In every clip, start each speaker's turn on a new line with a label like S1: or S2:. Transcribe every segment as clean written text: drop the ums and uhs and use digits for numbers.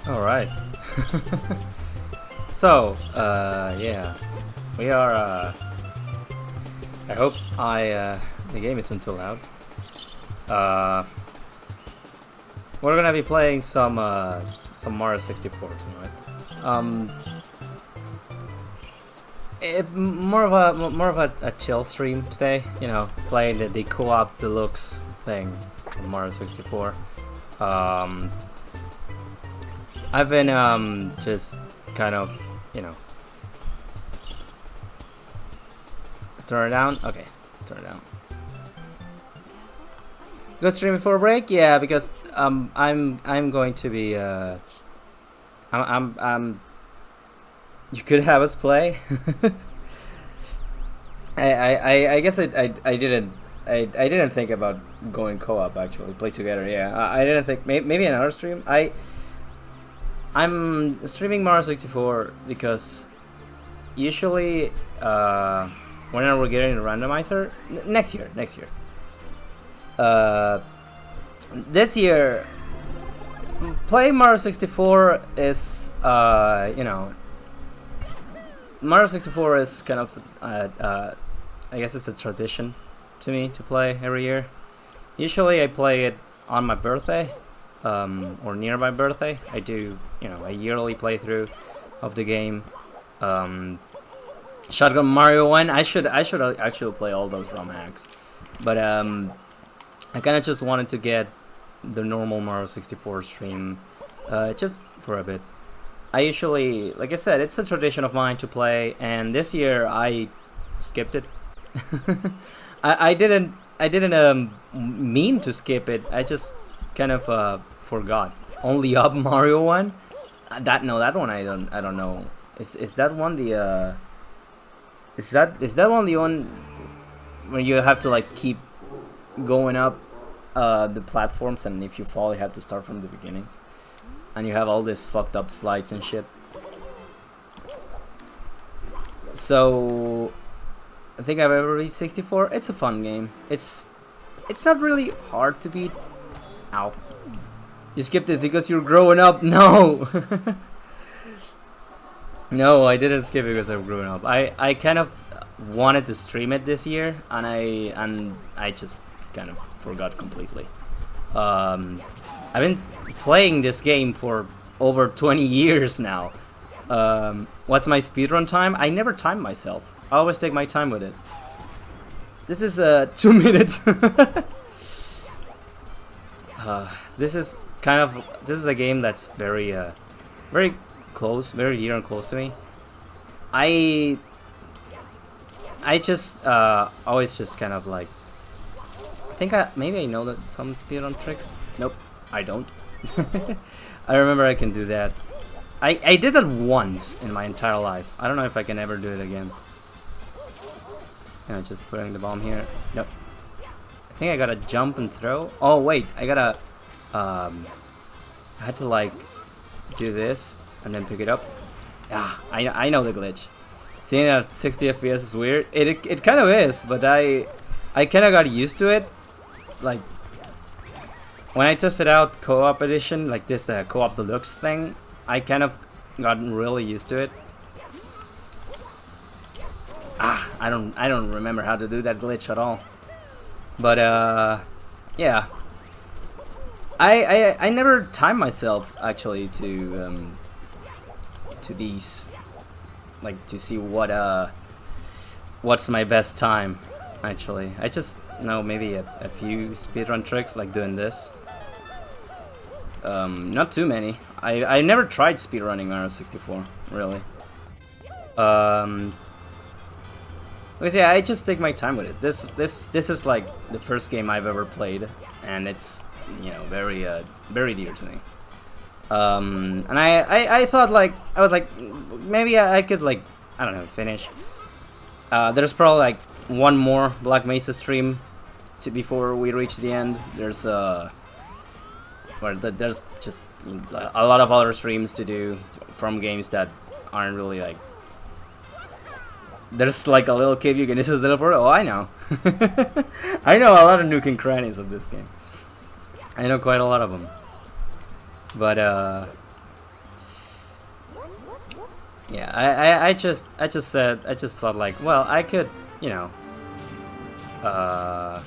S1: Alright. So, yeah. We are, I hope the game isn't too loud. We're gonna be playing some Mario 64 tonight. More of a chill stream today. You know, playing the co-op deluxe thing on Mario 64. I've been just kind of, you know, turn it down. Okay, turn it down. Good stream before break, yeah, because I'm going to be I'm you could have us play. I guess I didn't think about going co-op actually, play together. Yeah, I didn't think maybe another stream. I'm streaming Mario 64 because usually whenever we're getting a randomizer next year. This year, playing Mario 64 is you know, Mario 64 is kind of I guess it's a tradition to me to play every year. Usually I play it on my birthday. Or near my birthday. I do, you know, a yearly playthrough of the game. Shotgun Mario 1. I should actually play all those ROM hacks, but I kind of just wanted to get the normal Mario 64 stream just for a bit. I usually, like I said, it's a tradition of mine to play, and this year I skipped it. I didn't mean to skip it. I just kind of forgot. Only Up Mario 1. That one I don't know. Is that one the is that one the one where you have to like keep going up the platforms, and if you fall you have to start from the beginning, and you have all this fucked up slides and shit. So I think I've ever beat 64. It's a fun game. It's not really hard to beat. Ow. You skipped it because you're growing up. No. No, I didn't skip it because I'm growing up. I kind of wanted to stream it this year, and I just kind of forgot completely. I've been playing this game for over 20 years now. What's my speedrun time? I never time myself. I always take my time with it. This is 2 minutes. This is a game that's very very close, very dear and close to me. I just always just kind of like think maybe I know that some speedrun tricks. Nope, I don't. I remember I can do that. I did that once in my entire life. I don't know if I can ever do it again. Yeah, just putting the bomb here. Nope. I think I gotta jump and throw. Oh wait, I gotta I had to like do this and then pick it up. Ah, I know the glitch. Seeing it at 60 FPS is weird. It kind of is, but I kind of got used to it. Like when I tested out co-op edition, like this co-op deluxe thing, I kind of gotten really used to it. Ah, I don't remember how to do that glitch at all. But yeah. I never time myself actually to these, like to see what's my best time. Actually, I just know maybe a few speedrun tricks, like doing this. Not too many. I never tried speedrunning Mario 64 really. Because yeah, I just take my time with it. This is like the first game I've ever played, and it's, you know, very dear to me. And I thought, like, I was like, maybe I could, like, I don't know, finish. There's probably like one more Black Mesa stream before we reach the end. There's there's just a lot of other streams to do from games that aren't really like. There's like a little cave you can use as teleport. Oh, I know. I know a lot of nook and crannies of this game. I know quite a lot of them. But Yeah, I just thought like, well, I could, you know, uh,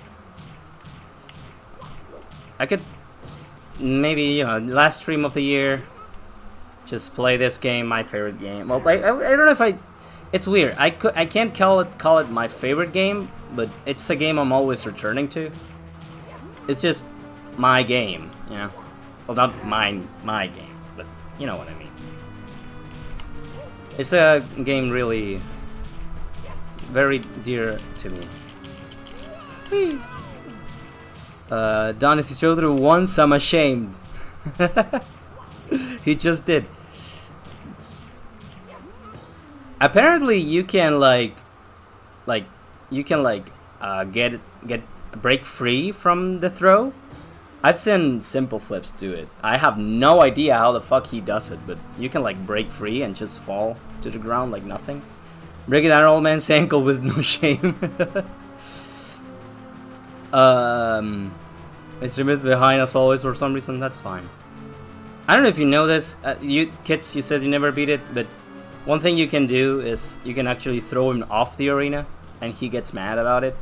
S1: I could maybe, you know, last stream of the year, just play this game, my favorite game. Well, I don't know if it's weird. I can't call it my favorite game, but it's a game I'm always returning to. It's just my game, you know. Well, not my game, but you know what I mean. It's a game really very dear to me. Whee! Don, if you show through once, I'm ashamed. He just did. Apparently, you can get break free from the throw. I've seen Simple Flips do it. I have no idea how the fuck he does it, but you can like break free and just fall to the ground like nothing. Breaking down an old man's ankle with no shame. Extremists behind us always for some reason. That's fine. I don't know if you know this. You kids, you said you never beat it, but one thing you can do is you can actually throw him off the arena, and he gets mad about it.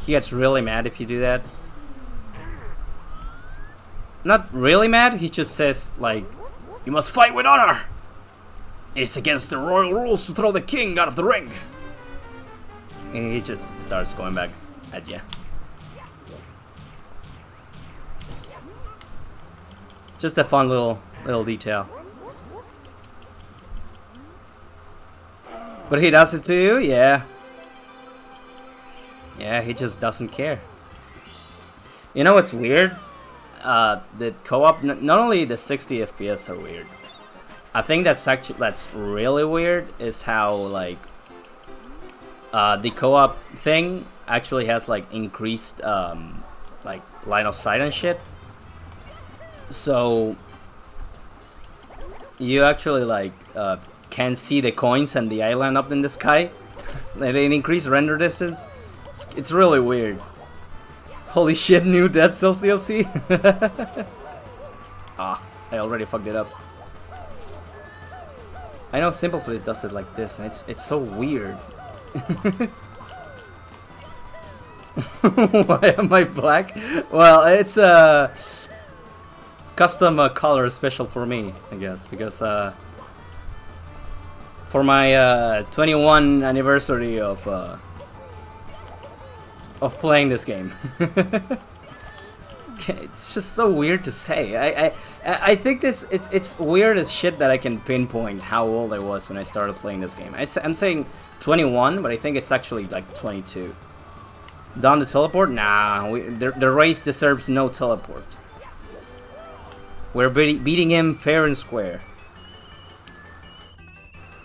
S1: He gets really mad if you do that. Not really mad, he just says, like, you must fight with honor! It's against the royal rules to throw the king out of the ring! And he just starts going back at ya. Just a fun little detail. But he does it to you? Yeah. Yeah, he just doesn't care. You know what's weird? The co-op, not only the 60 FPS are weird. I think that's really weird is how like the co-op thing actually has like increased like line of sight and shit. So you actually like can see the coins and the island up in the sky. They increase render distance. It's really weird. Holy shit, new Dead Cells DLC? Ah, I already fucked it up. I know Simple Flips does it like this, and it's so weird. Why am I black? Well, it's a custom color special for me, I guess, because for my 21 anniversary of playing this game. It's just so weird to say. I think it's weird as shit that I can pinpoint how old I was when I started playing this game. I'm saying 21, but I think it's actually like 22. Down the teleport? Nah, the race deserves no teleport. We're beating him fair and square.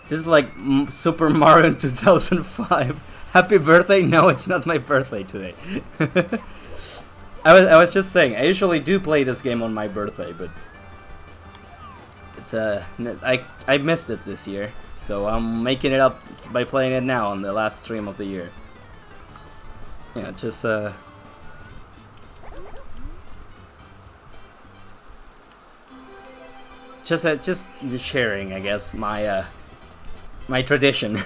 S1: This is like Super Mario in 2005. Happy birthday? No, it's not my birthday today. I was just saying, I usually do play this game on my birthday, but it's I missed it this year, so I'm making it up by playing it now on the last stream of the year. You know, just sharing, I guess, my my tradition.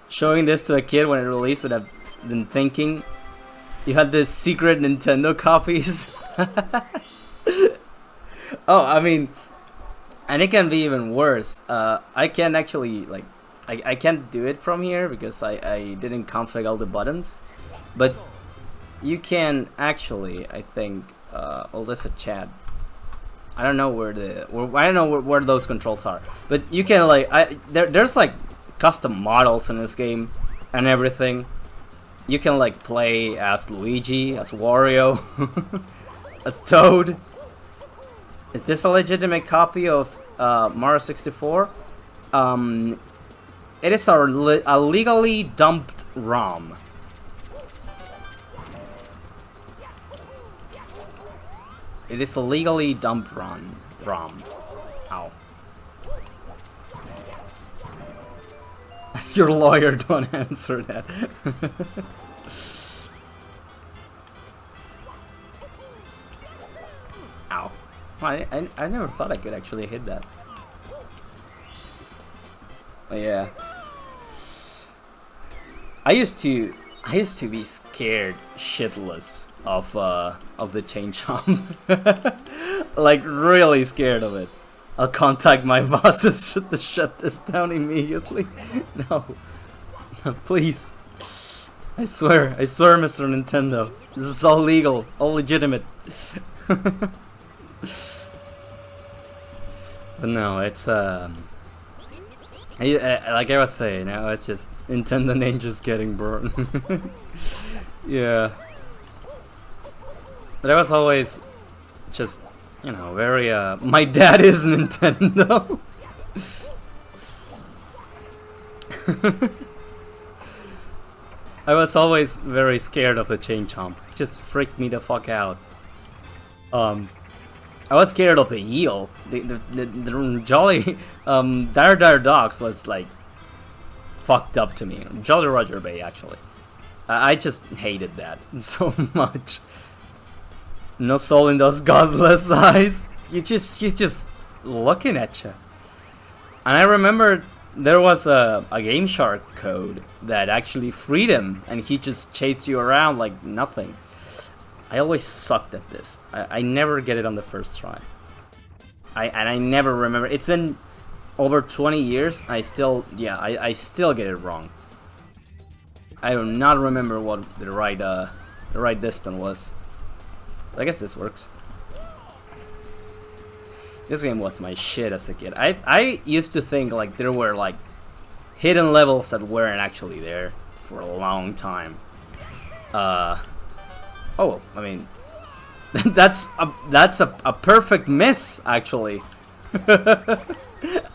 S1: Showing this to a kid when it released would have been thinking you had this secret Nintendo copies. Oh, I mean, and it can be even worse. I can actually like, I can't do it from here because I didn't configure all the buttons, but you can actually, I think, well, there's a chat. I don't know where where those controls are, but you can like, there's like custom models in this game and everything. You can like play as Luigi, as Wario, as Toad. Is this a legitimate copy of Mario 64? It is a legally dumped ROM. It is a legally dumped ROM. Ow. As your lawyer, don't answer that. Ow. I never thought I could actually hit that. But yeah. I used to be scared shitless of the chain chomp. Like really scared of it. I'll contact my bosses to shut this down immediately. No. Please. I swear, Mr. Nintendo. This is all legal, all legitimate. But no, it's like I was saying, now it's just Nintendo name just getting burned. Yeah. But I was always just, you know, very my dad is Nintendo. I was always very scared of the chain chomp. It just freaked me the fuck out. I was scared of the eel. The Jolly Dire Dire Dogs was like fucked up to me. Jolly Roger Bay actually. I just hated that so much. No soul in those godless eyes. He's just looking at you. And I remember there was a Game Shark code that actually freed him, and he just chased you around like nothing. I always sucked at this. I never get it on the first try. I never remember. It's been over 20 years. I still get it wrong. I do not remember what the right distance was. I guess this works. This game was my shit as a kid. I used to think like there were like hidden levels that weren't actually there for a long time. Oh, I mean, that's a perfect miss actually.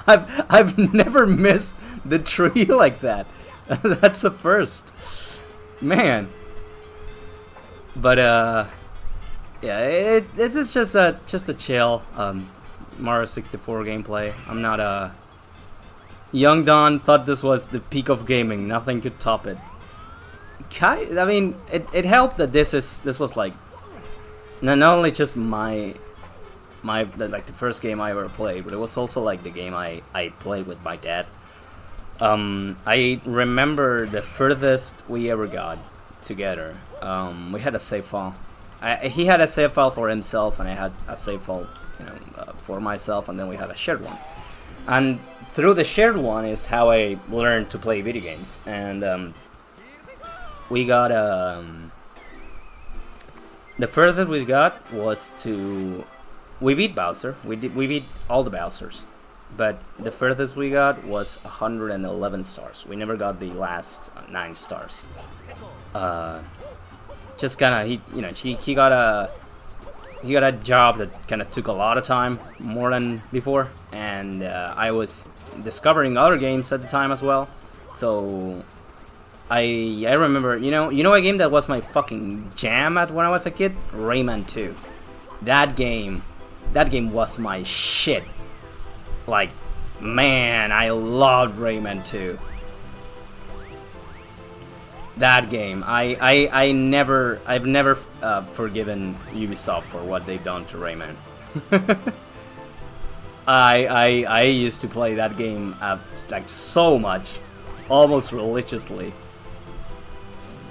S1: I've never missed the tree like that. That's a first, man. But yeah, this is just a chill Mario 64 gameplay. I'm not Young Don thought this was the peak of gaming. Nothing could top it. I mean, it helped that this was like not only just my like the first game I ever played, but it was also like the game I played with my dad. I remember the furthest we ever got together. We had a save file. He had a save file for himself, and I had a save file, you know, for myself, and then we had a shared one. And through the shared one is how I learned to play video games. And we got the furthest we got was we beat Bowser. We beat all the Bowsers, but the furthest we got was 111 stars. We never got the last 9 stars. Just kind of he got a job that kind of took a lot of time, more than before, and I was discovering other games at the time as well. So I remember, you know a game that was my fucking jam when I was a kid? Rayman 2. That game was my shit. Like, man, I loved Rayman 2. That game, I've never forgiven Ubisoft for what they've done to Rayman. I used to play that game like so much, almost religiously.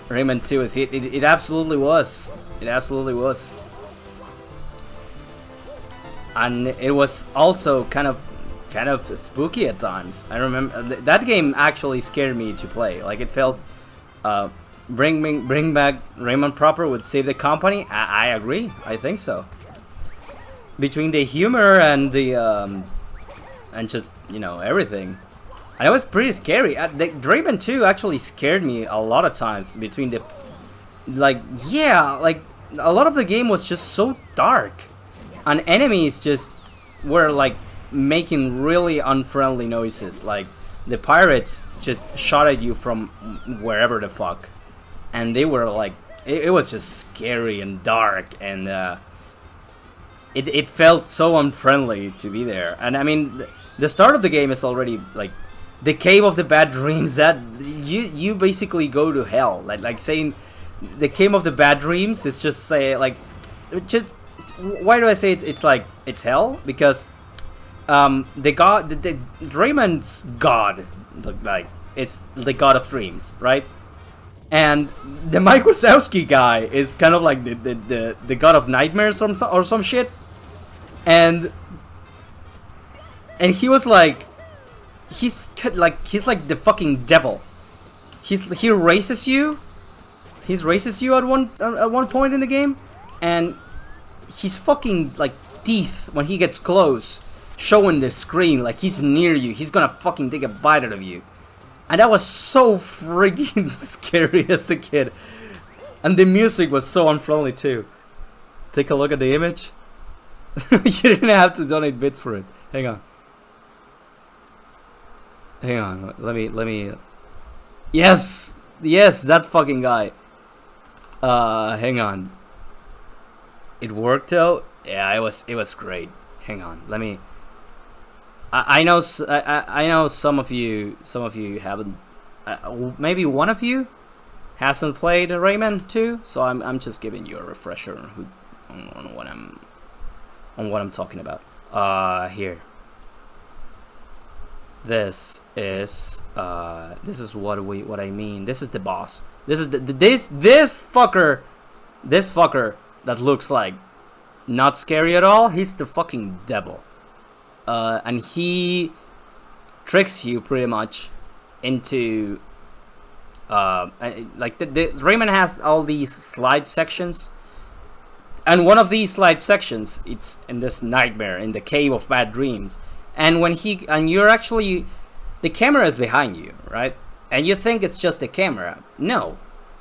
S1: Rayman 2 is it absolutely was. It absolutely was. And it was also kind of spooky at times. I remember that game actually scared me to play. Like it felt bring back Rayman proper would save the company. I agree. I think so. Between the humor and the and just, you know, everything. And it was pretty scary. The Rayman 2 actually scared me a lot of times between the like a lot of the game was just so dark. And enemies just were like making really unfriendly noises. Like the pirates just shot at you from wherever the fuck. And they were like, it was just scary and dark, and it felt so unfriendly to be there. And I mean, the start of the game is already like the cave of the bad dreams. That you basically go to hell. Like saying the cave of the bad dreams is just say like just why do I say it's like it's hell? Because the Raymond's god, like it's the god of dreams, right? And the Mike Wazowski guy is kind of like the god of nightmares or some shit. And he was like, he's like the fucking devil. He raises you. He raises you at one point in the game, and he's fucking like teeth when he gets close, showing the screen like he's near you. He's gonna fucking take a bite out of you, and that was so freaking scary as a kid. And the music was so unfriendly too. Take a look at the image. You didn't have to donate bits for it. Hang on. Hang on. Let me. Yes, that fucking guy. Hang on. It worked though. Yeah, it was great. Hang on. Let me. I know some of you haven't. Maybe one of you hasn't played Rayman 2, so I'm just giving you a refresher on what I'm talking about. Here. This is what I mean. This is the boss. This is this fucker that looks like not scary at all. He's the fucking devil. And he tricks you pretty much into like the Rayman has all these slide sections. And one of these slide sections, it's in this nightmare, in the cave of bad dreams. And you're actually, the camera is behind you, right? And you think it's just a camera. No,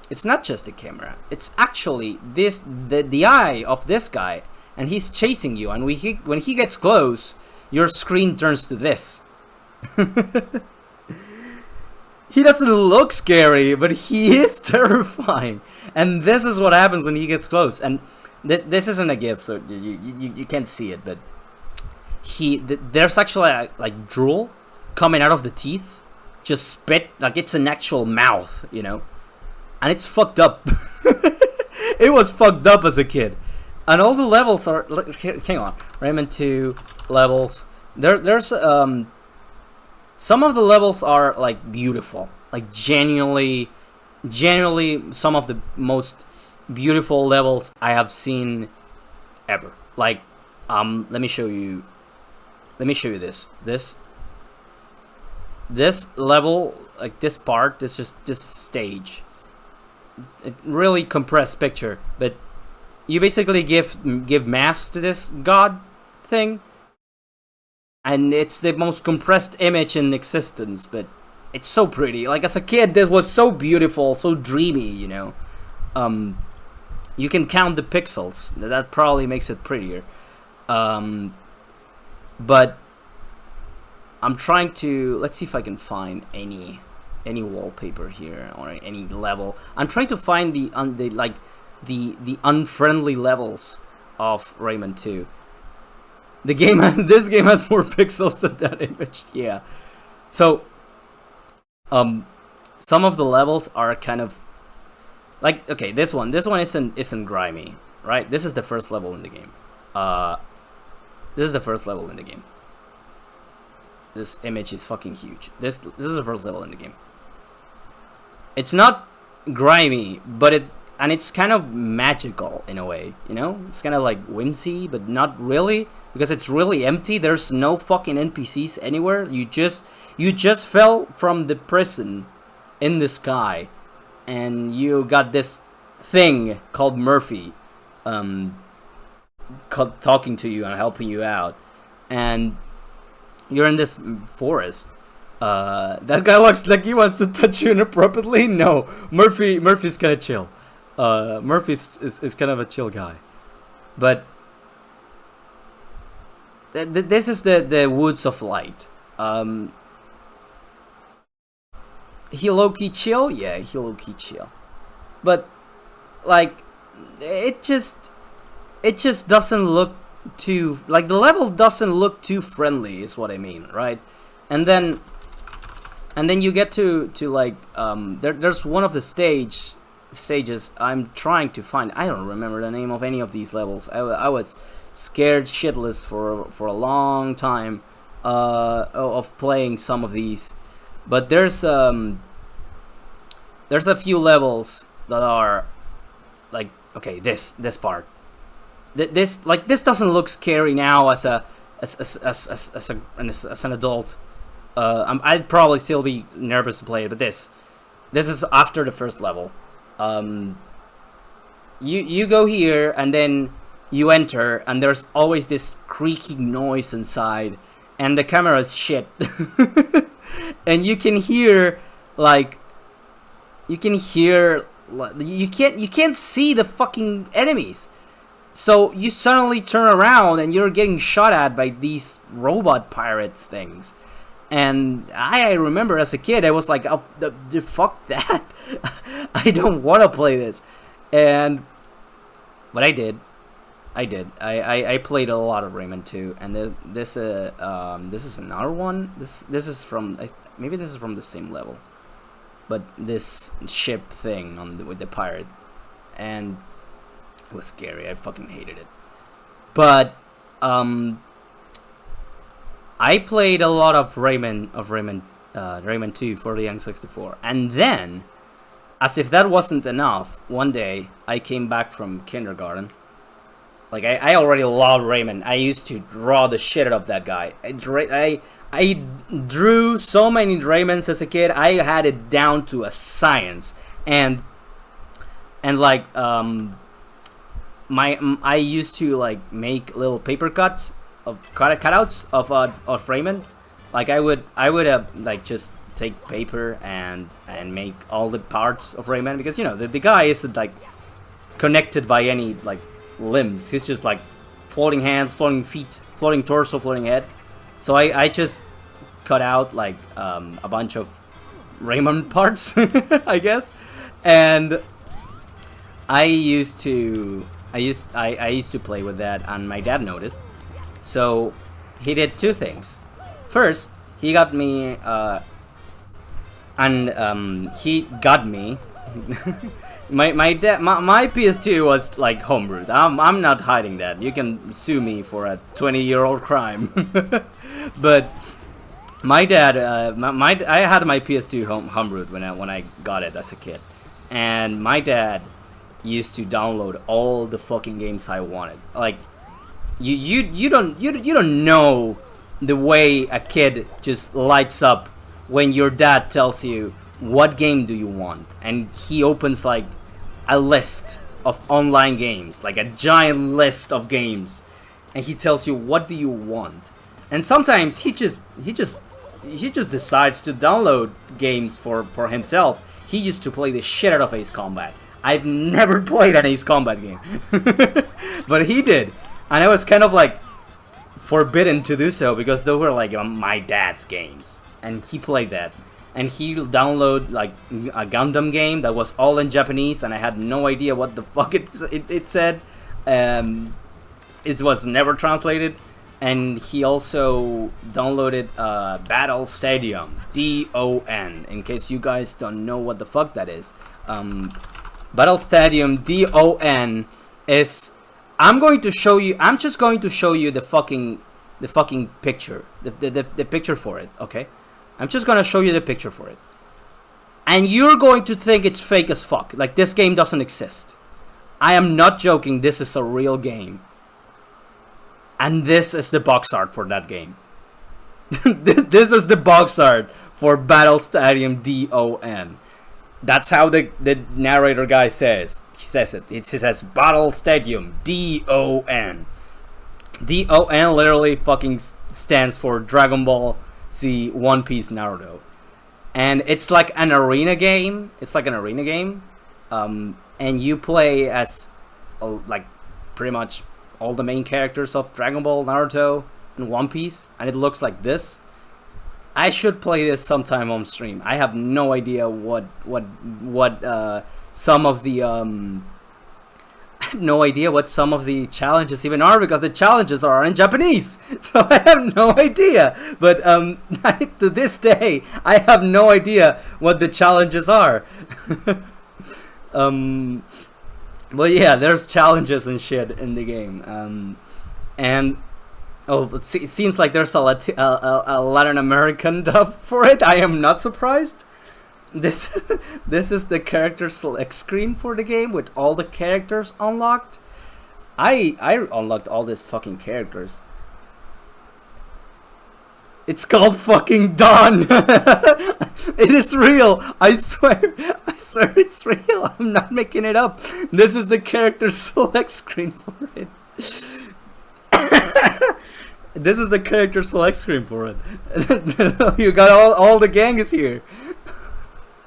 S1: it's not just a camera. It's actually the eye of this guy, and he's chasing you. And when he gets close, your screen turns to this. He doesn't look scary, but he is terrifying. And this is what happens when he gets close. And this isn't a GIF, so you can't see it, but there's actually like drool coming out of the teeth, just spit, like it's an actual mouth, you know, and it's fucked up. It was fucked up as a kid, and all the levels are. Hang on, Rayman 2 levels. There's some of the levels are like beautiful, like genuinely some of the most beautiful levels I have seen ever. Like, let me show you this level, like this part, this stage. It really compressed picture, but you basically give mask to this god thing, and it's the most compressed image in existence, but it's so pretty. Like as a kid, this was so beautiful, so dreamy, you know. You can count the pixels. That probably makes it prettier. But I'm trying to, let's see if I can find any wallpaper here or any level. I'm trying to find the unfriendly levels of Rayman 2. This game has more pixels than that image. Yeah. So some of the levels are kind of like, okay, this one isn't grimy, right? This is the first level in the game. This is the first level in the game. This image is fucking huge. This is the first level in the game. It's not grimy, but it's kind of magical in a way, you know? It's kind of like whimsy, but not really, because it's really empty. There's no fucking NPCs anywhere. You just fell from the prison in the sky, and you got this thing called Murphy, talking to you and helping you out, and you're in this forest. That guy looks like he wants to touch you inappropriately. No, Murphy's kind of chill. Murphy is kind of a chill guy, but this is the Woods of Light. He low-key chill? Yeah, he low-key chill. But like it just doesn't look too, like, the level doesn't look too friendly is what I mean, right? And then you get to like there's one of the stages, I'm trying to find. I don't remember the name of any of these levels. I was scared shitless for a long time of playing some of these, but there's a few levels that are like, okay, this part. This doesn't look scary now as an adult. I'd probably still be nervous to play it, but this is after the first level. You go here and then you enter, and there's always this creaking noise inside, and the camera is shit. And you can hear you can't see the fucking enemies. So you suddenly turn around and you're getting shot at by these robot pirates things. And I remember as a kid, I was like, oh, fuck that. I don't want to play this. But I did. I played a lot of Rayman 2, and this is another one. This is from, maybe this is from the same level, but this ship thing with the pirate, and it was scary. I fucking hated it. But I played a lot of Rayman 2 for the N64, and then, as if that wasn't enough, one day I came back from kindergarten. Like, I already loved Rayman. I used to draw the shit out of that guy. I drew so many Raymans as a kid. I had it down to a science, and like I used to like make little paper cuts of cutouts of Rayman. Like I would like just take paper and make all the parts of Rayman, because the guy isn't like connected by any like limbs. He's just like floating hands, floating feet, floating torso, floating head. So I just cut out like a bunch of Rayman parts, I guess, and I used to play with that, and my dad noticed. So he did two things. First, he got me my PS2 was like homebrewed. I'm not hiding that. You can sue me for a 20-year-old crime. But my dad, I had my PS2 homebrewed when I got it as a kid, and my dad used to download all the fucking games I wanted. Like you don't know the way a kid just lights up when your dad tells you, what game do you want? And he opens like a list of online games, like a giant list of games, and he tells you, what do you want? And sometimes he just decides to download games for himself. He used to play the shit out of Ace Combat. I've never played an Ace Combat game. But he did, and I was kind of like forbidden to do so, because those were like my dad's games, and he played that. And he downloaded like a Gundam game that was all in Japanese, and I had no idea what the fuck it said. It was never translated. And he also downloaded Battle Stadium, DON, in case you guys don't know what the fuck that is. Battle Stadium, DON is, I'm just going to show you the fucking picture, the picture for it, okay? I'm just gonna show you the picture for it, and you're going to think it's fake as fuck, like this game doesn't exist. I am not joking, this is a real game. And this is the box art for that game. this is the box art for Battle Stadium DON. That's how the narrator guy says. He says it. It says Battle Stadium DON. DON literally fucking stands for Dragon Ball Z One Piece Naruto. And it's like an arena game. And you play as like pretty much all the main characters of Dragon Ball, Naruto, and One Piece, and it looks like this. I should play this sometime on stream. I have no idea what some of the I have no idea what some of the challenges even are, because the challenges are in Japanese. So I have no idea. But to this day, I have no idea what the challenges are. um, but yeah, there's challenges and shit in the game. And oh, it seems like there's a Latin American dub for it. I am not surprised. This this is the character select screen for the game with all the characters unlocked. I unlocked all these fucking characters. It's called fucking Dawn. It is real. I swear it's real. I'm not making it up. This is the character select screen for it. This is the character select screen for it. You got all the gang is here.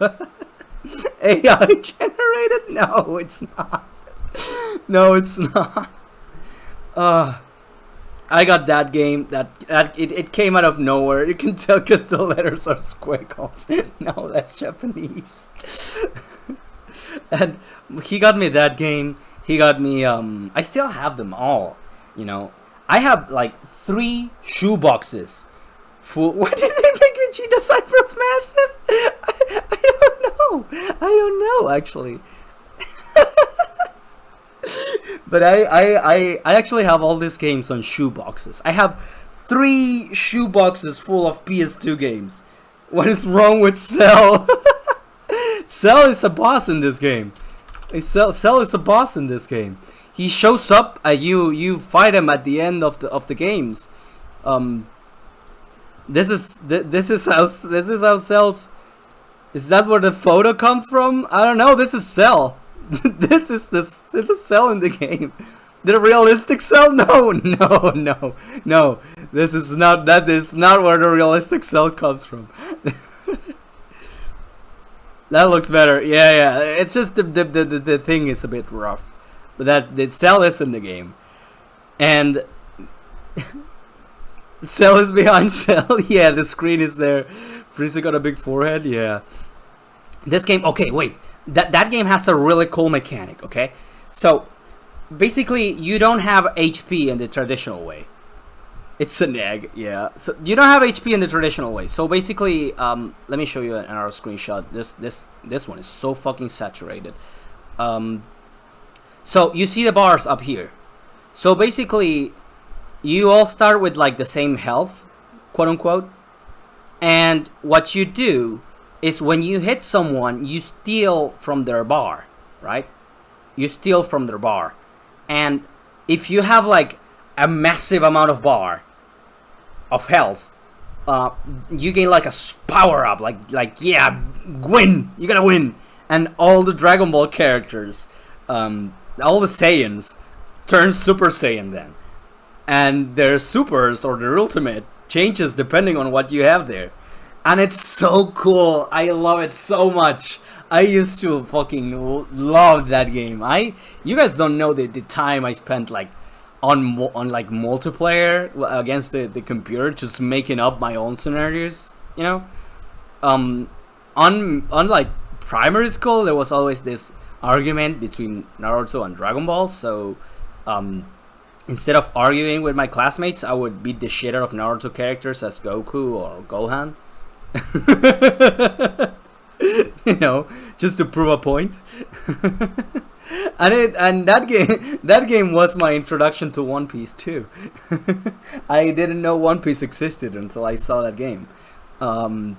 S1: AI generated? No, it's not. No, it's not. I got that game. It came out of nowhere. You can tell because the letters are squiggles. No, that's Japanese. And he got me that game. He got me. I still have them all. You know, I have like 3 shoe boxes full. Why did they make Vegeta Cypress Massive? I don't know. I don't know actually. But I actually have all these games on shoe boxes. I have 3 shoe boxes full of PS2 games. What is wrong with Cell? Cell is a boss in this game. Cell is a boss in this game. He shows up. You fight him at the end of the games. This is how Cell's. Is that where the photo comes from? I don't know. This is Cell. This is Cell in the game. The realistic Cell? No. This is not. That is not where the realistic Cell comes from. That looks better. Yeah. It's just the thing is a bit rough, but that the Cell is in the game, and Cell is behind Cell. Yeah, the screen is there. Frieza got a big forehead. Yeah. This game. Okay, wait. That game has a really cool mechanic. Okay, so basically you don't have HP in the traditional way. It's an egg. Yeah. So you don't have HP in the traditional way. So basically, let me show you another screenshot. This one is so fucking saturated. So you see the bars up here. So basically, you all start with like the same health, quote unquote, and what you do is when you hit someone, you steal from their bar, right? You steal from their bar. And if you have like a massive amount of bar of health, you gain like a power up, like yeah, win, you gotta win. And all the Dragon Ball characters, all the Saiyans, turn Super Saiyan then. And their supers or their ultimate changes depending on what you have there. And it's so cool. I love it so much. I used to fucking love that game. You guys don't know the time I spent like on like multiplayer against the computer, just making up my own scenarios. You know, on like primary school, there was always this argument between Naruto and Dragon Ball. So instead of arguing with my classmates, I would beat the shit out of Naruto characters as Goku or Gohan. You know, just to prove a point. and that game was my introduction to One Piece too. I didn't know One Piece existed until I saw that game. I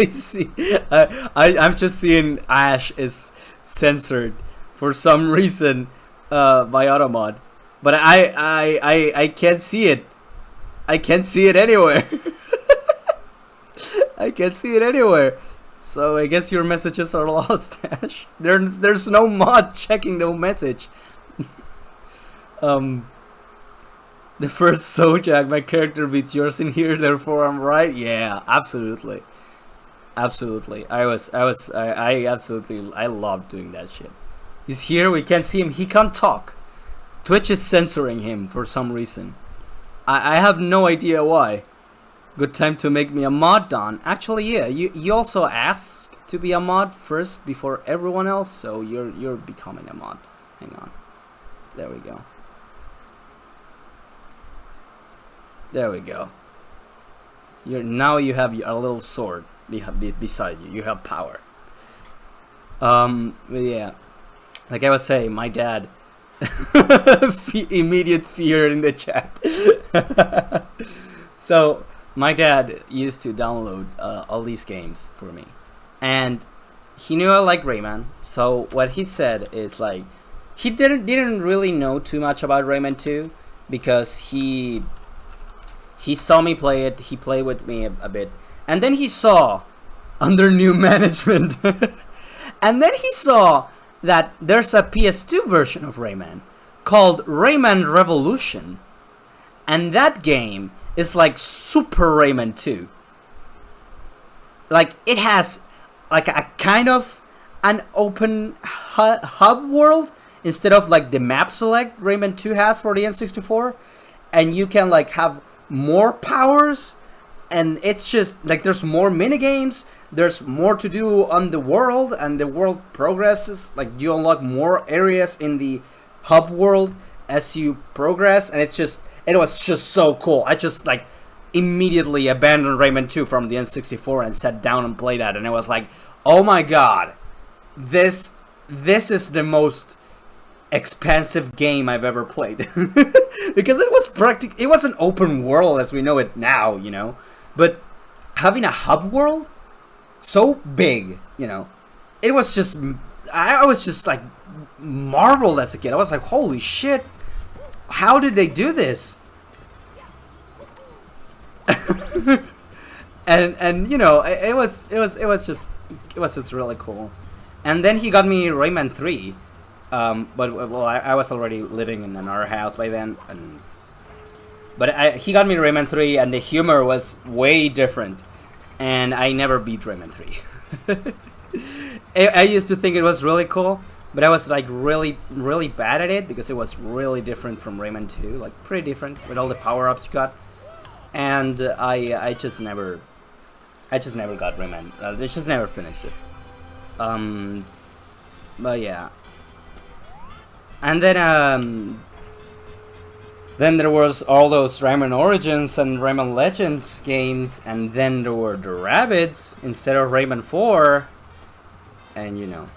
S1: see. I'm just seeing Ash is censored for some reason by Automod. But I can't see it. I can't see it anywhere. I can't see it anywhere. So I guess your messages are lost, Ash. There's no mod checking the message. The first Sojak, my character beats yours in here, therefore I'm right. Yeah, absolutely. Absolutely. I absolutely love doing that shit. He's here, we can't see him, he can't talk. Twitch is censoring him for some reason. I have no idea why. Good time to make me a mod, Don. Actually, yeah, you also asked to be a mod first before everyone else, so you're becoming a mod. Hang on. There we go. There we go. Now you have a little sword beside you. You have power. But yeah, like I was saying, my dad. Immediate fear in the chat. So my dad used to download all these games for me, and he knew I like Rayman. So what he said is like, he didn't really know too much about Rayman 2 because he saw me play it. He played with me a bit, and then he saw under new management, and then he saw that there's a PS2 version of Rayman called Rayman Revolution, and that game is like Super Rayman 2. Like, it has like a kind of an open hub world instead of like the map select Rayman 2 has for the N64, and you can like have more powers, and it's just like there's more minigames. There's more to do on the world, and the world progresses. Like, you unlock more areas in the hub world as you progress, and it was just so cool. I just like immediately abandoned Rayman 2 from the N64 and sat down and played that, and it was like, oh my god, this is the most expansive game I've ever played. Because it was an open world as we know it now, you know, but having a hub world so big, you know, it was just, I was just like marveled as a kid. I was like, holy shit, how did they do this? and you know, it was just really cool. And then he got me Rayman 3, but well, I was already living in another house by then, but he got me Rayman 3, and the humor was way different. And I never beat Rayman 3. I used to think it was really cool, but I was like really bad at it because it was really different from Rayman 2, like pretty different with all the power-ups you got. And I just never got Rayman. I just never finished it. But yeah. And then there was all those Rayman Origins and Rayman Legends games, and then there were the Rabbids instead of Rayman 4. And you know,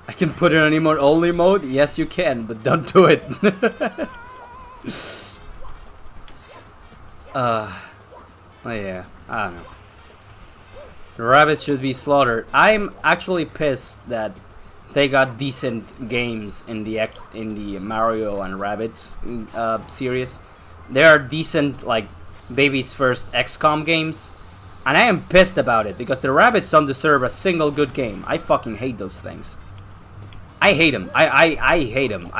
S1: I can put it on emote only mode? Yes, you can, but don't do it. Oh yeah, I don't know. The Rabbids should be slaughtered. I'm actually pissed that they got decent games in the Mario and Rabbids series. They are decent, like baby's first XCOM games, and I am pissed about it because the Rabbids don't deserve a single good game. I fucking hate those things. I hate them. I hate them.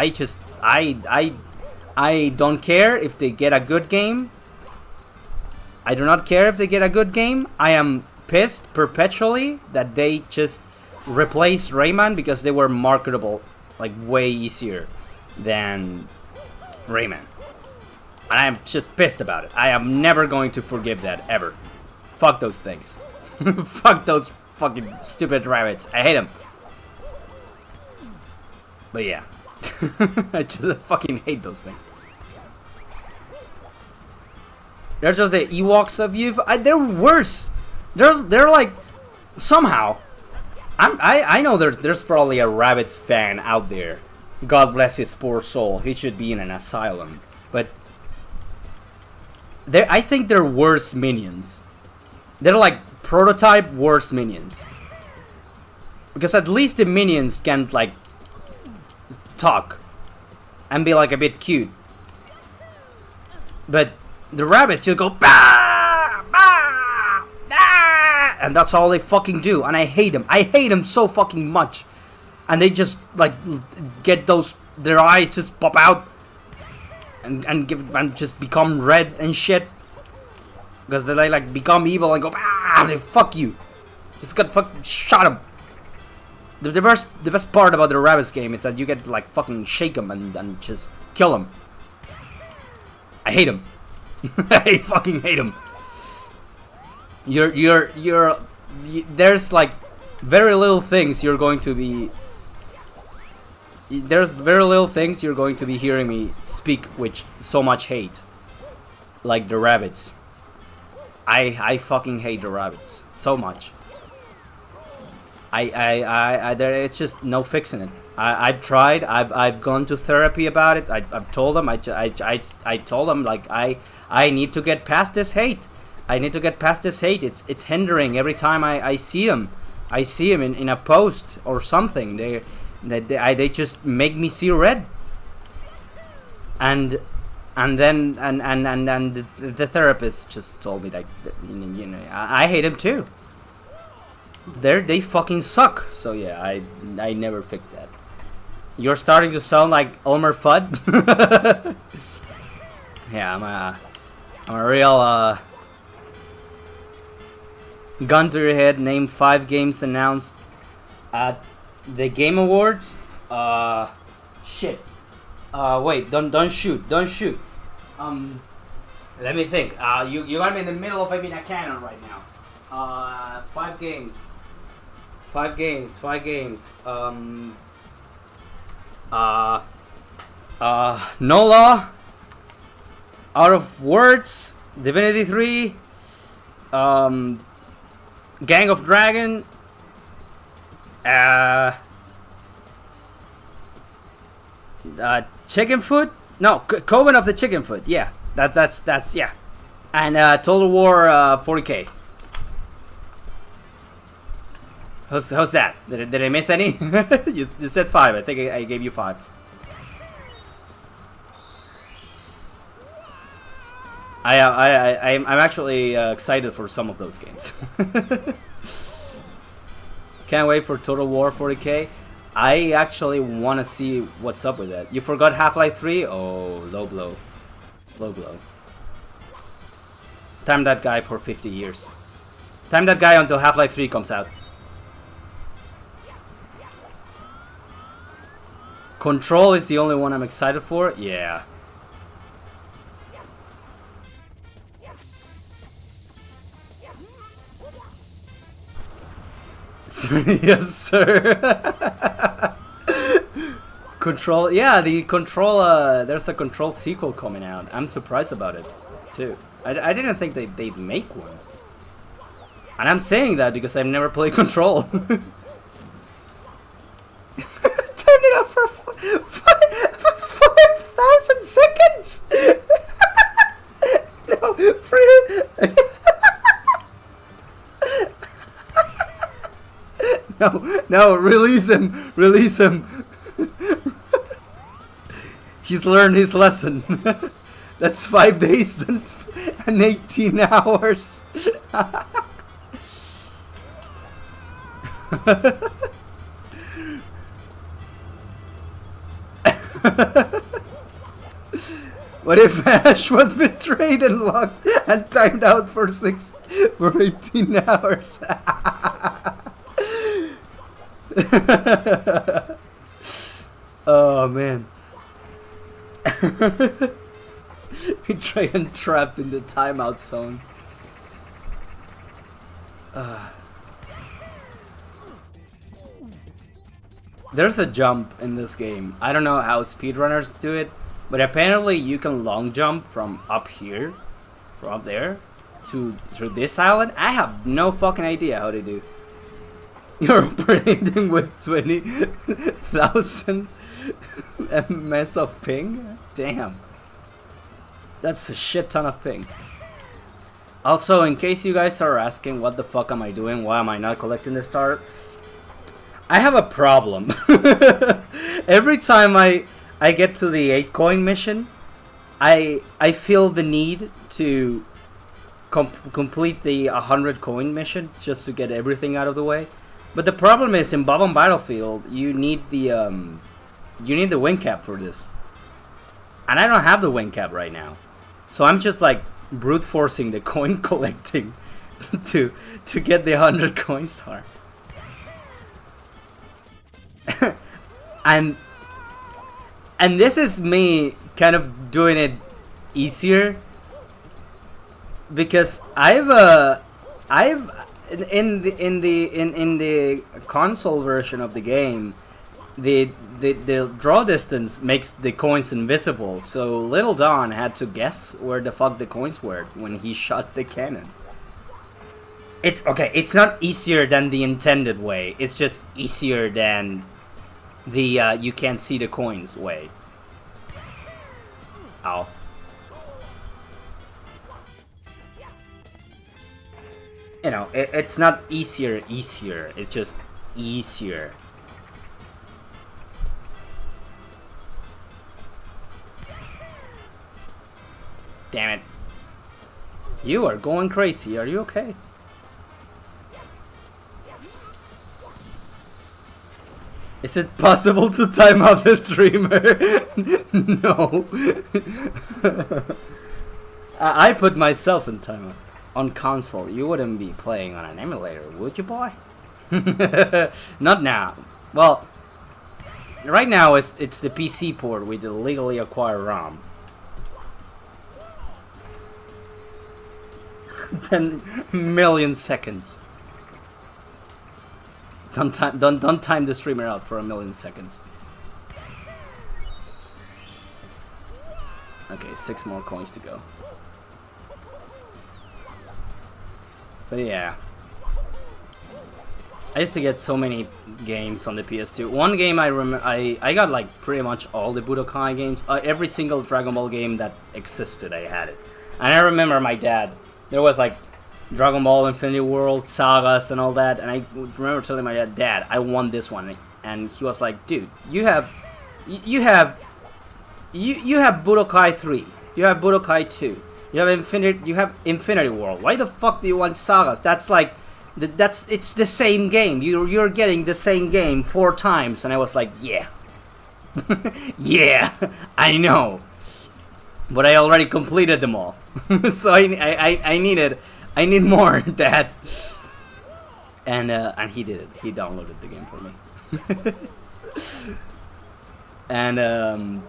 S1: I don't care if they get a good game. I do not care if they get a good game. I am pissed perpetually that they just replace Rayman because they were marketable like way easier than Rayman. And I'm just pissed about it. I am never going to forgive that, ever. Fuck those things. Fuck those fucking stupid rabbits. I hate them. But yeah. I just fucking hate those things. They're just the Ewoks of youth. They're worse. They're like, somehow, I know there's probably a Rabbids fan out there. God bless his poor soul. He should be in an asylum. But I think they're worse minions. They're like prototype worse minions. Because at least the minions can like talk and be like a bit cute. But the Rabbids just go bah, bah, ah, and that's all they fucking do. And I hate them. I hate them so fucking much. And they just like get their eyes just pop out and just become red and shit because they like become evil and go they fuck you. Just got fucking shot them. The best part about the Rabbids game is that you get to like fucking shake them and just kill them. I hate them. I fucking hate them. There's like very little things you're going to be. There's very little things you're going to be hearing me speak with so much hate, like the Rabbids. I fucking hate the rabbits so much. It's just no fixing it. I've tried. I've gone to therapy about it. I've told them. I told them like I need to get past this hate. I need to get past this hate. It's hindering every time I see them. I see them in a post or something. They just make me see red. And then the therapist just told me that I hate him too. They fucking suck. So yeah, I never fixed that. You're starting to sound like Elmer Fudd. Yeah, I'm a real gun to your head. Name 5 games announced at the Game Awards. Shit. Wait, don't shoot. Let me think. You got me in the middle of a cannon right now. 5 games. 5 games. No Law, Out of Words, Divinity 3, Gang of Dragon, Chicken Foot? No, Coven of the Chicken Foot. Yeah, that's yeah, and Total War 40K. How's that? Did I miss any? you said 5. I think I gave you 5. I'm actually excited for some of those games. Can't wait for Total War 40K. I actually want to see what's up with that. You forgot Half-Life 3? Oh, low blow. Low blow. Time that guy for 50 years. Time that guy until Half-Life 3 comes out. Control is the only one I'm excited for? Yeah. Yes, sir. Control, yeah, the Control, there's a Control sequel coming out. I'm surprised about it, too. I didn't think they'd make one. And I'm saying that because I've never played Control. Turned it up for 5,000 seconds! No, No, release him! Release him! He's learned his lesson. That's 5 days and 18 hours. What if Ash was betrayed and locked and timed out for 18 hours? Oh man. Betrayed and trapped in the timeout zone. There's a jump in this game. I don't know how speedrunners do it, but apparently you can long jump from up here, from up there, to through this island. I have no fucking idea how to do. You're operating with 20,000 ms of ping? Damn. That's a shit ton of ping. Also, in case you guys are asking what the fuck am I doing, why am I not collecting the star? I have a problem. Every time I get to the 8 coin mission, I feel the need to complete the 100 coin mission just to get everything out of the way. But the problem is in Bob on Battlefield, you need the win cap for this, and I don't have the win cap right now, so I'm just like brute forcing the coin collecting to get the 100 coin star. and this is me kind of doing it easier because I've in the console version of the game, the draw distance makes the coins invisible. So Little Don had to guess where the fuck the coins were when he shot the cannon. It's okay. It's not easier than the intended way. It's just easier than the you can't see the coins way. Ow. You know, it's not easier. It's just easier. Damn it. You are going crazy. Are you okay? Is it possible to time out the streamer? No. I put myself in timer. On console, you wouldn't be playing on an emulator, would you, boy? Not now. Well, right now it's the PC port with the legally acquired ROM. 10 million seconds. Don't time the streamer out for 1,000,000 seconds. Okay, 6 more coins to go. But yeah, I used to get so many games on the PS2. One game I remember, I got like pretty much all the Budokai games. Every single Dragon Ball game that existed, I had it. And I remember my dad. There was like Dragon Ball Infinity World, Sagas, and all that. And I remember telling my dad, "Dad, I want this one." And he was like, "Dude, you have Budokai 3. You have Budokai 2. You have Infinity World. Why the fuck do you want Sagas? That's like, it's the same game. You're getting the same game 4 times." And I was like, "Yeah, yeah, I know, but I already completed them all." So I need more, Dad. And he did it. He downloaded the game for me. And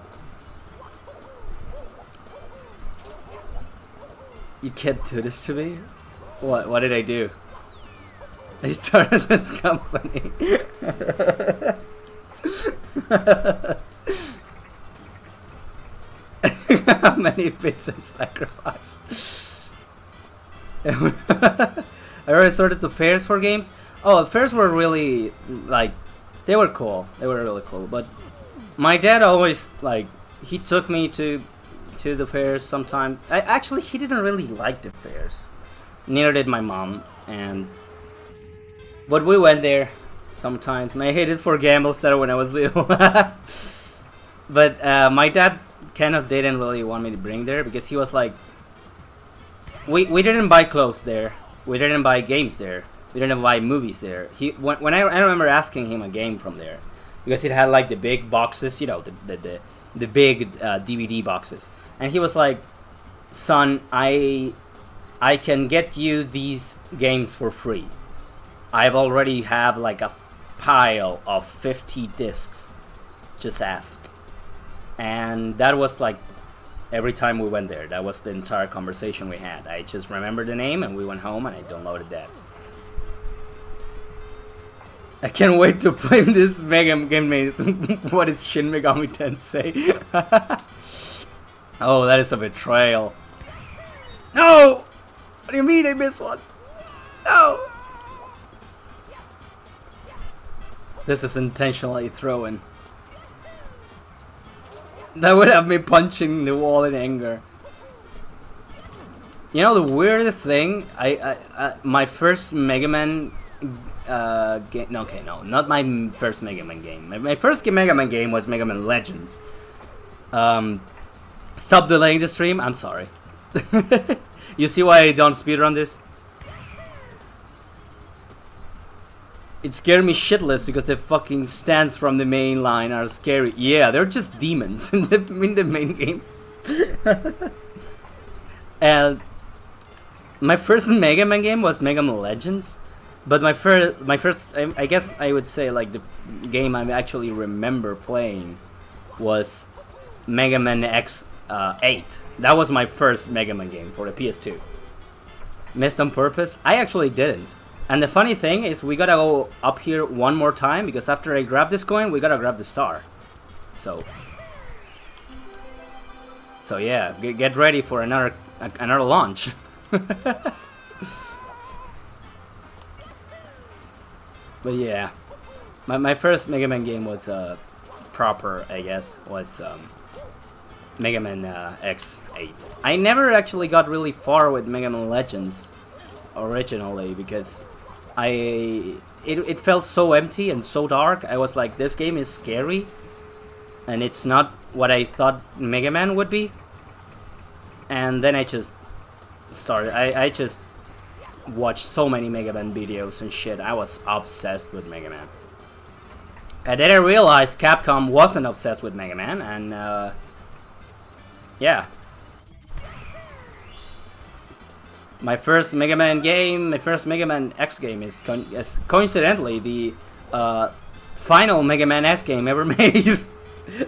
S1: you can't do this to me? What did I do? I started this company. How many bits I sacrificed? I already started the fairs for games. Oh, fairs were really, like, they were cool. They were really cool. But my dad always, like, he took me to the fairs sometimes. Actually, he didn't really like the fairs. Neither did my mom. But we went there sometimes. I hated for gamble started when I was little. But my dad kind of didn't really want me to bring there because he was like, we didn't buy clothes there. We didn't buy games there. We didn't buy movies there. When I remember asking him a game from there because it had like the big boxes, you know, the big DVD boxes. And he was like, "Son, I can get you these games for free. I've already have like a pile of 50 discs. Just ask." And that was like every time we went there. That was the entire conversation we had. I just remembered the name and we went home and I downloaded that. I can't wait to play this Mega game. What is Shin Megami Tensei? Oh, that is a betrayal. No! What do you mean I missed one? No! This is intentionally thrown. That would have me punching the wall in anger. You know the weirdest thing? My first Mega Man game. No, okay, no, not my first Mega Man game. My first Mega Man game was Mega Man Legends. Stop delaying the stream. I'm sorry. You see why I don't speedrun this? It scared me shitless because the fucking stands from the main line are scary. Yeah, they're just demons in the main game. And my first Mega Man game was Mega Man Legends, but my first, I guess I would say like the game I actually remember playing was Mega Man X8. That was my first Mega Man game for the PS2. Missed on purpose? I actually didn't. And the funny thing is we gotta go up here one more time because after I grab this coin, we gotta grab the star. So yeah, get ready for another launch. But yeah, my first Mega Man game was proper, I guess, was Mega Man X8. I never actually got really far with Mega Man Legends originally because it felt so empty and so dark. I was like, this game is scary, and it's not what I thought Mega Man would be. And then I just started. I just watched so many Mega Man videos and shit. I was obsessed with Mega Man. And then I realized Capcom wasn't obsessed with Mega Man, and yeah. My first Mega Man game, my first Mega Man X game is coincidentally the final Mega Man X game ever made.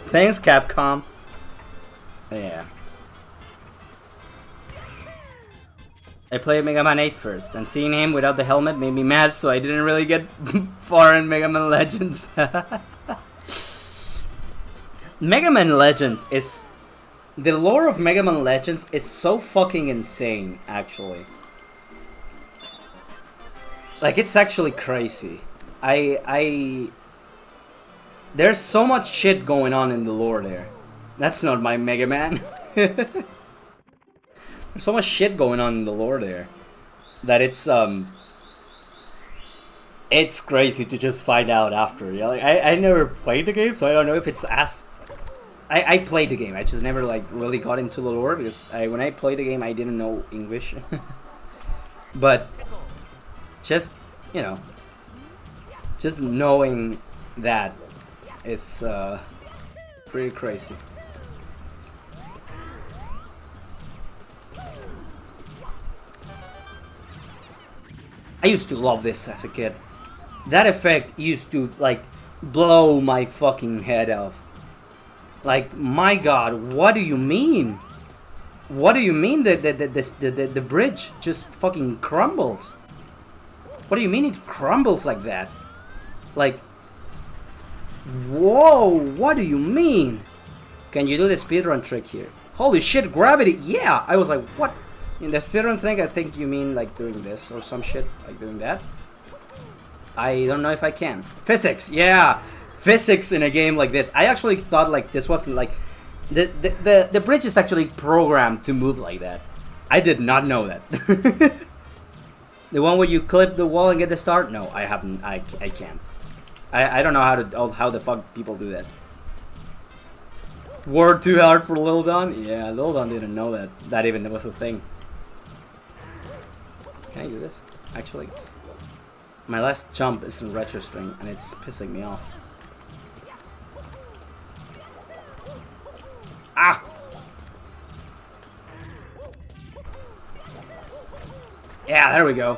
S1: Thanks, Capcom. Yeah. I played Mega Man 8 first, and seeing him without the helmet made me mad, so I didn't really get far in Mega Man Legends. Mega Man Legends is... The lore of Mega Man Legends is so fucking insane, actually. Like, it's actually crazy. There's so much shit going on in the lore there. That's not my Mega Man. There's so much shit going on in the lore there that it's crazy to just find out after. Yeah, like, I never played the game, so I don't know if it's as... I played the game, I just never like really got into the lore because when I played the game I didn't know English. But just, you know, just knowing that is pretty crazy. I used to love this as a kid. That effect used to like blow my fucking head off. Like, my god, what do you mean? What do you mean that the bridge just fucking crumbles? What do you mean it crumbles like that? Like, whoa, what do you mean? Can you do the speedrun trick here? Holy shit, gravity, yeah! I was like, what? In the speedrun thing, I think you mean like doing this or some shit, like doing that. I don't know if I can. Physics, yeah! Physics in a game like this. I actually thought like this wasn't like... The bridge is actually programmed to move like that. I did not know that. The one where you clip the wall and get the start? No, I haven't. I can't. I don't know how the fuck people do that. Word too hard for Lil Don? Yeah, Lil Don didn't know that even was a thing. Can I do this? Actually, my last jump is in retro string and it's pissing me off. Ah! Yeah, there we go.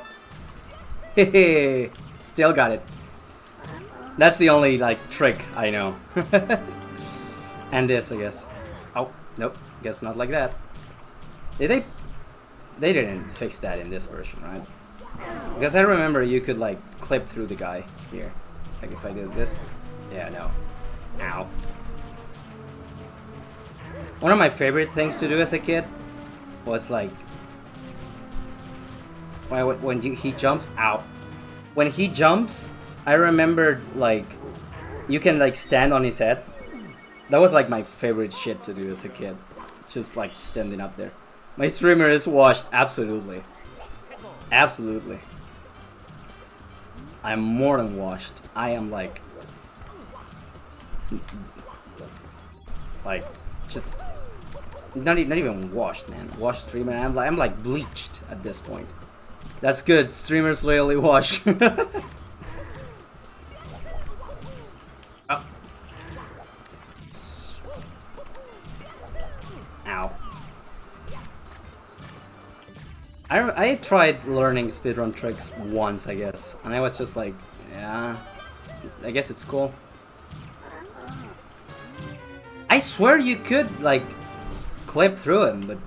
S1: Hehe, still got it. That's the only, like, trick I know. And this, I guess. Oh, nope, guess not like that. Did they didn't fix that in this version, right? Because I remember you could, like, clip through the guy here. Like, if I did this. Yeah, no. Ow. One of my favorite things to do as a kid was like when he jumps out. When he jumps, I remembered like you can like stand on his head. That was like my favorite shit to do as a kid. Just like standing up there. My streamer is washed, absolutely. Absolutely. I'm more than washed. I am like just not even washed, man. Washed streamer. I'm like bleached at this point. That's good. Streamers loyally wash. Oh. Ow. I tried learning speedrun tricks once, I guess, and I was just like, yeah, I guess it's cool. I swear you could, like, clip through him, but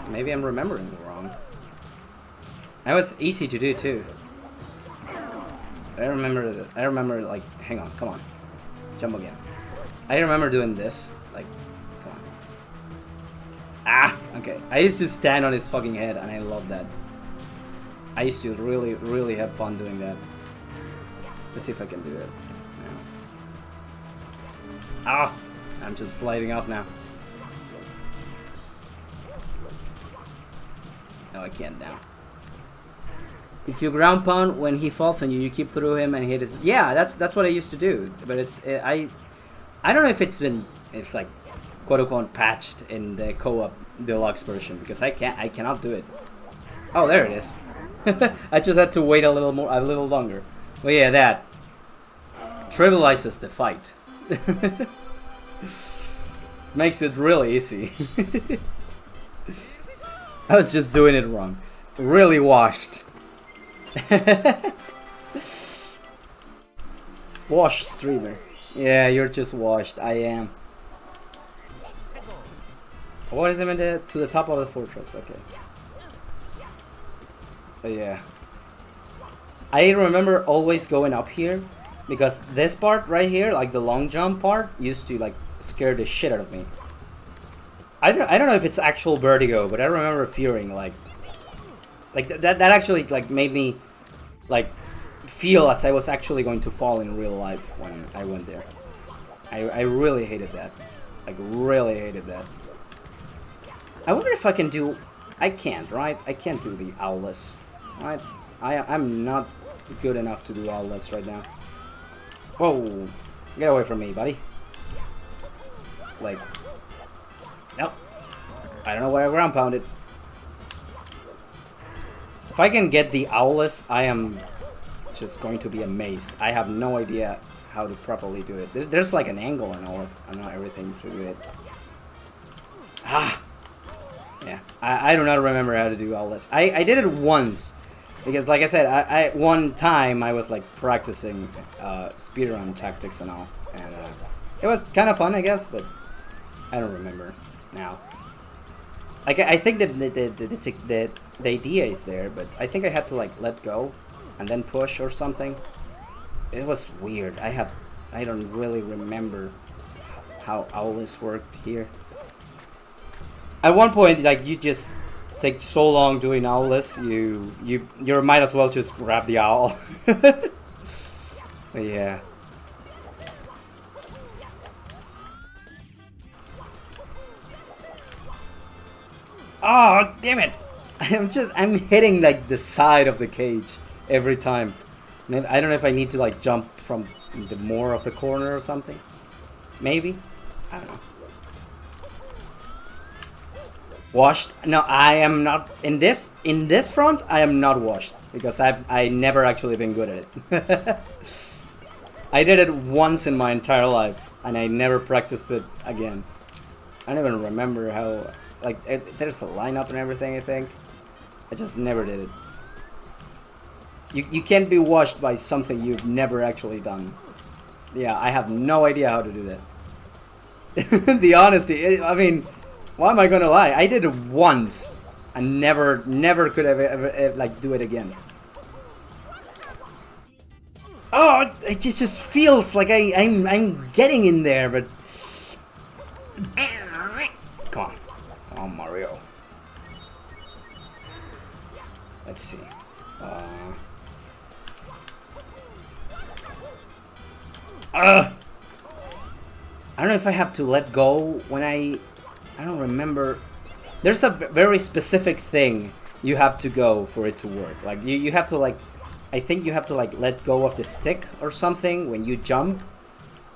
S1: maybe I'm remembering it wrong. That was easy to do, too. I remember, like, hang on, come on. Jump again. I remember doing this, like, come on. Ah, okay. I used to stand on his fucking head, and I love that. I used to really have fun doing that. Let's see if I can do it now. Ah! I'm just sliding off now. No, I can't now. If you ground pound when he falls on you, you keep through him and hit his. Yeah, that's what I used to do. But I don't know if it's like quote unquote patched in the co-op deluxe version because I cannot do it. Oh, there it is. I just had to wait a little longer. Well, yeah, that trivializes the fight. Makes it really easy. I was just doing it wrong. Really washed. Washed streamer. Yeah, you're just washed. I am. What is him to the top of the fortress? Okay. But yeah. I remember always going up here because this part right here, like the long jump part, used to like scare the shit out of me. I don't know if it's actual vertigo, but I remember fearing like that actually like made me like feel as I was actually going to fall in real life when I went there. I really hated that. Like really hated that. I wonder if I can do. I can't, right? I can't do the owlless, right? I'm not good enough to do owlless right now. Whoa! Get away from me, buddy. Like, nope. I don't know where I ground pounded. If I can get the owlless, I am just going to be amazed. I have no idea how to properly do it. There's like an angle and all everything to do it. Ah! Yeah, I do not remember how to do all this. I did it once, because like I said, one time I was like practicing speedrun tactics and all, and it was kind of fun, I guess, but I don't remember now. Like I think that the idea is there, but I think I had to like let go, and then push or something. It was weird. I don't really remember how all this worked here. At one point, like you just take so long doing owlless, you might as well just grab the owl. But yeah. Oh, damn it! I'm hitting like the side of the cage every time. I don't know if I need to like jump from the more of the corner or something. Maybe? I don't know. Washed? No, I am not in this front. I am not washed because I never actually been good at it. I did it once in my entire life and I never practiced it again. I don't even remember how like there's a lineup and everything. I think I just never did it. You can't be washed by something you've never actually done. Yeah, I have no idea how to do that. The honesty. I mean. Why am I gonna lie? I did it once, and never could have ever like do it again. Oh, it just feels like I'm getting in there, but come on, Mario. Let's see. I don't know if I have to let go when I don't remember. There's a very specific thing you have to go for it to work. Like you have to like, I think you have to like let go of the stick or something when you jump,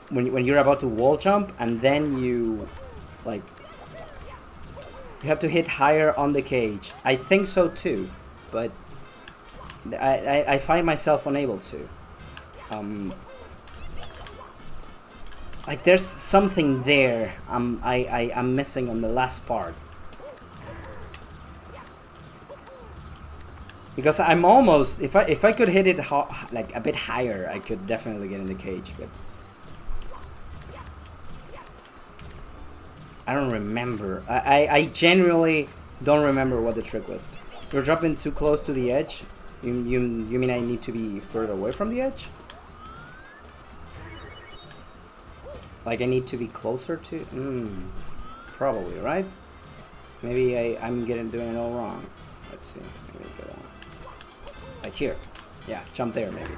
S1: when you're about to wall jump, and then you like you have to hit higher on the cage. I think so too, but I find myself unable to. Like there's something there I'm missing on the last part. Because I'm almost, if I could hit it like a bit higher, I could definitely get in the cage, but I don't remember. I genuinely don't remember what the trick was. You're dropping too close to the edge? You mean I need to be further away from the edge? Like I need to be closer to? Probably, right? Maybe I'm doing it all wrong. Let's see. Maybe go on. Like here. Yeah, jump there maybe.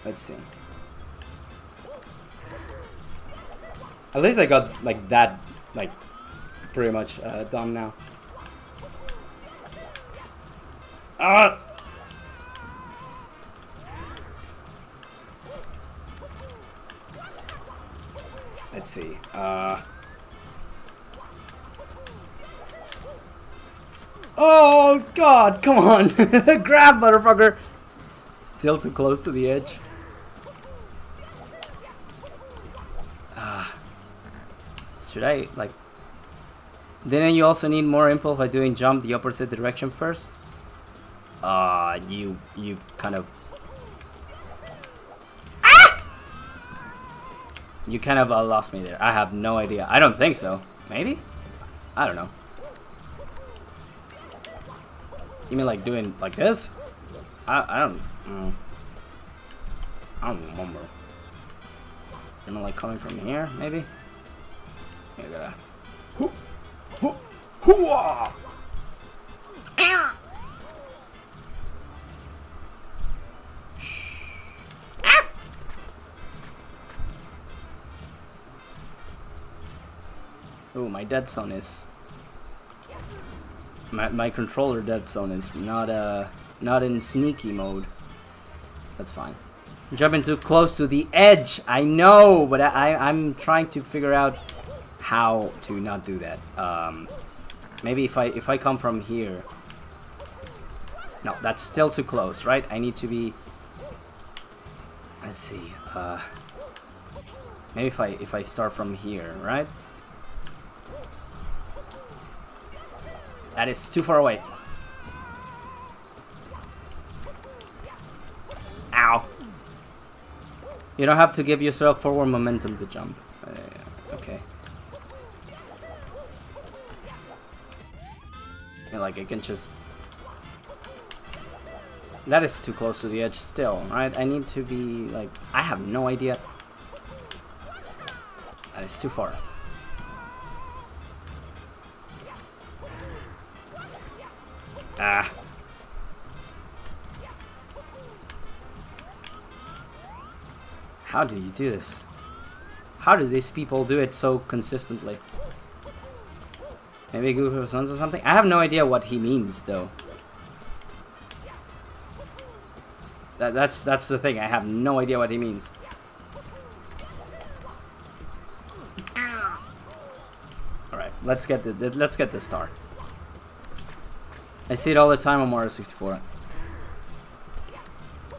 S1: Let's see. At least I got like that, like pretty much done now. Ah! Let's see. Oh God! Come on! Grab, motherfucker! Still too close to the edge. Should I like? Didn't you also need more impulse by doing jump the opposite direction first? You kind of. Ah! You kind of lost me there. I have no idea. I don't think so. Maybe? I don't know. You mean like doing like this? I don't. I don't remember. You mean like coming from here? Maybe. You gotta. Hoo-ah! Shh. Ah! Oh, my dead zone is. My controller dead zone is not in sneaky mode. That's fine. Jumping too close to the edge. I know, but I'm trying to figure out how to not do that. Maybe if I come from here. No, that's still too close, right? I need to be. Let's see. Maybe if I start from here, right? That is too far away. Ow. You don't have to give yourself forward momentum to jump. Okay. Yeah, like I can just. That is too close to the edge still, right? I need to be like. I have no idea. That is too far. Ah. How do you do this? How do these people do it so consistently? Maybe Google Sons or something? I have no idea what he means though. That's the thing. I have no idea what he means. All right, let's get the star. I see it all the time on Mario 64.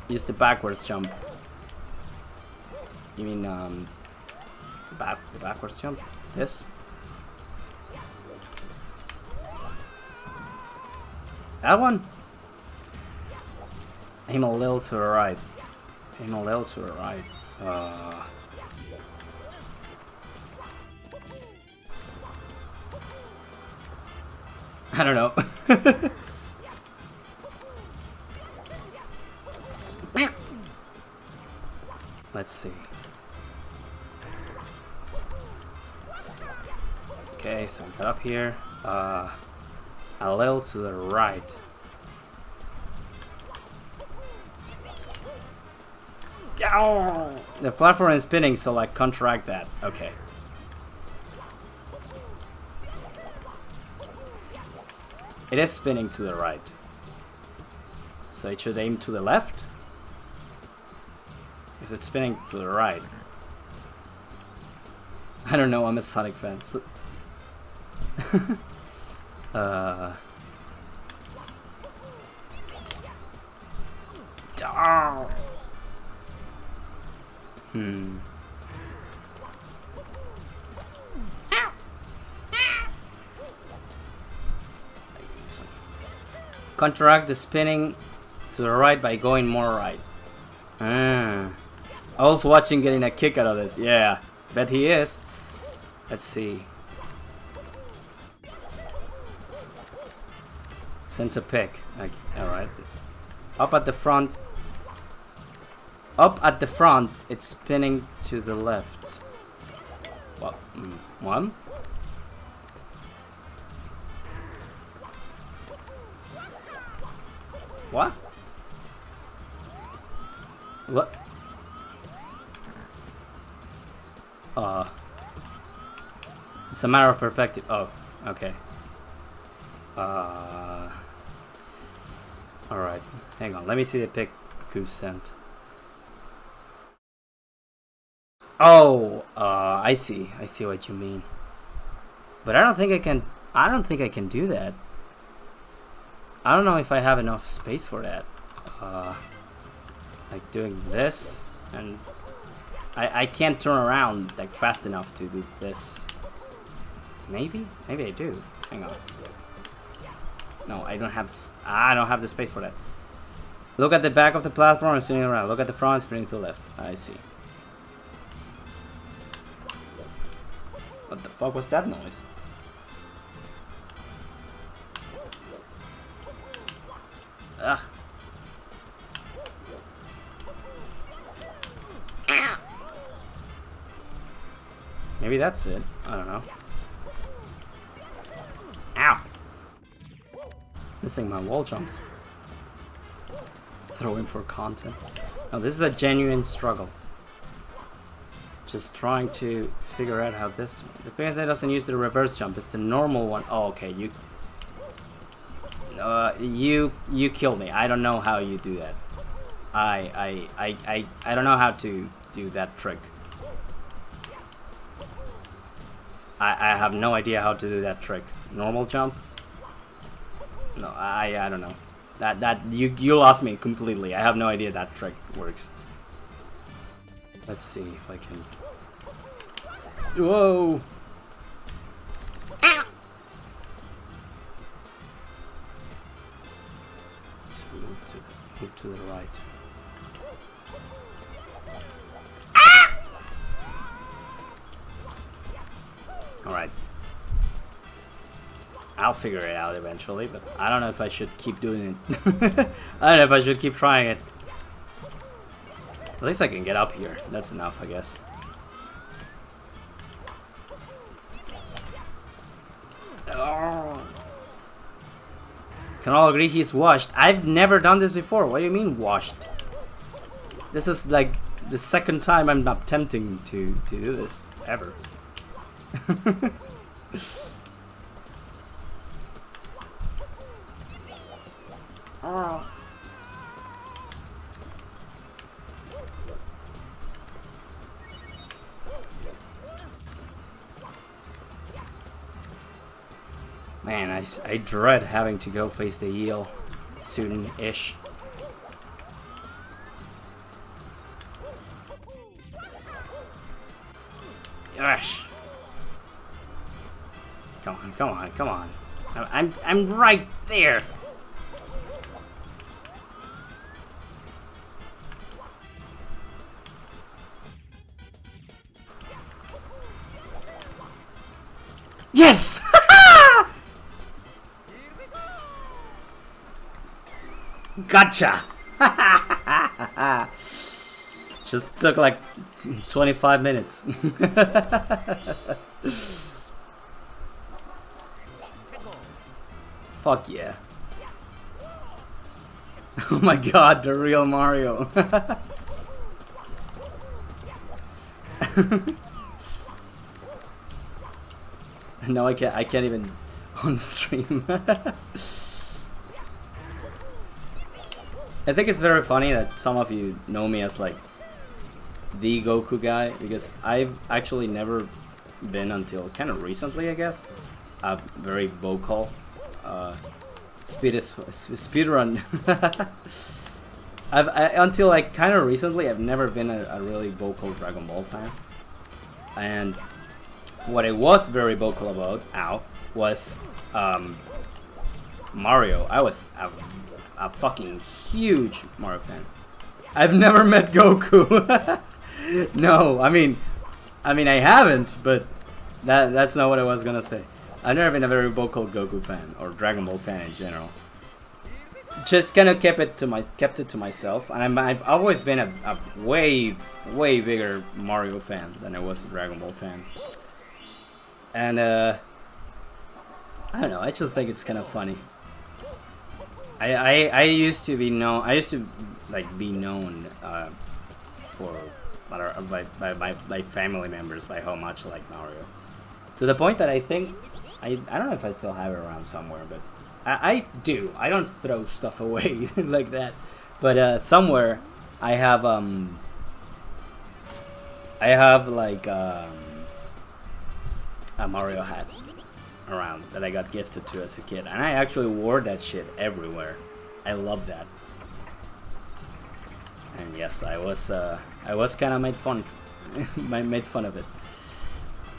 S1: Use the backwards jump. You mean the backwards jump? This? That one? Aim a little to the right. Aim a little to the right. I don't know. Let's see. Okay, so got up here. A little to the right. Ow! The platform is spinning, so like counteract that. Okay. It is spinning to the right. So it should aim to the left? Is it spinning to the right? I don't know, I'm a Sonic fan. So Counteract the spinning to the right by going more right. I was watching getting a kick out of this. Yeah, bet he is. Let's see. Send a pick. Like, alright. Up at the front. Up at the front, it's spinning to the left. What? One? What? What? It's a matter of perspective. Oh, okay. Alright. Hang on. Let me see the pic Goose sent. Oh, I see. I see what you mean. But I don't think I can do that. I don't know if I have enough space for that. Like doing this, and I can't turn around like fast enough to do this. Maybe I do. Hang on. No, I don't have the space for that. Look at the back of the platform and spinning around. Look at the front, spinning to the left. I see. What the fuck was that noise? Ugh. Maybe that's it. I don't know. Ow! Missing my wall jumps. Throwing for content. Now this is a genuine struggle. Just trying to figure out how this... The PSA doesn't use the reverse jump. It's the normal one. Oh, okay. You killed me. I don't know how you do that. I don't know how to do that trick. I have no idea how to do that trick. Normal jump? No, I don't know. That you lost me completely. I have no idea that trick works. Let's see if I can. Whoa! Let's move to the right. Alright. I'll figure it out eventually, but I don't know if I should keep doing it. I don't know if I should keep trying it. At least I can get up here. That's enough, I guess. Oh. Can all agree he's washed? I've never done this before. What do you mean washed? This is like the second time I'm attempting to do this ever. Oh. Man, I dread having to go face the eel soon-ish. Gosh. Come on, come on, come on. I'm right there. Yes! Gotcha! Just took like 25 minutes. Fuck yeah. Oh my god, the real Mario. No, I can't even on stream. I think it's very funny that some of you know me as like the Goku guy, because I've actually never been until kind of recently, I guess, very vocal speedrun. Until like kind of recently, I've never been a really vocal Dragon Ball fan, and what I was very vocal about, was Mario. I was a fucking huge Mario fan. I've never met Goku. No, I mean I haven't, but that's not what I was gonna say. I've never been a very vocal Goku fan or Dragon Ball fan in general. Just kind of kept it to myself, and I've always been a way bigger Mario fan than I was a Dragon Ball fan. And I don't know. I just think it's kind of funny. I used to be known. I used to like be known for by family members by how much I like Mario. To the point that I think I don't know if I still have it around somewhere, but I do. I don't throw stuff away like that. But somewhere I have like a Mario hat around that I got gifted to as a kid, and I actually wore that shit everywhere. I love that. And yes, I was kind of made fun of it,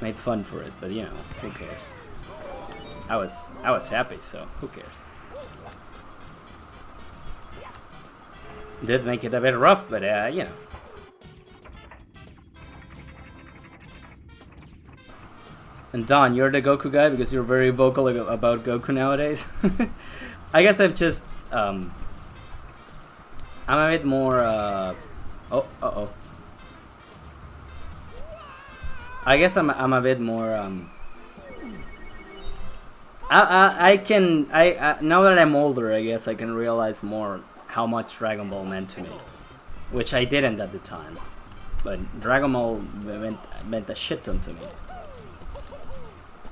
S1: made fun for it. But you know, who cares? I was happy, so who cares? Did make it a bit rough, but you know. And Don, you're the Goku guy because you're very vocal about Goku nowadays. I guess I'm just I'm a bit more I guess I'm a bit more I now that I'm older, I guess I can realize more how much Dragon Ball meant to me, which I didn't at the time. But Dragon Ball meant a shit ton to me.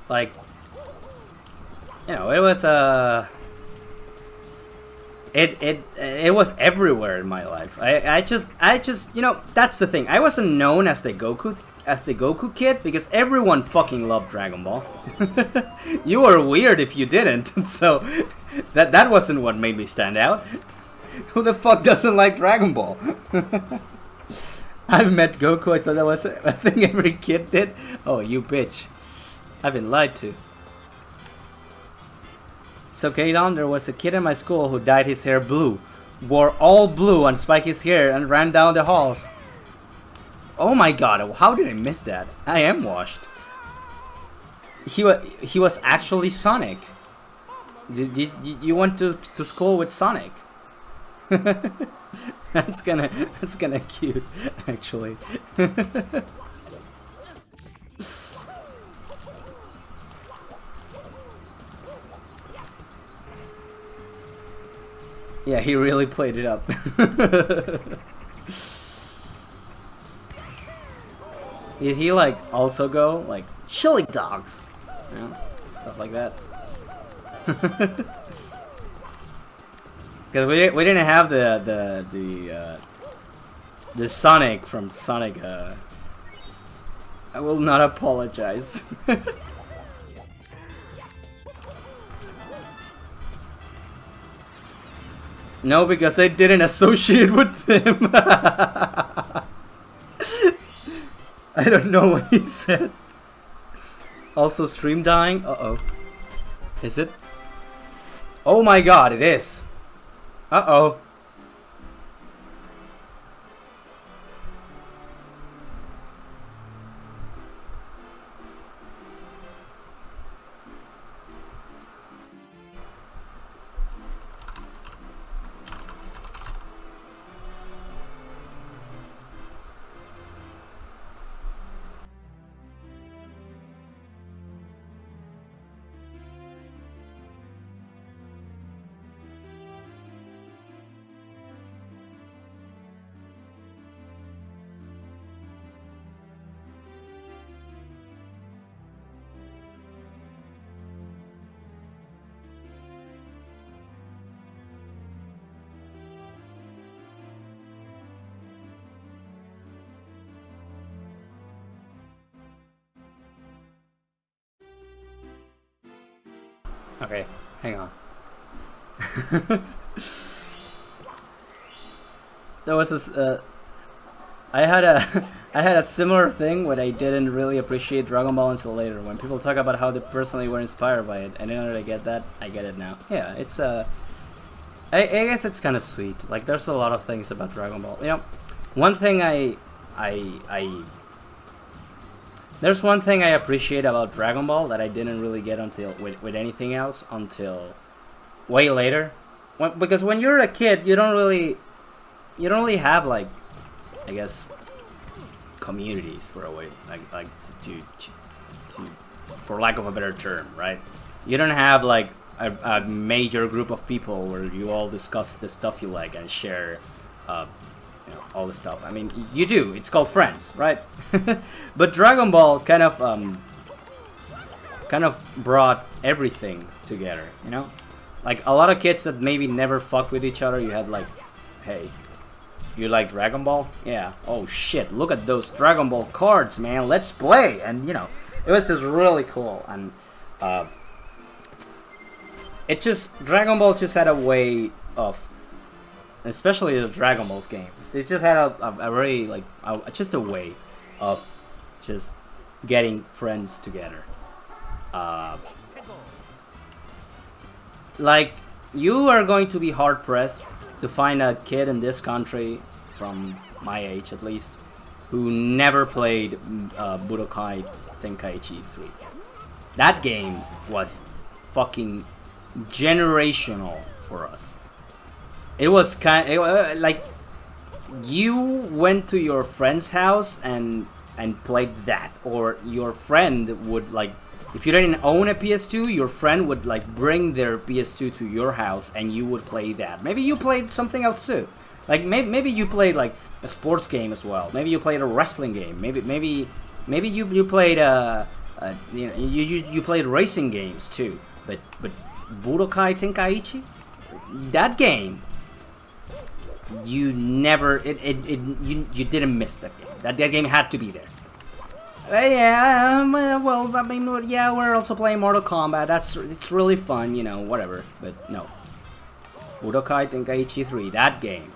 S1: Like, you know, it was it was everywhere in my life. I just you know, that's the thing. I wasn't known as the Goku kid because everyone fucking loved Dragon Ball. You were weird if you didn't. So that wasn't what made me stand out. Who the fuck doesn't like Dragon Ball? I've met Goku. I thought that was a thing every kid did. Oh, you bitch. I've been lied to. So, Kaydon, there was a kid in my school who dyed his hair blue, wore all blue and spiked his hair, and ran down the halls. Oh my god, how did I miss that? I am washed. He was actually Sonic. You went to school with Sonic? That's kinda cute, actually. Yeah, he really played it up. Did he like also go like chili dogs? You know, stuff like that. Because we didn't have the Sonic from Sonic. I will not apologize. No, because I didn't associate with him. I don't know what he said. Also, stream dying. Uh-oh. Is it? Oh my god, it is. Uh-oh. Okay, hang on. There was this. I had a similar thing when I didn't really appreciate Dragon Ball until later. When people talk about how they personally were inspired by it, and in order to get that, I get it now. Yeah, it's I guess it's kind of sweet. Like there's a lot of things about Dragon Ball. You know, one thing there's one thing I appreciate about Dragon Ball that I didn't really get until with anything else until way later. Because when you're a kid, you don't really have like, I guess, communities for a way like to for lack of a better term, right? You don't have like a major group of people where you all discuss the stuff you like and share you know, all this stuff. I mean, you do. It's called friends, right? But Dragon Ball kind of brought everything together, you know? Like, a lot of kids that maybe never fucked with each other, you had like, hey, you like Dragon Ball? Yeah. Oh shit, look at those Dragon Ball cards, man. Let's play. And, you know, it was just really cool. And Dragon Ball just had a way of, especially the Dragon Ball games, they just had a very, like, just a way of just getting friends together. Like, you are going to be hard pressed to find a kid in this country, from my age at least, who never played Budokai Tenkaichi 3. That game was fucking generational for us. It was like, you went to your friend's house and played that, or your friend would, like, if you didn't own a PS2, your friend would, like, bring their PS2 to your house and you would play that. Maybe you played something else too. Like, maybe you played, like, a sports game as well. Maybe you played a wrestling game. Maybe you played you played racing games too. But Budokai Tenkaichi, that game, you never you didn't miss that game. That game had to be there. Yeah, well, I mean, yeah, we're also playing Mortal Kombat. It's really fun, you know, whatever. But no, Budokai Tenkaichi 3, that game.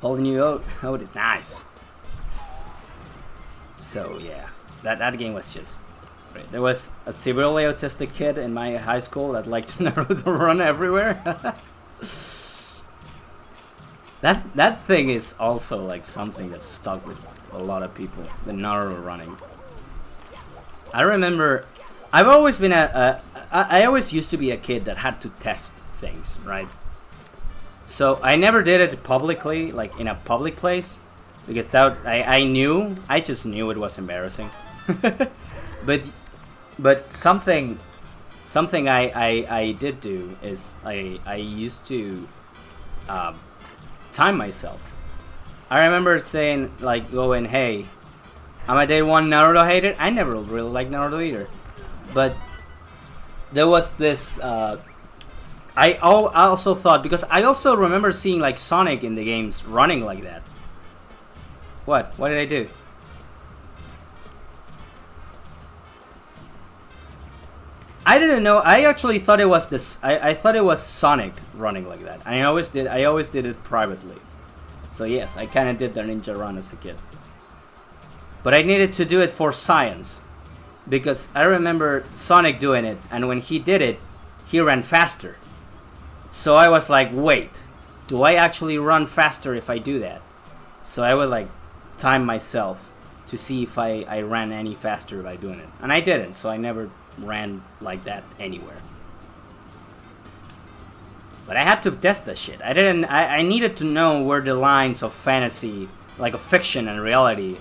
S1: Holding you out is nice. So yeah, that game was just great. There was a severely autistic kid in my high school that liked Naruto run everywhere. That thing is also, like, something that stuck with a lot of people, the Naruto running. I remember, I've always been I always used to be a kid that had to test things, right? So I never did it publicly, like in a public place, because that I just knew it was embarrassing. but something I did do is I used to time myself. I remember saying, like, going, hey, I'm a day one Naruto hater. I never really liked Naruto either. But there was this, I also thought, because I also remember seeing, like, Sonic in the games running like that. What? What did I do? I didn't know. I actually thought it was this. I thought it was Sonic running like that. I always did it privately. So yes, I kind of did the ninja run as a kid. But I needed to do it for science, because I remember Sonic doing it, and when he did it, he ran faster. So I was like, wait, do I actually run faster if I do that? So I would, like, time myself to see if I ran any faster by doing it. And I didn't, so I never ran like that anywhere. But I had to test that shit. I needed to know where the lines of fantasy, like of fiction and reality,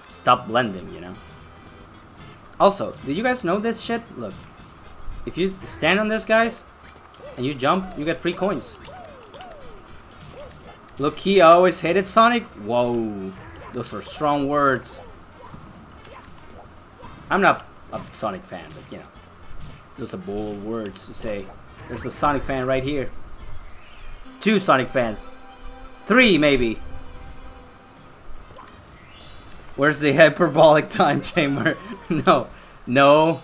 S1: stop blending, you know? Also, did you guys know this shit? Look, if you stand on this, guys, and you jump, you get free coins. Look, he always hated Sonic. Whoa, those are strong words. I'm not a Sonic fan, but, you know, those are bold words to say. There's a Sonic fan right here. 2 Sonic fans. 3, maybe. Where's the hyperbolic time chamber? No.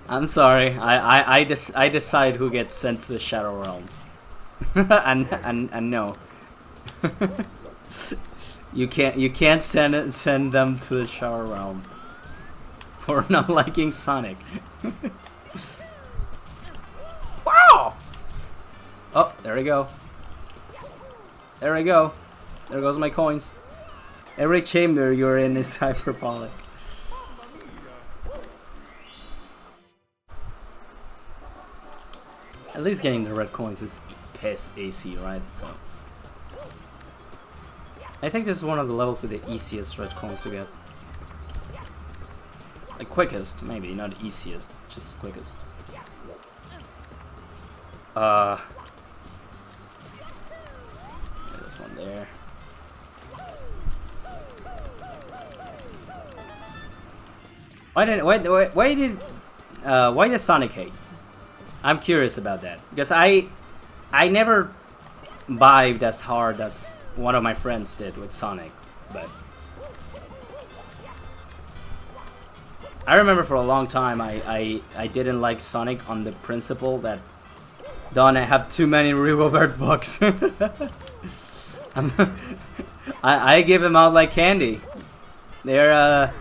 S1: I'm sorry. I decide who gets sent to the Shadow Realm. and no. you can't send them to the Shadow Realm for not liking Sonic. Wow! Oh, there we go. There we go. There goes my coins. Every chamber you're in is hyperbolic. At least getting the red coins is piss AC, right? So I think this is one of the levels with the easiest red coins to get. Like, quickest, maybe, not easiest, just quickest. this one there. Why does Sonic hate? I'm curious about that because I never vibed as hard as one of my friends did with Sonic, but I remember for a long time I didn't like Sonic on the principle that don't have too many Rigobert books. I give them out like candy. They're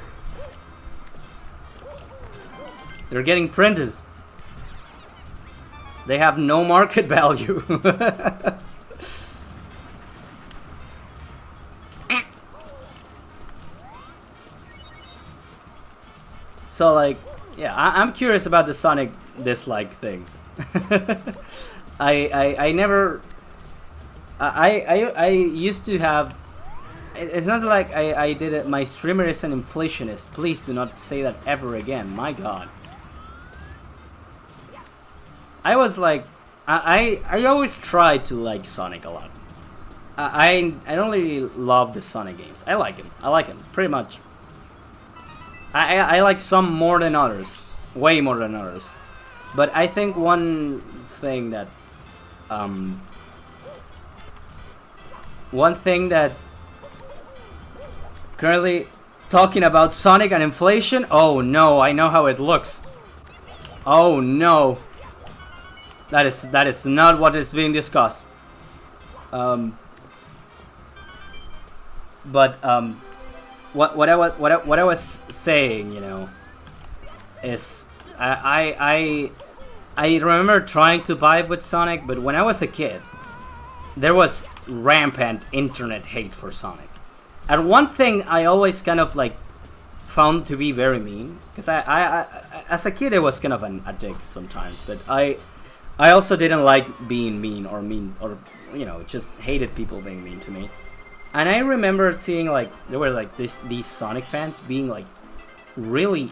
S1: getting printed. They have no market value. So like, yeah, I'm curious about the Sonic dislike thing. I never. I used to have. It's not like I did it. My streamer is an inflationist. Please do not say that ever again. My God. I was like, I always tried to like Sonic a lot. I don't really love the Sonic games. I like him pretty much. I like some more than others, way more than others. But I think one thing that currently talking about Sonic and inflation. Oh no, I know how it looks. Oh no. That is not what is being discussed. What I was saying, you know, is I remember trying to vibe with Sonic, but when I was a kid, there was rampant internet hate for Sonic. And one thing I always kind of like found to be very mean, because I as a kid I was kind of a dick sometimes, but I also didn't like being mean or you know, just hated people being mean to me. And I remember seeing like there were like these Sonic fans being like really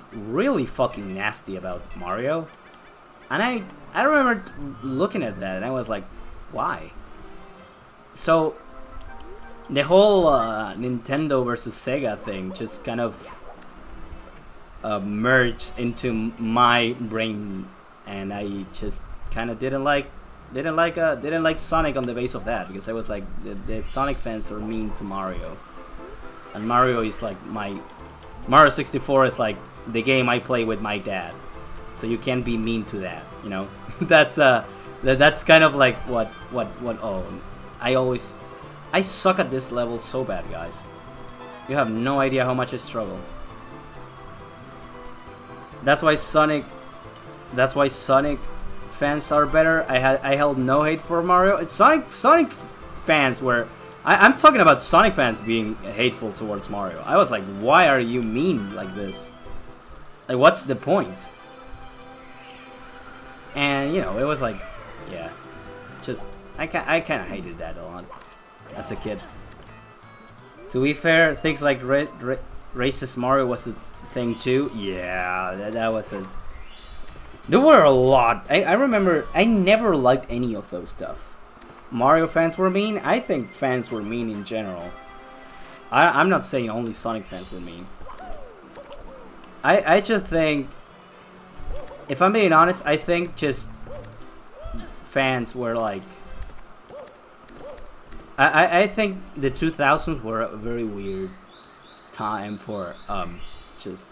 S1: fucking nasty about Mario. And I remember looking at that and I was like, why? So the whole Nintendo versus Sega thing just kind of merged into my brain, and I just kind of didn't like Sonic on the base of that, because I was like, the Sonic fans are mean to Mario, and Mario is like Mario 64 is like the game I play with my dad, so you can't be mean to that, you know. that's kind of like what oh, I suck at this level so bad, guys. You have no idea how much I struggle. That's why Sonic fans are better. I held no hate for Mario. It's Sonic fans were. I'm talking about Sonic fans being hateful towards Mario. I was like, why are you mean like this? Like, what's the point? And you know, it was like, yeah, just I kind of hated that a lot as a kid. To be fair, things like racist Mario was a thing too. Yeah, that was a. There were a lot. I remember I never liked any of those stuff. Mario fans were mean. I think fans were mean in general. I'm not saying only Sonic fans were mean. I just think, if I'm being honest, I think just fans were like, I think the 2000s were a very weird time for just,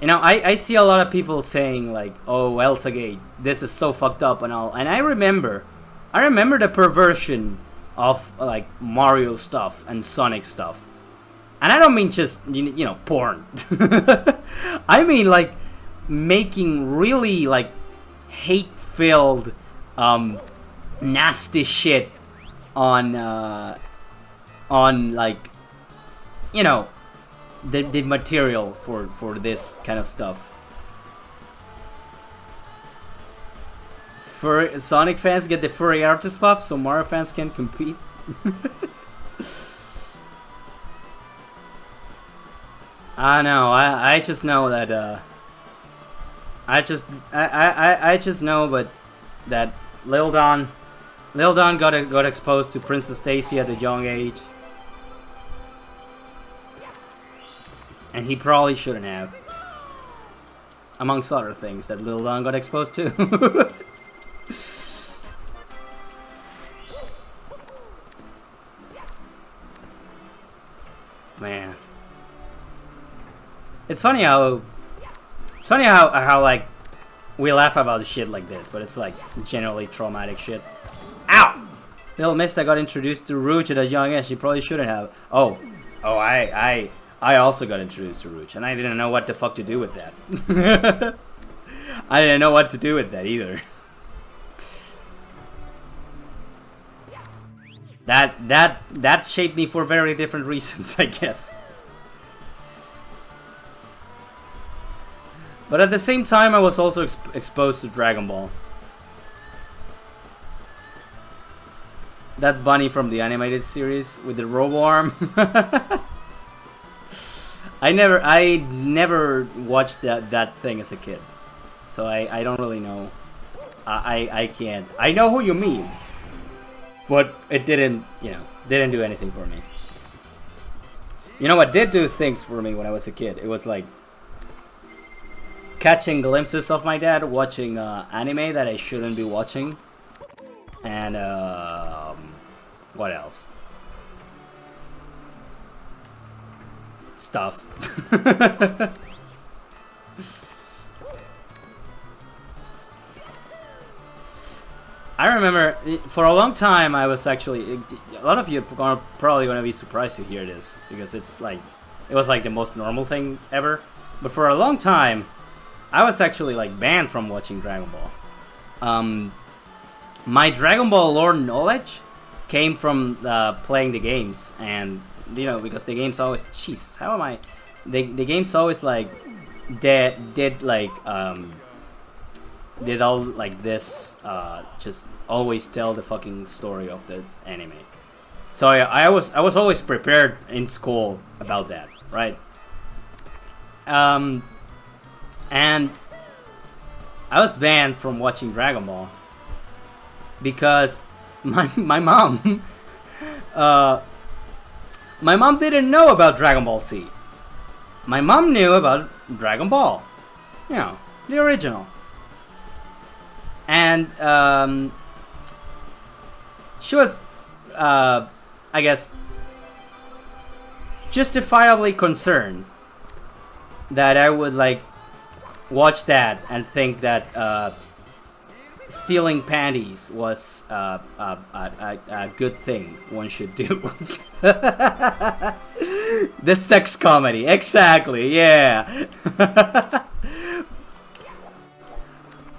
S1: you know, I see a lot of people saying like, oh, Elsa Gate, this is so fucked up and all, and I remember the perversion of like Mario stuff and Sonic stuff, and I don't mean just you know porn. I mean like making really like hate-filled nasty shit on like, you know, the material for this kind of stuff. Sonic fans get the furry artist buff, so Mario fans can compete. I know. I just know that. I just know, but that Lil Don Lil Don got exposed to Princess Daisy at a young age. And he probably shouldn't have. Amongst other things that Lil Don got exposed to. Man. It's funny how like we laugh about shit like this, but it's like generally traumatic shit. Ow! Little Mista got introduced to Rouge at a young age. She probably shouldn't have. Oh, I also got introduced to Rouge, and I didn't know what the fuck to do with that. I didn't know what to do with that either. That shaped me for very different reasons, I guess. But at the same time, I was also exposed to Dragon Ball. That bunny from the animated series with the robo arm. I never watched that thing as a kid, so I don't really know. I can't. I know who you mean, but it didn't do anything for me. You know what did do things for me when I was a kid? It was like catching glimpses of my dad watching anime that I shouldn't be watching, and what else? Stuff. I remember for a long time I was actually, a lot of you are probably going to be surprised to hear this because it's like, it was like the most normal thing ever, but for a long time I was actually like banned from watching Dragon Ball. My Dragon Ball lore knowledge came from playing the games, and you know, because the games always, Jesus, how am I? The games always like did all like this, just always tell the fucking story of this anime. So I was always prepared in school about that, right? And I was banned from watching Dragon Ball because my mom my mom didn't know about Dragon Ball Z. My mom knew about Dragon Ball, you know, the original. And she was, I guess, justifiably concerned that I would like watch that and think that stealing panties was a good thing one should do. The sex comedy, exactly, yeah.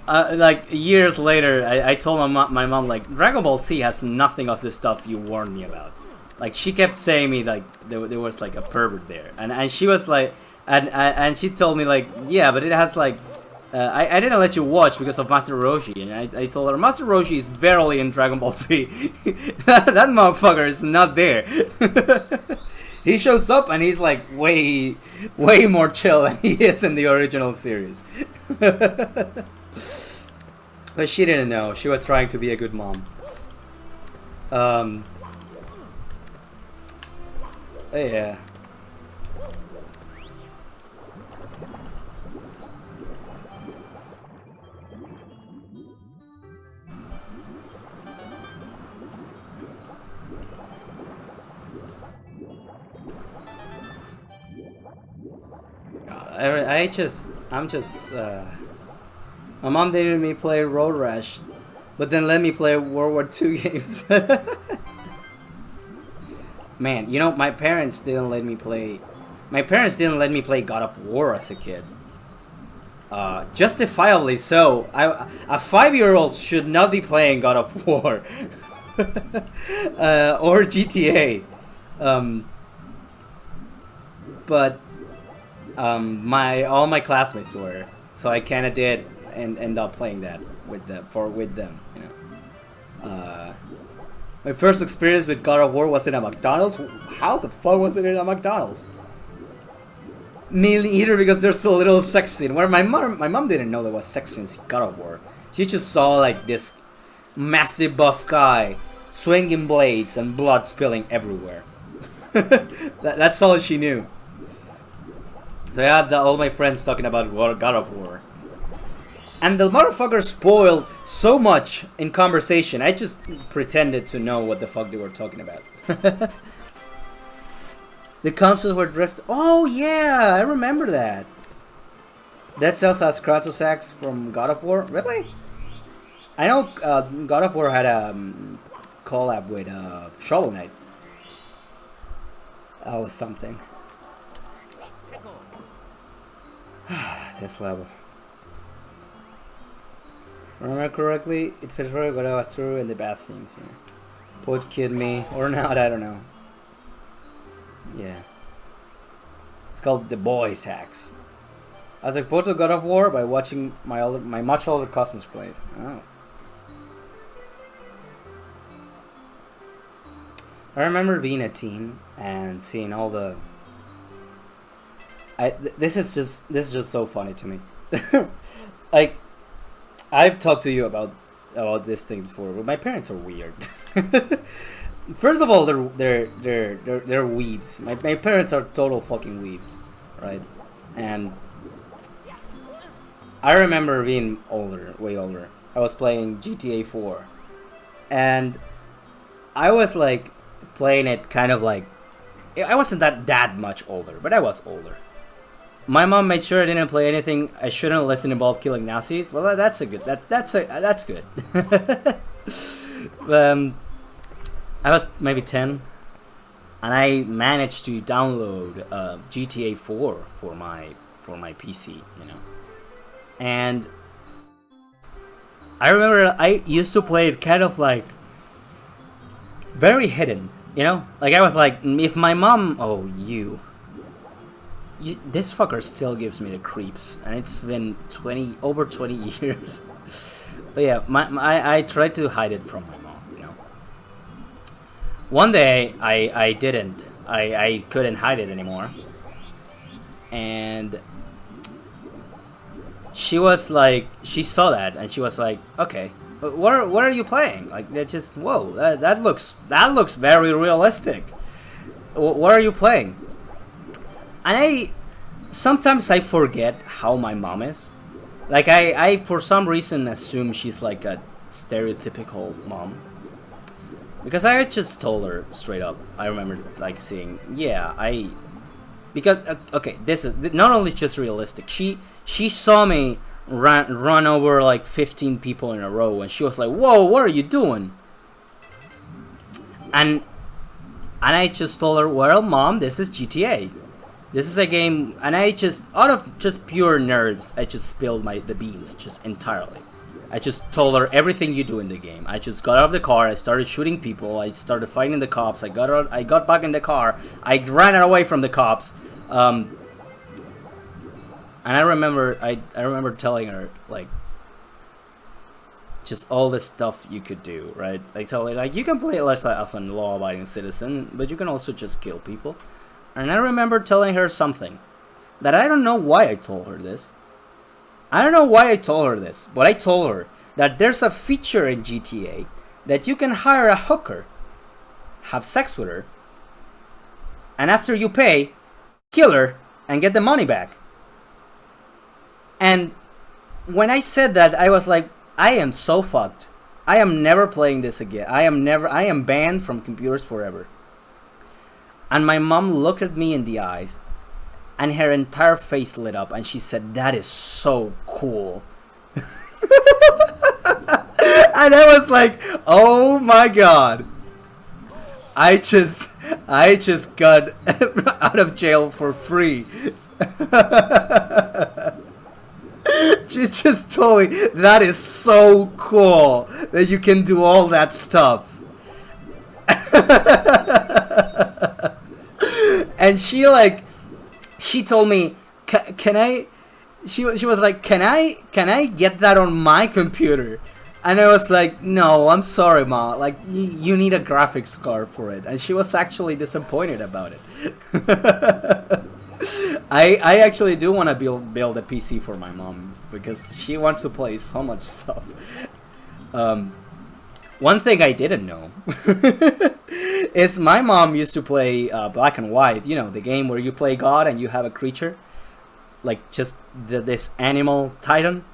S1: Like years later, I told my mom like Dragon Ball Z has nothing of the stuff you warned me about. Like she kept saying me like there was like a pervert there, and she was like, and she told me like, yeah, but it has like. I didn't let you watch because of Master Roshi, and I told her Master Roshi is barely in Dragon Ball Z. that motherfucker is not there. He shows up and he's like way more chill than he is in the original series. But she didn't know. She was trying to be a good mom. Yeah. I'm just, my mom didn't let me play Road Rash, but then let me play World War II games. Man, you know, my parents didn't let me play God of War as a kid. Justifiably so. A 5-year-old should not be playing God of War. Or GTA. But all my classmates were, so I kind of did end up playing that with them, you know. My first experience with God of War was in a McDonald's. How the fuck was it in a McDonald's? Me either, because there's a little sex scene where my mom didn't know there was sex scenes in God of War. She just saw like this massive buff guy, swinging blades and blood spilling everywhere. That's all she knew. So I had all my friends talking about God of War. And the motherfucker spoiled so much in conversation, I just pretended to know what the fuck they were talking about. The consoles were drift. Oh yeah, I remember that. Dead Cells has Kratos axe from God of War. Really? I know God of War had a collab with Shovel Knight. That was something. This level. Remember correctly, it feels very good. I was through in the bad things. Yeah. Poet kid me or not, I don't know. Yeah. It's called The Boys Hacks. I was exposed to God of War by watching my much older cousins play it. Oh. I remember being a teen and seeing all the. This is just so funny to me. Like, I've talked to you about this thing before, but my parents are weird. First of all, they're weebs. My parents are total fucking weebs, right? And I remember being older, way older. I was playing GTA 4, and I was like playing it kind of like I wasn't that much older, but I was older. My mom made sure I didn't play anything I shouldn't listen involved killing Nazis. Well, that's good. That's good. I was maybe 10, and I managed to download GTA 4 for my PC, you know. And I remember I used to play it kind of like very hidden, you know. Like I was like, if my mom, this fucker still gives me the creeps, and it's been over 20 years. But yeah, I tried to hide it from my mom, you know. One day I didn't. I couldn't hide it anymore, and she was like, she saw that, and she was like, okay, what are you playing? Like that just whoa, that looks very realistic. What are you playing? And sometimes I forget how my mom is. Like I for some reason assume she's like a stereotypical mom. Because I just told her straight up. I remember like saying, because okay, this is not only just realistic. She saw me run over like 15 people in a row, and she was like, "Whoa, what are you doing?" And I just told her, "Well, Mom, this is GTA. This is a game," and I just, out of just pure nerves, I just spilled the beans just entirely. I just told her everything you do in the game. I just got out of the car, I started shooting people, I started fighting the cops, I got back in the car, I ran away from the cops, and I remember telling her like just all the stuff you could do, right? I tell her like you can play as a law-abiding citizen, but you can also just kill people. And I remember telling her something that I don't know why I told her this. I don't know why I told her this, but I told her that there's a feature in GTA that you can hire a hooker, have sex with her, and after you pay, kill her and get the money back. And when I said that, I was like, I am so fucked. I am never playing this again. I am banned from computers forever. And my mom looked at me in the eyes, and her entire face lit up, and she said, "That is so cool." And I was like, "Oh my god. I just got out of jail for free." She just told me, "That is so cool that you can do all that stuff." And she told me, can I, she was like, can I get that on my computer? And I was like, no, I'm sorry, Ma, like you need a graphics card for it. And she was actually disappointed about it. I actually do want to build a PC for my mom, because she wants to play so much stuff. One thing I didn't know is my mom used to play Black and White. You know, the game where you play God and you have a creature, like just this animal titan.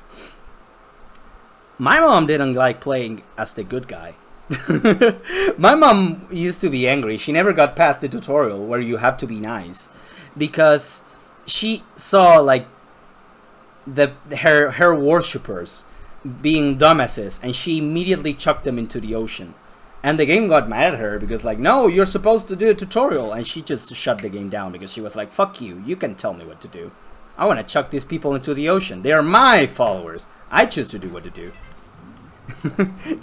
S1: My mom didn't like playing as the good guy. My mom used to be angry. She never got past the tutorial where you have to be nice, because she saw like her worshippers being dumbasses, and she immediately chucked them into the ocean. And the game got mad at her because like, no, you're supposed to do a tutorial, and she just shut the game down because she was like, fuck you, you can tell me what to do. I want to chuck these people into the ocean. They are my followers. I choose to do what to do.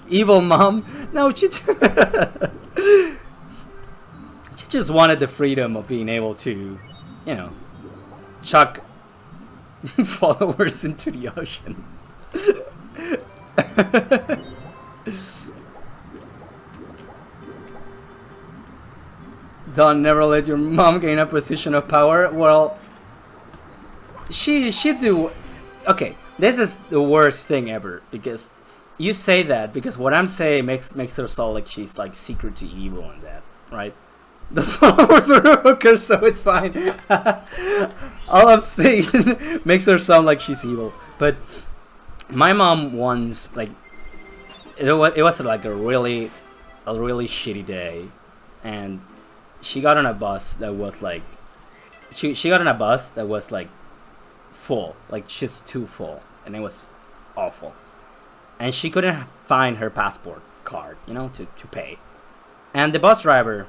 S1: Evil mom. No, she just wanted the freedom of being able to, you know, chuck followers into the ocean. Don't never let your mom gain a position of power. Well, she do. Okay, this is the worst thing ever, because you say that because what I'm saying makes her sound like she's like secretly evil and that, right? The followers are hookers, so it's fine. All I'm saying makes her sound like she's evil. But my mom once, like, it was like a really shitty day, and she got on a bus that was like, she got on a bus that was like full, like just too full, and it was awful. And she couldn't find her passport card, you know, to pay. And the bus driver,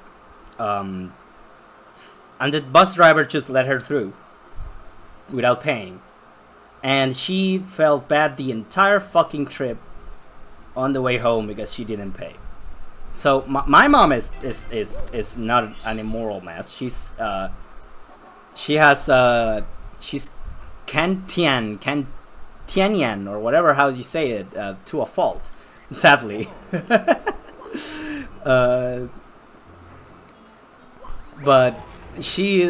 S1: just let her through without paying. And she felt bad the entire fucking trip on the way home because she didn't pay. So my mom is not an immoral mess. She's Kantian or whatever how you say it, to a fault, sadly. But she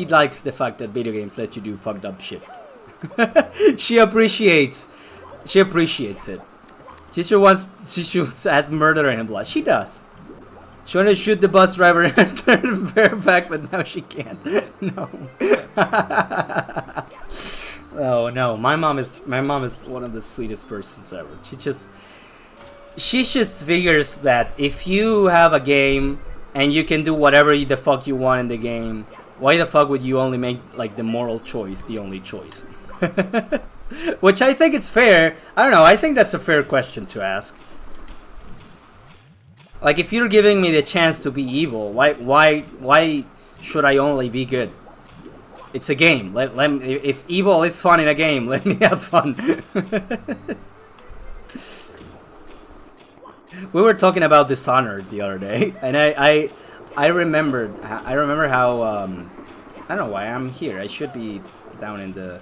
S1: likes the fact that video games let you do fucked up shit. She appreciates it. She has murder in her blood. She does. She wanted to shoot the bus driver and turn her back, but now she can't. No. Oh no, my mom is one of the sweetest persons ever. She just figures that if you have a game and you can do whatever the fuck you want in the game, why the fuck would you only make like the moral choice the only choice? Which I think it's fair. I don't know, I think that's a fair question to ask. Like, if you're giving me the chance to be evil, why should I only be good? It's a game. Let me, if evil is fun in a game, let me have fun. We were talking about Dishonored the other day, and I remember how I don't know why I'm here. I should be down in the.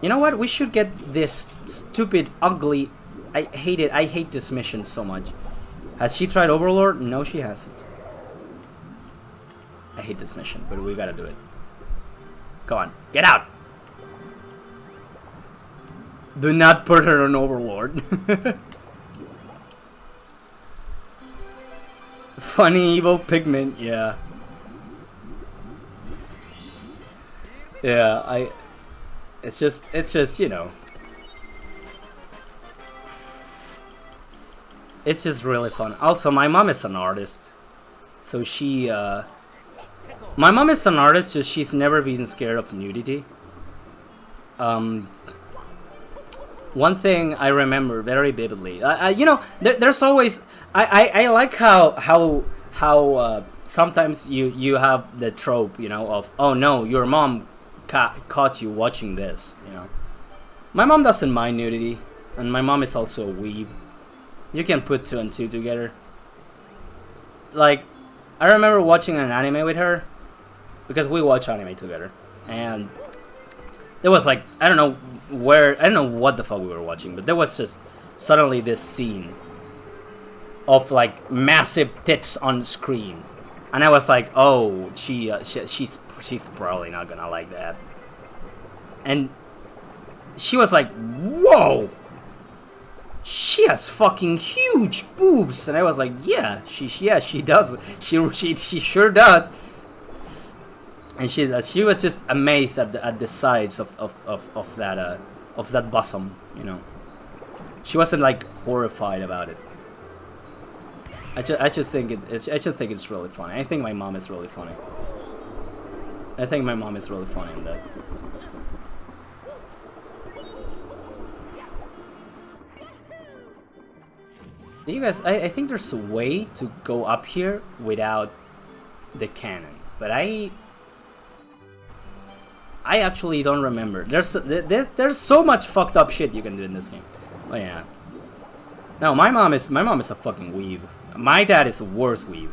S1: You know what? We should get this stupid, ugly. I hate it. I hate this mission so much. Has she tried Overlord? No, she hasn't. I hate this mission, but we gotta do it. Come on, get out! Do not put her on Overlord. Funny evil pigment, yeah. Yeah, it's just, you know. It's just really fun. Also, my mom is an artist. So she, my mom is an artist, so she's never been scared of nudity. One thing I remember very vividly, you know, there's always, I like how sometimes you have the trope, you know, of, oh no, your mom caught you watching this, you know. My mom doesn't mind nudity, and my mom is also a weeb. You can put 2 and 2 together. Like, I remember watching an anime with her, because we watch anime together, and there was like, I don't know what the fuck we were watching, but there was just suddenly this scene of like massive tits on screen, and I was like, oh, she's probably not gonna like that, and she was like, whoa. she has fucking huge boobs, and I was like, yeah, she does, she sure does. And she was just amazed at the size of that bosom, you know. She wasn't like horrified about it. I just think it's really funny. I think my mom is really funny. I think my mom is really funny in that. You guys, I think there's a way to go up here without the cannon, but I actually don't remember. There's so much fucked up shit you can do in this game. Oh yeah. No, my mom is a fucking weeb. My dad is a worse weeb.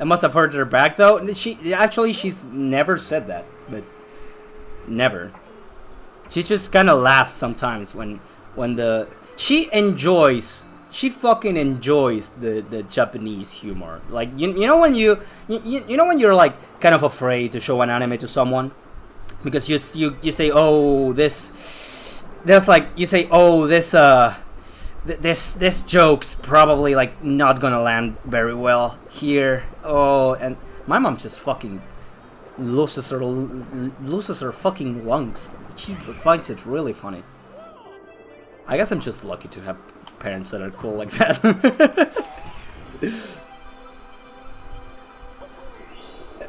S1: I must have hurt her back though. She's never said that, but never. She just kind of laughs sometimes when she fucking enjoys the Japanese humor. Like you know when you know when you're like kind of afraid to show an anime to someone because you say, oh, this this joke's probably like not gonna land very well here. Oh, and my mom just fucking loses her fucking lungs. She finds it really funny. I guess I'm just lucky to have parents that are cool like that.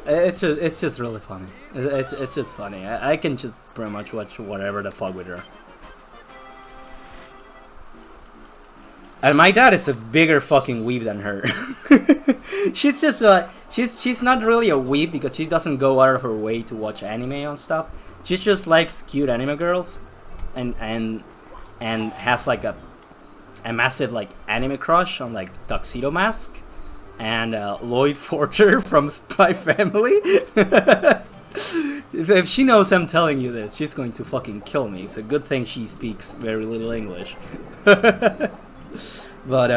S1: It's just really funny. It's just funny. I can just pretty much watch whatever the fuck with her. And my dad is a bigger fucking weeb than her. She's just she's not really a weeb because she doesn't go out of her way to watch anime and stuff. She just likes cute anime girls, and has like a massive like anime crush on like Tuxedo Mask and Lloyd Forger from Spy Family. If she knows I'm telling you this, she's going to fucking kill me. It's a good thing she speaks very little English. But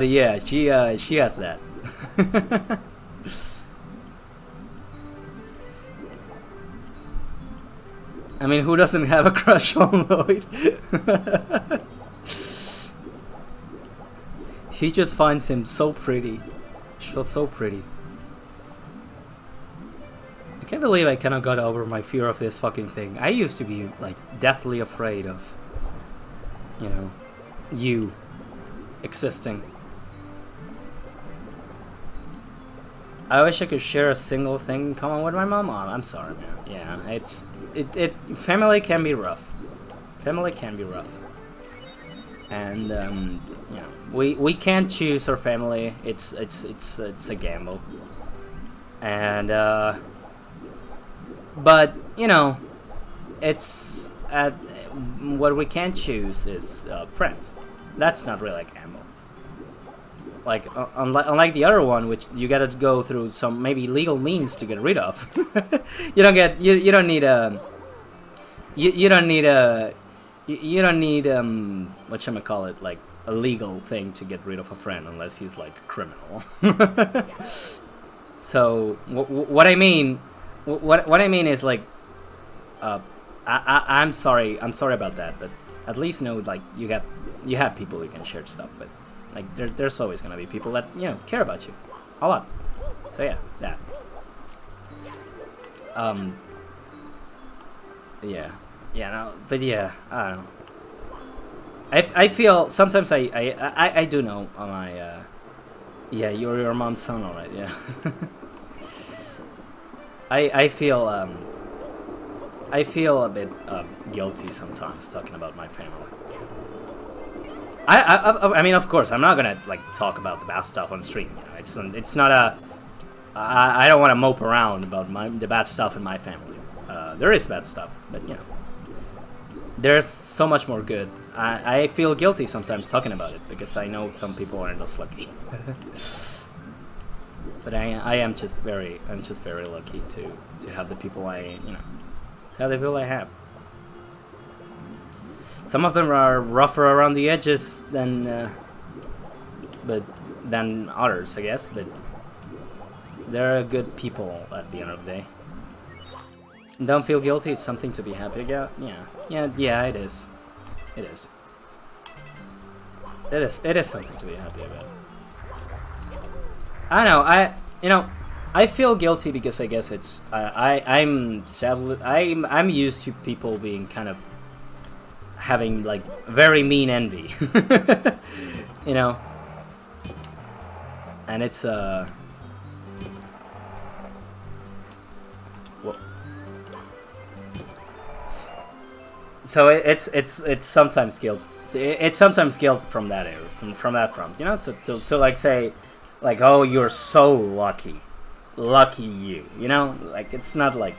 S1: yeah, she has that. I mean, who doesn't have a crush on Lloyd? He just finds him so pretty. So pretty. I can't believe I kind of got over my fear of this fucking thing. I used to be like deathly afraid of, you know, you existing. I wish I could share a single thing in common with my mom. Oh, I'm sorry, man. Yeah, it family can be rough. Family can be rough. And you know, we can't choose our family. It's a gamble. And but you know, it's what we can't choose is friends. That's not really a gamble. Like unlike the other one, which you gotta go through some maybe legal means to get rid of. you don't need whatchamacallit, like a legal thing to get rid of a friend unless he's like a criminal. So what I mean is like I'm sorry about that, but at least know like you have people you can share stuff with. Like there's always gonna be people that, you know, care about you a lot. So yeah, that. Yeah, no, but yeah, I don't know. I feel sometimes I do know my yeah, you're your mom's son, alright, yeah. I feel a bit guilty sometimes talking about my family. I mean, of course, I'm not gonna like talk about the bad stuff on stream. You know? It's not a. I don't want to mope around about the bad stuff in my family. There is bad stuff, but you know, there's so much more good. I feel guilty sometimes talking about it because I know some people aren't as lucky. But I am just very lucky to have the people I have. Some of them are rougher around the edges than others, I guess. But they're good people at the end of the day. Don't feel guilty. It's something to be happy about. Yeah. It is. It is. it is something to be happy about. I don't know. I feel guilty because I guess it's I'm sadly I'm used to people being kind of having like very mean envy, you know, and it's so it's sometimes guilt. It's sometimes guilt from that area, from that front, you know. So to like say, like, oh, you're so lucky you know, like it's not like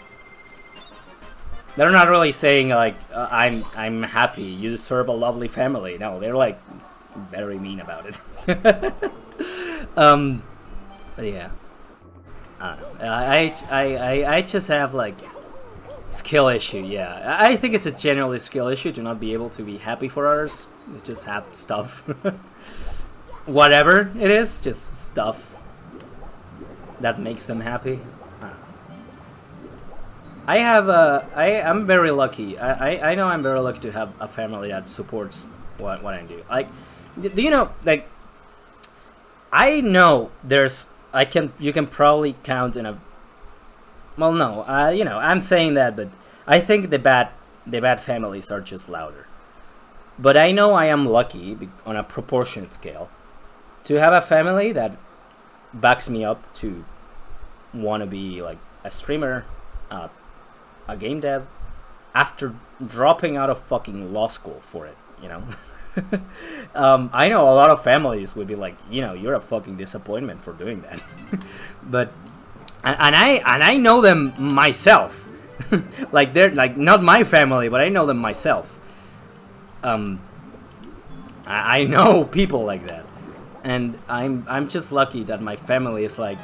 S1: they're not really saying like I'm happy you deserve a lovely family. No, they're like very mean about it. Yeah, I don't know. I just have like skill issue. Yeah, I think it's a generally skill issue to not be able to be happy for others. You just have stuff, whatever it is, just stuff that makes them happy. I'm very lucky. I know I'm very lucky to have a family that supports what I do. Like, do you know, like, I know you can probably count in a, well, no, you know, I'm saying that, but I think the bad families are just louder. But I know I am lucky on a proportionate scale to have a family that backs me up to want to be like a streamer, a game dev, after dropping out of fucking law school for it, you know. I know a lot of families would be like, you know, you're a fucking disappointment for doing that. But and I know them myself. Like, they're like not my family, but I know them myself. I know people like that, and I'm just lucky that my family is like,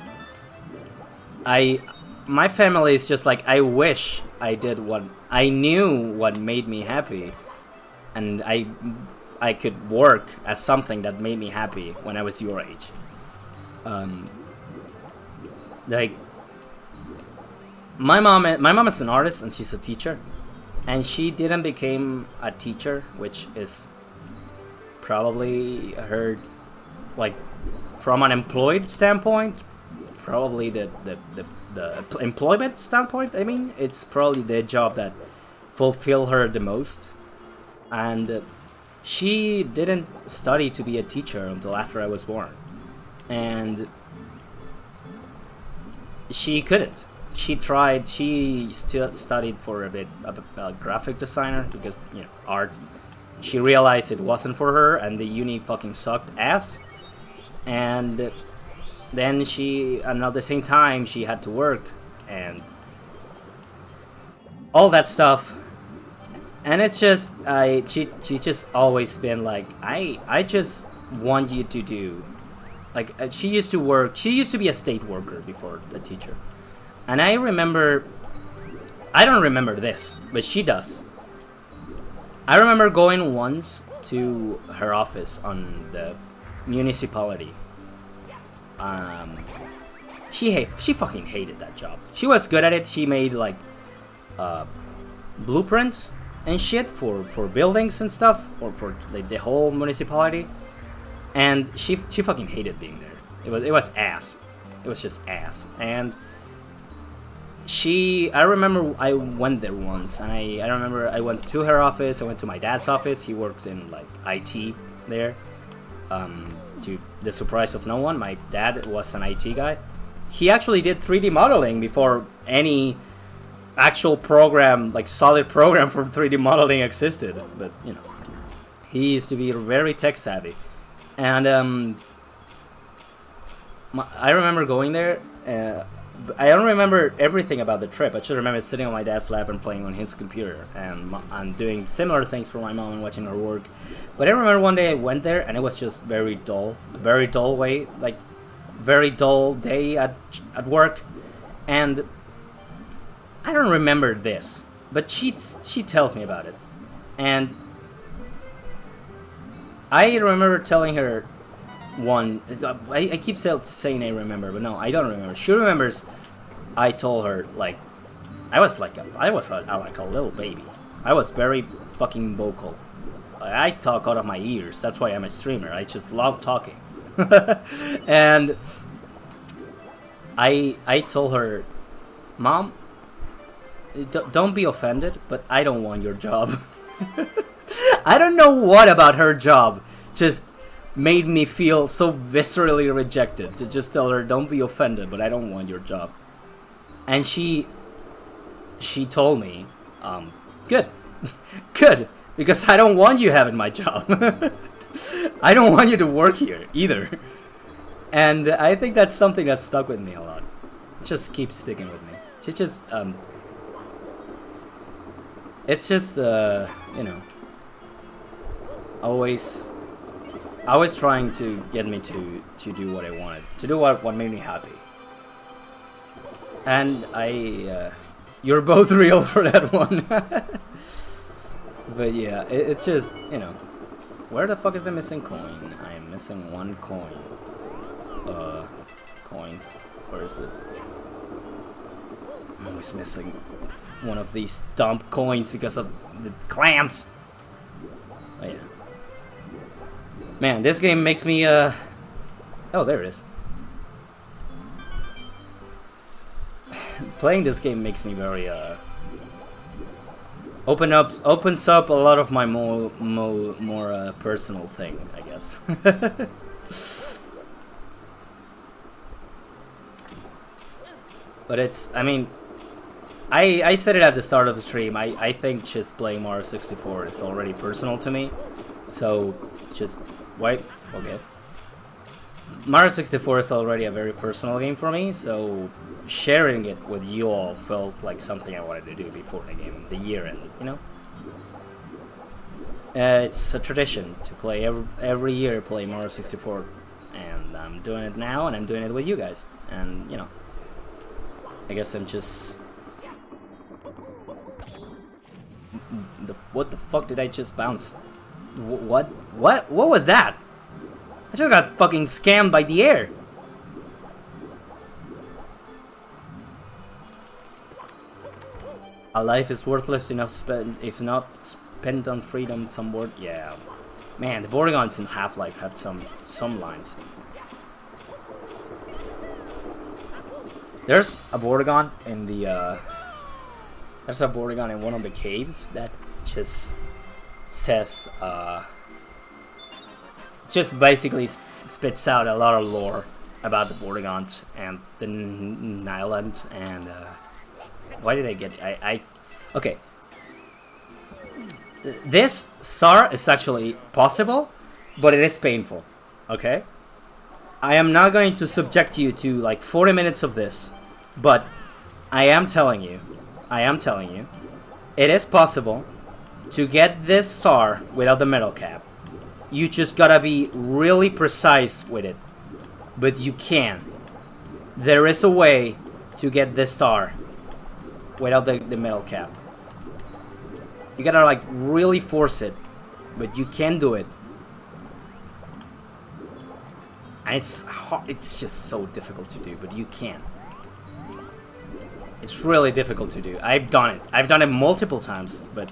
S1: my family is just like, I wish I did what I knew what made me happy, and I could work as something that made me happy when I was your age. Like, my mom is an artist and she's a teacher, and she didn't become a teacher, which is probably her, like, from an employed standpoint, probably the employment standpoint. I mean, it's probably the job that fulfilled her the most, and she didn't study to be a teacher until after I was born, and she couldn't. She tried. She still studied for a bit a graphic designer because, you know, art. She realized it wasn't for her, and the uni fucking sucked ass. And then and at the same time, she had to work and all that stuff. And it's just, she just always been like, I just want you to do, like, she used to be a state worker before a teacher. And I don't remember this, but she does. I remember going once to her office on the municipality. She fucking hated that job. She was good at it. She made like blueprints and shit for buildings and stuff, or for like the whole municipality. And she fucking hated being there. It was ass. It was just ass. And I remember I went there once, and I remember I went to her office. I went to my dad's office. He works in like IT there. To the surprise of no one, my dad was an IT guy. He actually did 3D modeling before any actual program, like solid program for 3D modeling existed. But, you know, he used to be very tech savvy. And I remember going there. I don't remember everything about the trip. I just remember sitting on my dad's lap and playing on his computer, and doing similar things for my mom and watching her work. But I remember one day I went there and it was just very dull way, like very dull day at work. And I don't remember this, but she tells me about it, and I remember telling her I keep saying I remember, but no, I don't remember. She remembers. I told her, like, I was like a little baby. I was very fucking vocal I talk out of my ears. That's why I'm a streamer. I just love talking. And I told her, Mom, don't be offended, but I don't want your job. I don't know what about her job just made me feel so viscerally rejected to just tell her, don't be offended, but I don't want your job. And she told me, good, good, because I don't want you having my job. I don't want you to work here either. And I think that's something that stuck with me a lot. It just keeps sticking with me. She just, it's just, you know, always trying to get me to do what I wanted, to do what made me happy. And you're both real for that one. But yeah, it's just, you know, where the fuck is the missing coin? I am missing one coin. Coin. Where is it? I'm always missing one of these dumb coins because of the clamps. Oh yeah. Man, this game makes me, oh, there it is. Playing this game makes me very, opens up a lot of my more personal thing, I guess. But it's, I mean, I said it at the start of the stream, I think just playing Mario 64 is already personal to me, so just, wait, okay. Mario 64 is already a very personal game for me, so sharing it with you all felt like something I wanted to do before the year ended, you know? It's a tradition to play every year, play Mario 64, and I'm doing it now, and I'm doing it with you guys, and, you know, I guess I'm just... What the fuck did I just bounce? What was that? I just got fucking scammed by the air. A life is worthless if not spent on freedom somewhere. Yeah, man, the Borgons in Half-Life have some lines. There's a Borgon in the there's a Borgon in one of the caves that just says just basically spits out a lot of lore about the Borgons and the Nyland and why did I get okay, this SAR is actually possible, but it is painful, okay? I am not going to subject you to like 40 minutes of this, but I am telling you, it is possible to get this star without the metal cap. You just gotta be really precise with it, but you can. There is a way to get this star without the metal cap. You gotta like really force it, but you can do it. And it's just so difficult to do, but you can. It's really difficult to do. I've done it multiple times, but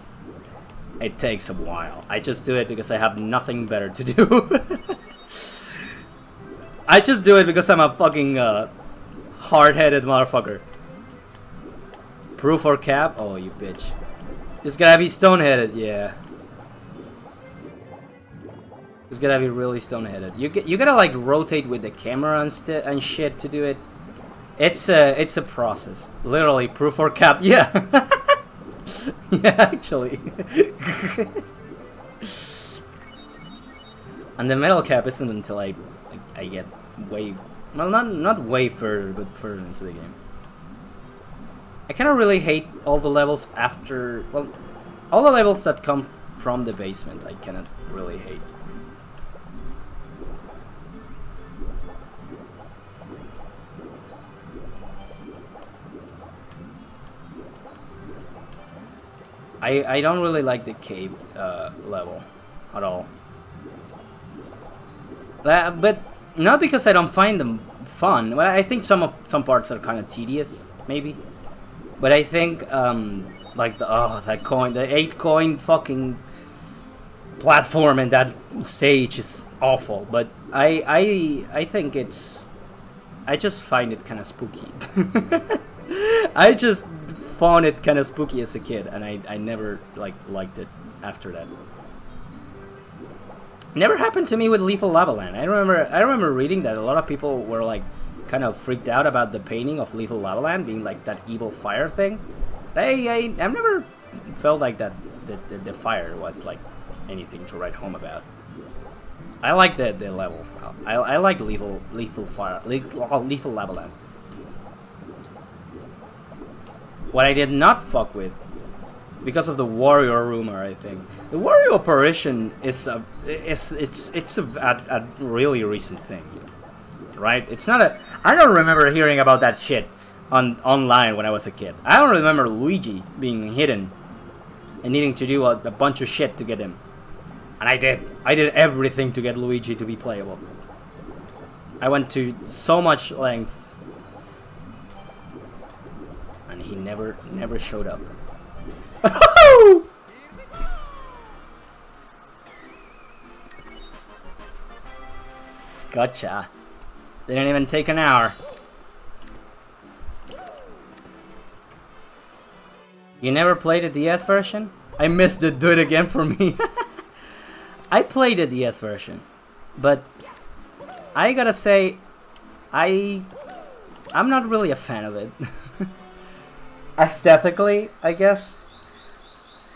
S1: it takes a while. I just do it because I have nothing better to do. I just do it because I'm a fucking hard-headed motherfucker. Proof or cap? Oh, you bitch. Just gotta be stone-headed, yeah. Just gotta be really stone-headed. You gotta like rotate with the camera and shit to do it. It's a process. Literally, proof or cap. Yeah. Yeah, actually. And the metal cap isn't until I get way, well, not way further, but further into the game. I kind of really hate all the levels after, well, all the levels that come from the basement. I cannot really hate. I don't really like the cave level at all. But not because I don't find them fun. Well, I think some parts are kind of tedious, maybe. But I think like that coin, the 8 coin fucking platform and that stage is awful, but I think it's, I just find it kind of spooky. I just found it kind of spooky as a kid, and I never liked it after that. Never happened to me with Lethal Lava Land. I remember reading that a lot of people were like kind of freaked out about the painting of Lethal Lava Land being like that evil fire thing. I've never felt like that the fire was like anything to write home about. I like the level. I like lethal Lava Land. What I did not fuck with, because of the warrior rumor, I think the warrior apparition is a really recent thing, right? It's not a. I don't remember hearing about that shit online when I was a kid. I don't remember Luigi being hidden and needing to do a bunch of shit to get him. And I did everything to get Luigi to be playable. I went to so much lengths, and he never showed up. Gotcha. Didn't even take an hour. You never played the DS version? I missed it. Do it again for me. I played the DS version, but I gotta say, I'm not really a fan of it. Aesthetically, I guess.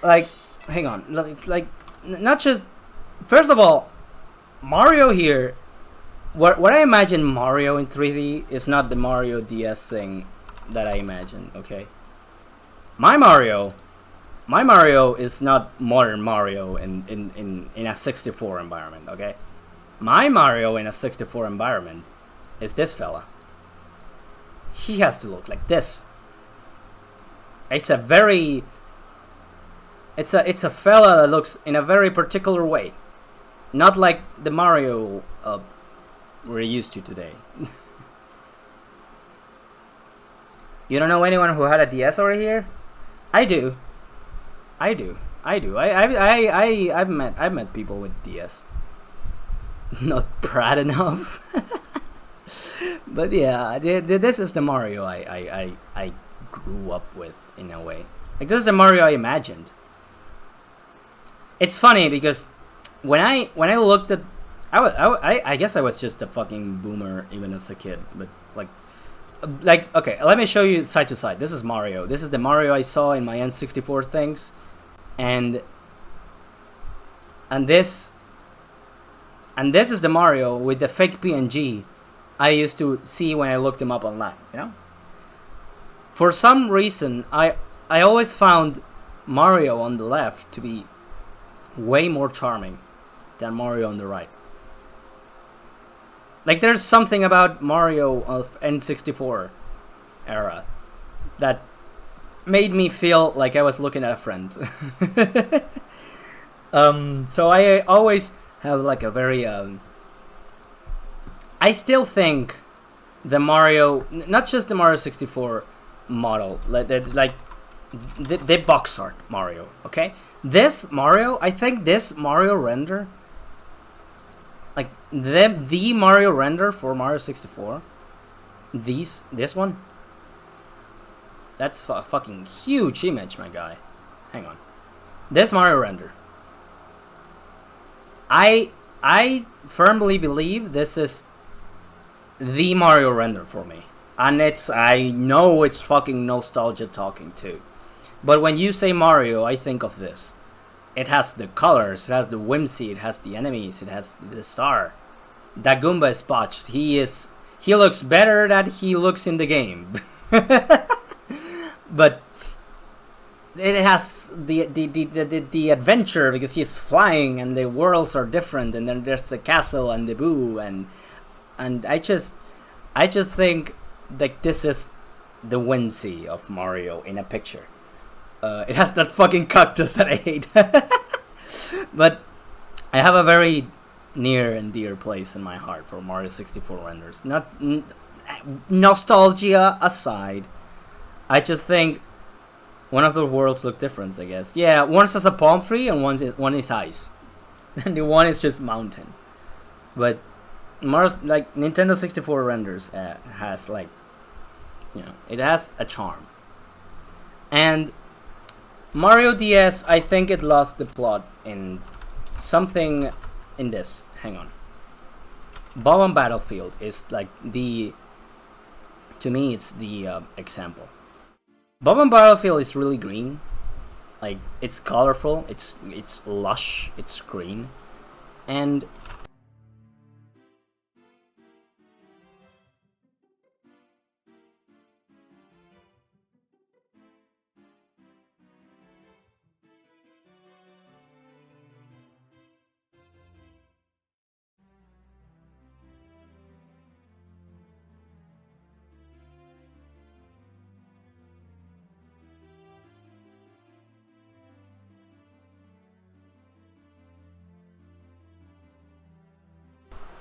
S1: Like, hang on, like, not just. First of all, Mario here. What I imagine Mario in 3D is not the Mario DS thing that I imagine. Okay. My Mario is not modern Mario in a 64 environment, okay? My Mario in a 64 environment is this fella. He has to look like this. It's a fella that looks in a very particular way. Not like the Mario we're used to today. You don't know anyone who had a DS over here? I do. I've met people with DS. Not proud enough. But yeah, this is the Mario I grew up with in a way. Like, this is the Mario I imagined. It's funny because when I looked at, I guess I was just a fucking boomer even as a kid, but like okay, let me show you side to side. This is Mario. This is the Mario I saw in my N64 things, and this is the Mario with the fake PNG I used to see when I looked him up online. You know, for some reason I always found Mario on the left to be way more charming than Mario on the right. Like, there's something about Mario of N64 era that made me feel like I was looking at a friend. So I always have like a very I still think the Mario, not just the Mario 64 model, like the box art Mario, okay? This Mario, I think this Mario render, like the Mario render for Mario 64, this one, that's a fucking huge image, my guy. Hang on. This Mario render, I firmly believe this is the Mario render for me. And I know it's fucking nostalgia talking too. But when you say Mario, I think of this. It has the colors, it has the whimsy, it has the enemies, it has the star. That Goomba is botched. He looks better than he looks in the game. But it has the adventure because he's flying and the worlds are different, and then there's the castle and the boo, and I just think that this is the whimsy of Mario in a picture. It has that fucking cactus that I hate. But I have a very near and dear place in my heart for Mario 64 renders. Nostalgia aside, I just think one of the worlds look different, I guess. Yeah, one has a palm tree and one is ice. and the one is just mountain. But Mars, like Nintendo 64 renders, has like, it has a charm. And Mario DS, I think it lost the plot in something in this. Hang on. Bob-omb Battlefield is like to me, it's the example. Bob-omb Battlefield is really green. Like, it's colorful, it's lush, it's green. And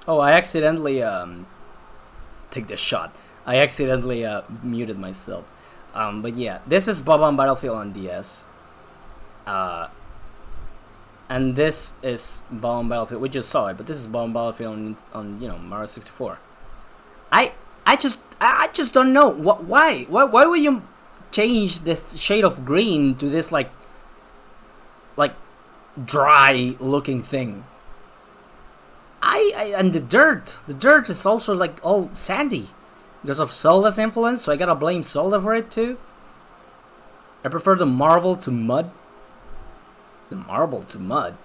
S1: oh, I accidentally take the shot. I accidentally muted myself. But yeah, this is Bob-omb Battlefield on DS. And this is Bob-omb Battlefield. We just saw it, but this is Bob-omb Battlefield on Mario 64. I just don't know why would you change this shade of green to this like dry looking thing? And the dirt is also like all sandy because of Zelda's influence, so I gotta blame Zelda for it too. I prefer the marble to mud. The marble to mud,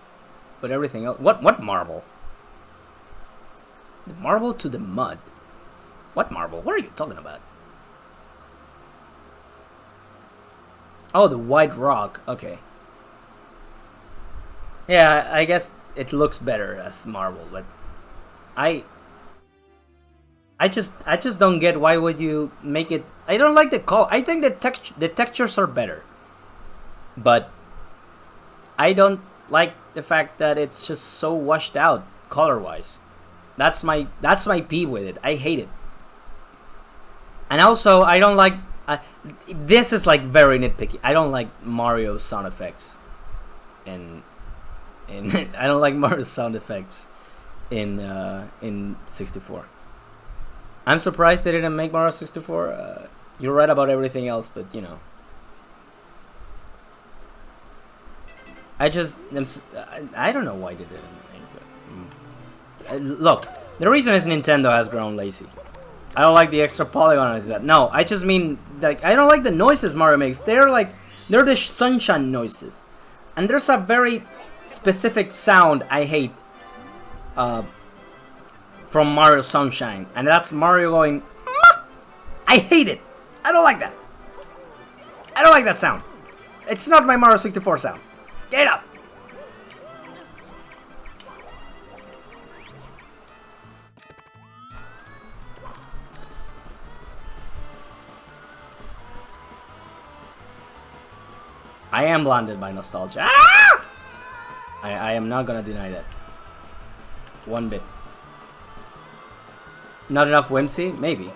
S1: but everything else. What marble? The marble to the mud. What marble? What are you talking about? Oh, the white rock. Okay. Yeah, I guess it looks better as marble, but I just don't get why would you make it. I don't like the color. I think the textures are better, but I don't like the fact that it's just so washed out color wise. That's my peeve with it. I hate it. And also, I don't like. This is like very nitpicky. I don't like Mario sound effects, and I don't like Mario sound effects in 64. I'm surprised they didn't make Mario 64. You're right about everything else, but I don't know why they didn't make it. Look, the reason is Nintendo has grown lazy. I don't like the extra polygon. No, I just mean like I don't like the noises Mario makes. They're the sunshine noises, and there's a very specific sound I hate from Mario Sunshine, and that's Mario going. I hate it. I don't like that. I don't like that sound. It's not my Mario 64 sound. Get up. I am blinded by nostalgia. Ah! I am not gonna deny that. One bit. Not enough whimsy? Maybe.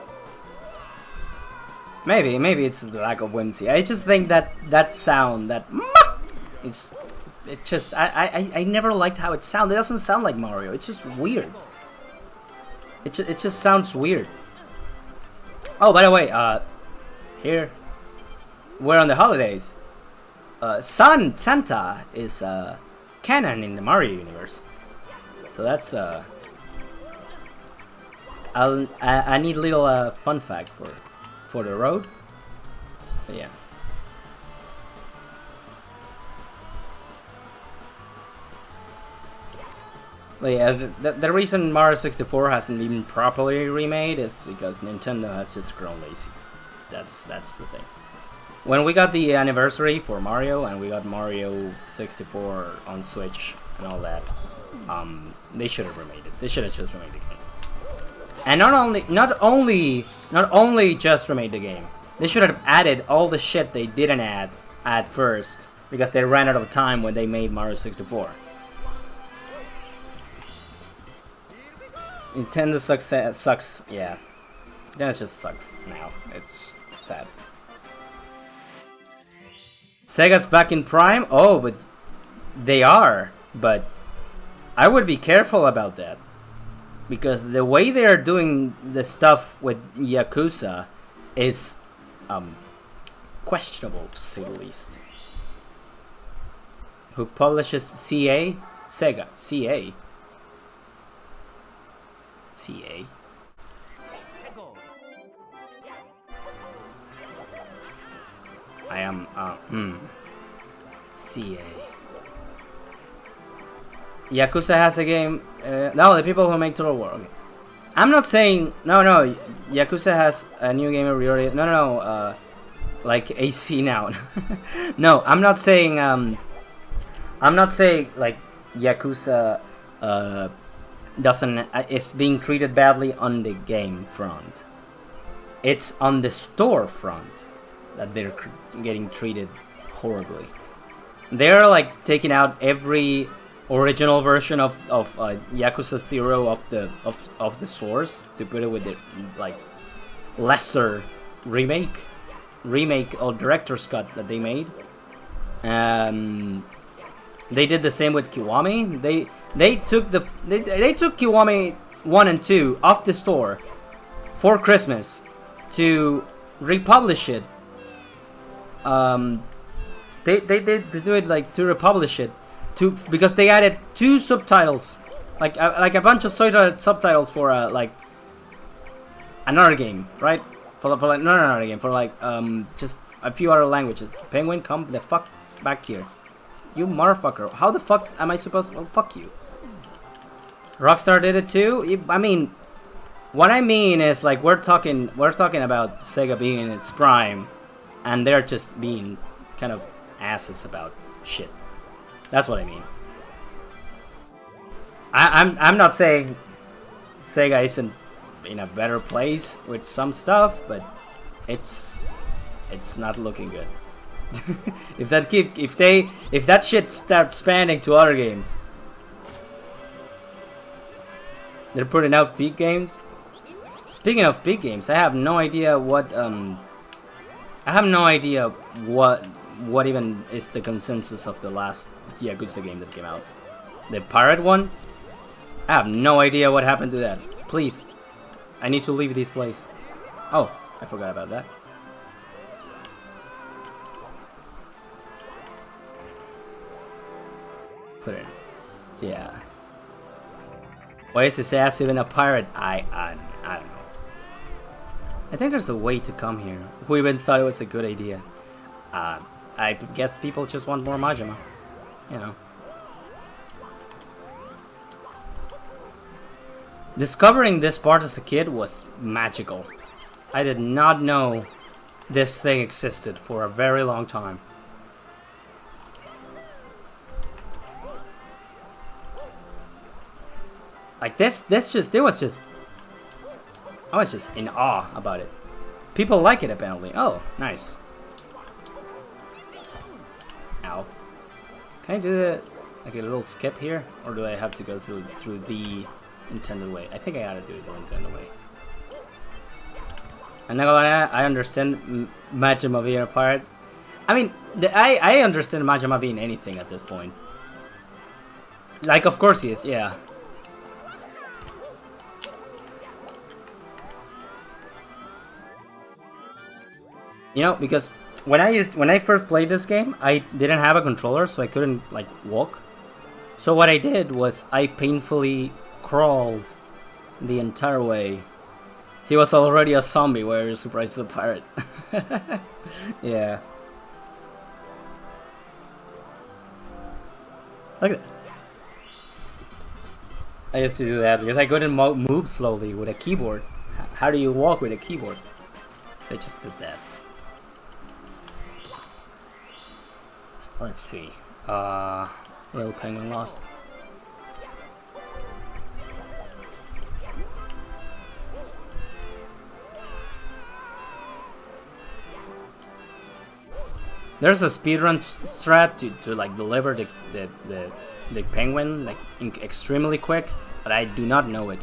S1: Maybe it's the lack of whimsy. I just think that sound, I never liked how it sounded. It doesn't sound like Mario. It's just weird. It just sounds weird. Oh, by the way, here we're on the holidays. Santa is canon in the Mario universe, so that's I need a little fun fact for the road. But yeah. But yeah, the reason Mario 64 hasn't been properly remade is because Nintendo has just grown lazy. That's the thing. When we got the anniversary for Mario and we got Mario 64 on Switch and all that, they should have remade it. They should have just remade the game. And not only just remade the game. They should have added all the shit they didn't add at first because they ran out of time when they made Mario 64. Nintendo sucks. Yeah, that just sucks now. It's sad. Sega's back in prime? Oh, but they are. But I would be careful about that. Because the way they are doing the stuff with Yakuza is questionable, to say the least. Who publishes CA? Sega. CA. CA. I am, CA. Yakuza has a game. No, the people who make Total War. Okay. I'm not saying no. Yakuza has a new game every year. No. Like AC now. No, I'm not saying. I'm not saying like Yakuza doesn't is being treated badly on the game front. It's on the store front that they're getting treated horribly. They're like taking out every original version of Yakuza 0 of the stores to put it with the like lesser remake or director's cut that they made. They did the same with Kiwami. They took Kiwami 1 and 2 off the store for Christmas to republish it. They do it like to republish it. Because they added 2 subtitles, like a bunch of subtitles for like another game, right? For like not another game, for like just a few other languages. Penguin, come the fuck back here, you motherfucker! How the fuck am I supposed to? Well, fuck you. Rockstar did it too. I mean, what I mean is like we're talking about Sega being in its prime, and they're just being kind of asses about shit. That's what I mean. I'm not saying Sega isn't in a better place with some stuff, but it's not looking good. if that shit starts spanning to other games, they're putting out big games. Speaking of big games, I have no idea what what even is the consensus of the last Yakuza game that came out. The pirate one? I have no idea what happened to that. Please, I need to leave this place. Oh, I forgot about that. Put it in. So yeah. Why is this ass even a pirate? I don't know. I think there's a way to come here. Who even thought it was a good idea? I guess people just want more Majima. You know. Discovering this part as a kid was magical. I did not know this thing existed for a very long time. Like I was just in awe about it. People like it apparently. Oh, nice. Ow. Can I do like a little skip here, or do I have to go through the intended way? I think I gotta do it the intended way. And I understand Majima being a pirate. I mean, I understand Majima being anything at this point. Like, of course he is, yeah. You know, because when I first played this game, I didn't have a controller, so I couldn't like walk. So what I did was I painfully crawled the entire way. He was already a zombie. Where you're surprised as a pirate. Yeah. Look at that. I used to do that because I couldn't move slowly with a keyboard. How do you walk with a keyboard? I just did that. Let's see. Little penguin lost. There's a speedrun strat to like deliver the penguin like extremely quick, but I do not know it.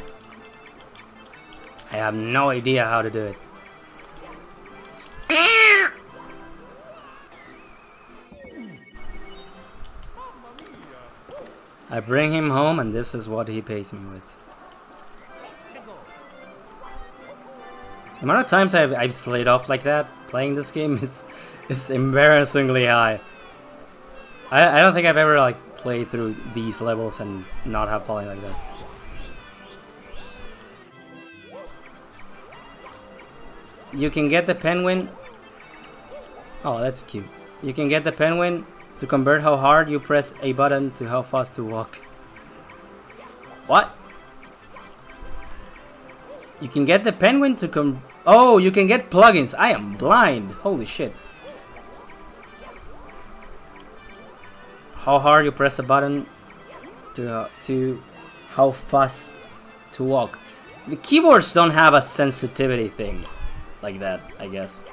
S1: I have no idea how to do it. I bring him home and this is what he pays me with. The amount of times I've slayed off like that playing this game is embarrassingly high. I don't think I've ever like played through these levels and not have fallen like that. You can get the penguin. Oh, that's cute. You can get the penguin to convert how hard you press a button to how fast to walk. What? You can get the penguin to Oh, you can get plugins. I am blind. Holy shit. How hard you press a button to how fast to walk. The keyboards don't have a sensitivity thing like that, I guess.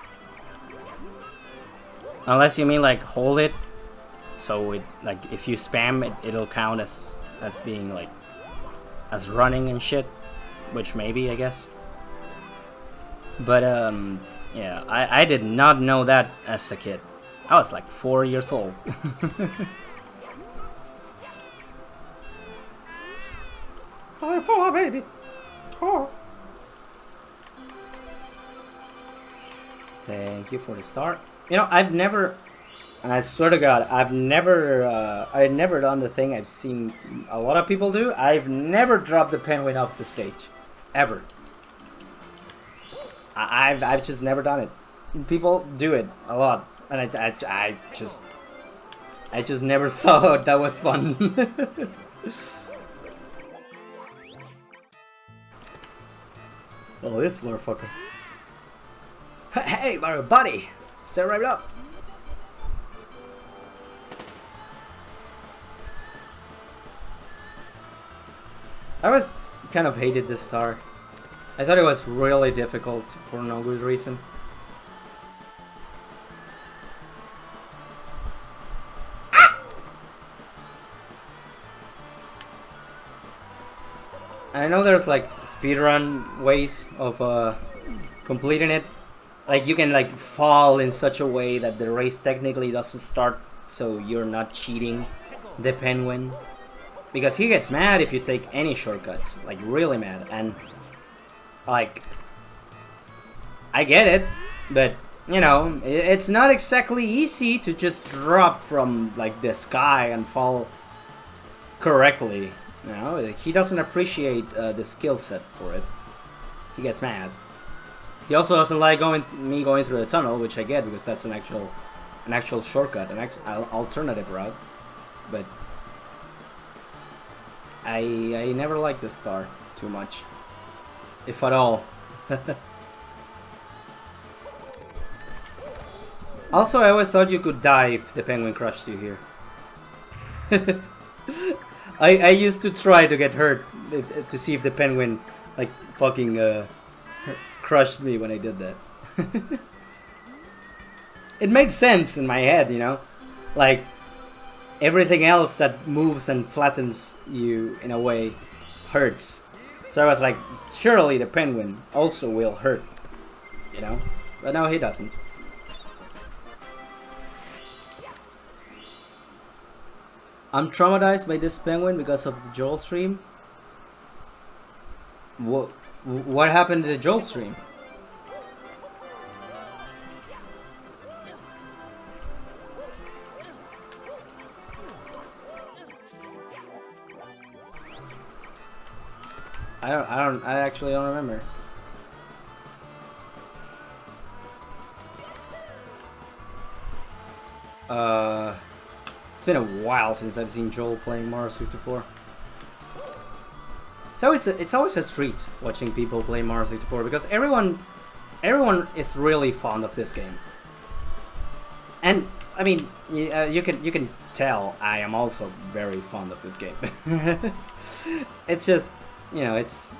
S1: Unless you mean like hold it, so it like if you spam it, it'll count as being like as running and shit, which maybe I guess. But yeah, I did not know that as a kid. I was like 4 years old. I'm for baby. Oh. Thank you for the start. You know, I've never, and I swear to God, I've never done the thing I've seen a lot of people do. I've never dropped the penguin off the stage, ever. I've just never done it. People do it a lot, and I just never saw it. That was fun. Oh, this motherfucker. Hey, Mario buddy! Stay right up! I was kind of hated this star. I thought it was really difficult for no good reason. I know there's like speedrun ways of completing it. Like you can like fall in such a way that the race technically doesn't start, so you're not cheating the penguin. Because he gets mad if you take any shortcuts, like really mad. And like, I get it, but you know, it's not exactly easy to just drop from like the sky and fall correctly. You know, he doesn't appreciate the skill set for it. He gets mad. He also doesn't like me going through the tunnel, which I get because that's an actual shortcut, an alternative route. But I never liked this star too much, if at all. Also, I always thought you could die if the penguin crushed you here. I used to try to get hurt to see if the penguin like fucking crushed me when I did that. It makes sense in my head, you know, like everything else that moves and flattens you in a way hurts. So I was like, surely the penguin also will hurt, you know, but no, he doesn't. I'm traumatized by this penguin because of the Joel stream. What happened to the Joel stream? I actually don't remember. It's been a while since I've seen Joel playing Mario 64. It's always a treat watching people play Mario 64 because everyone is really fond of this game. And I mean, you can tell I am also very fond of this game. It's just, you know, it's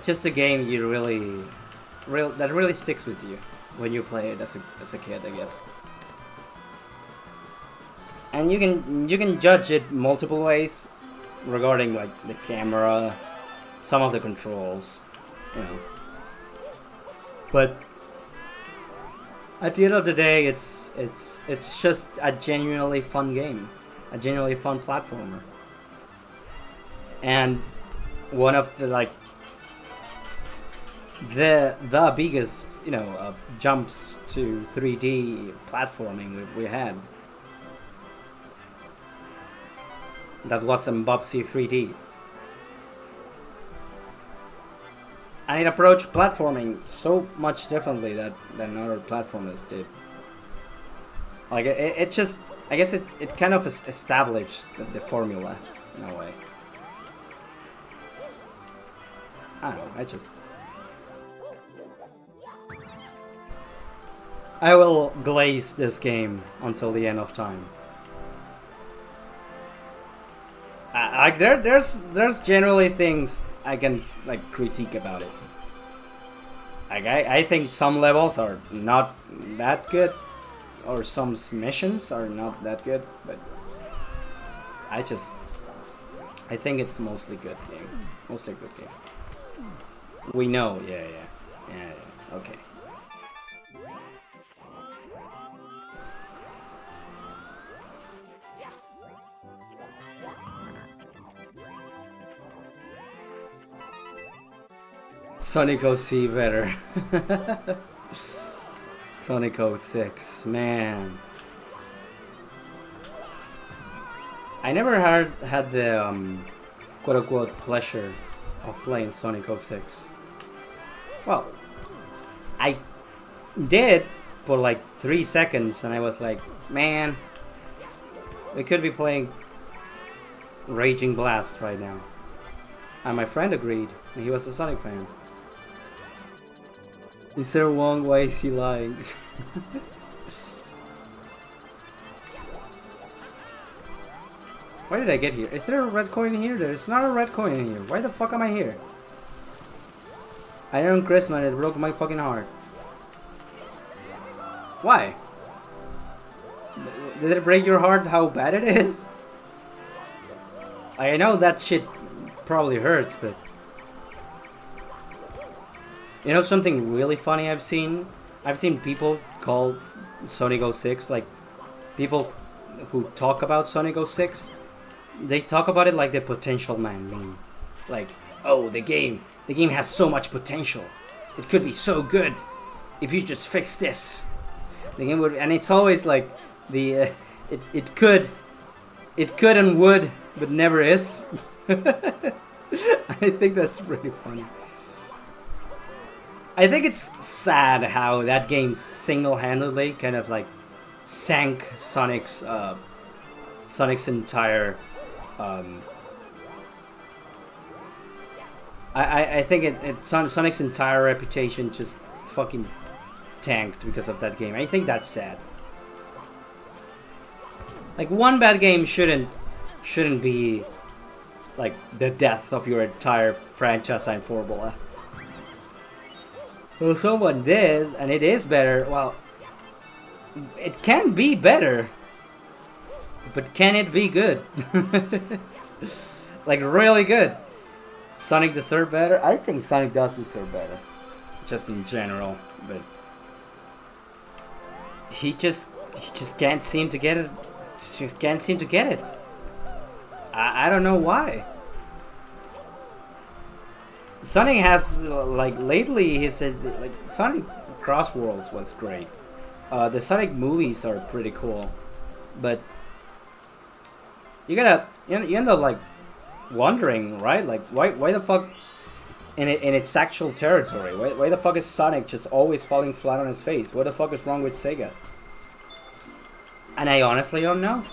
S1: just a game you that really sticks with you when you play it as a kid, I guess. And you can judge it multiple ways regarding like the camera, some of the controls, you know. But At the end of the day, it's just a genuinely fun game, a genuinely fun platformer, and one of the like the biggest jumps to 3D platforming we had. That was in Bubsy 3D. And it approached platforming so much differently than other platformers did. Like it just, I guess it kind of established the formula in a way. I don't know, I will glaze this game until the end of time. Like there's generally things I can like critique about it. Like I think some levels are not that good, or some missions are not that good, but I think it's mostly good game, mostly a good game. We know, yeah, okay. Sonic OC better. Sonic 06, man. I never had the quote-unquote pleasure of playing Sonic 06. Well, I did for like 3 seconds, and I was like, man, we could be playing Raging Blast right now. And my friend agreed, and he was a Sonic fan. Is there Wong? Why is he lying? Why did I get here? Is there a red coin here? There's not a red coin here. Why the fuck am I here? Iron Christmas, it broke my fucking heart. Why? Did it break your heart how bad it is? I know that shit probably hurts, but... You know something really funny I've seen? I've seen people call Sonic 06, like, people who talk about Sonic 06, they talk about it like the potential man meme. Like, oh, the game has so much potential. It could be so good if you just fix this. The game would, and it's always like the it could and would, but never is. I think that's pretty funny. I think it's sad how that game single-handedly kind of like sank Sonic's entire. I think Sonic's entire reputation just fucking tanked because of that game. I think that's sad. Like, one bad game shouldn't be like the death of your entire franchise and formula. Well, someone did, and it is better. Well, it can be better, but can it be good? Like, really good. Sonic deserves better? I think Sonic does deserve better. Just in general, but... He just can't seem to get it. Just can't seem to get it. I don't know why. Sonic has, like, lately he said, like, Sonic Cross Worlds was great. The Sonic movies are pretty cool, but you end up, like, wondering, right? Like, why the fuck, in its actual territory, why the fuck is Sonic just always falling flat on his face? What the fuck is wrong with Sega? And I honestly don't know.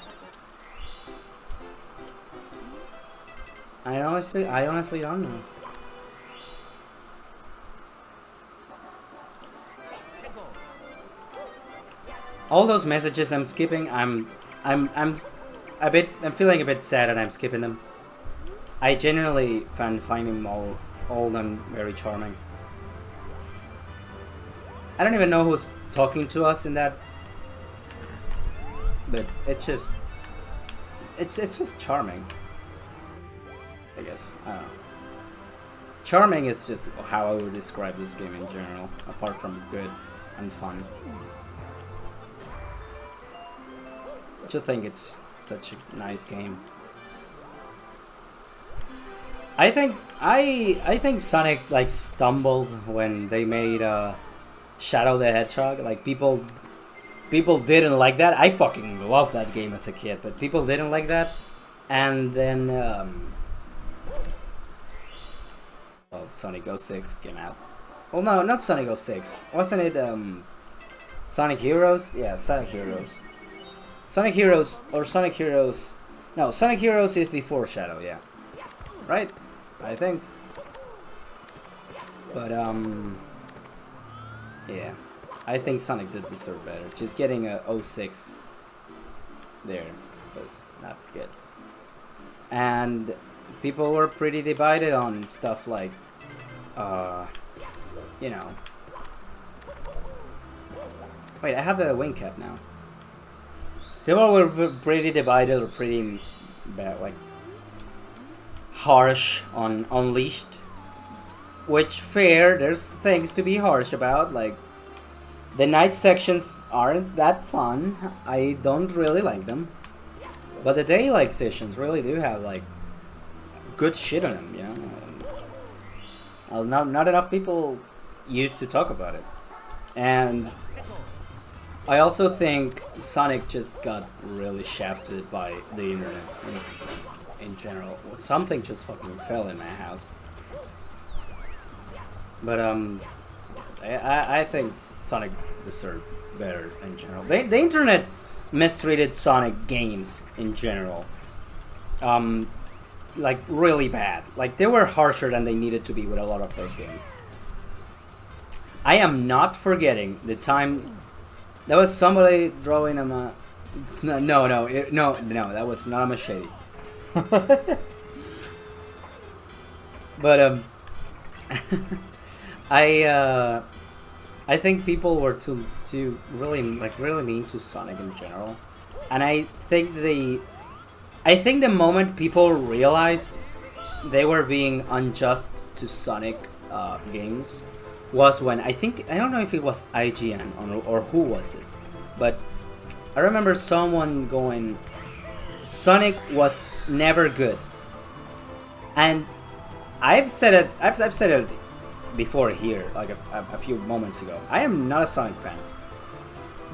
S1: I honestly don't know. All those messages I'm skipping, I'm feeling a bit sad and I'm skipping them. I genuinely find them all them very charming. I don't even know who's talking to us in that, but it's just charming. I guess, I don't know. Charming is just how I would describe this game in general, apart from good and fun. just think it's such a nice game. I think Sonic like stumbled when they made Shadow the Hedgehog. Like people didn't like that. I fucking loved that game as a kid, but people didn't like that. And then Sonic 06 came out. Well, no, not Sonic 06. Wasn't it Sonic Heroes? Yeah, Sonic Heroes. Sonic Heroes or Sonic Heroes. No, Sonic Heroes is before Shadow, yeah. Right? I think. But yeah. I think Sonic did deserve better. Just getting a 06 there was not good. And people were pretty divided on stuff like you know. Wait, I have the wing cap now. People were pretty divided or pretty bad, like harsh on Unleashed. Which fair, there's things to be harsh about, like the night sections aren't that fun. I don't really like them. But the daylight sessions really do have like good shit on them, you know. Not enough people used to talk about it. And I also think Sonic just got really shafted by the internet in general. Something just fucking fell in my house. But I think Sonic deserved better in general. The internet mistreated Sonic games in general. Like really bad. Like they were harsher than they needed to be with a lot of those games. I am not forgetting the time there was somebody drawing a no, that was not a machete. But I think people were too really mean to Sonic in general, and I think the moment people realized they were being unjust to Sonic games was when I don't know if it was IGN or who was it, but I remember someone going, Sonic was never good, and I've said it before here, like a few moments ago. I am not a Sonic fan,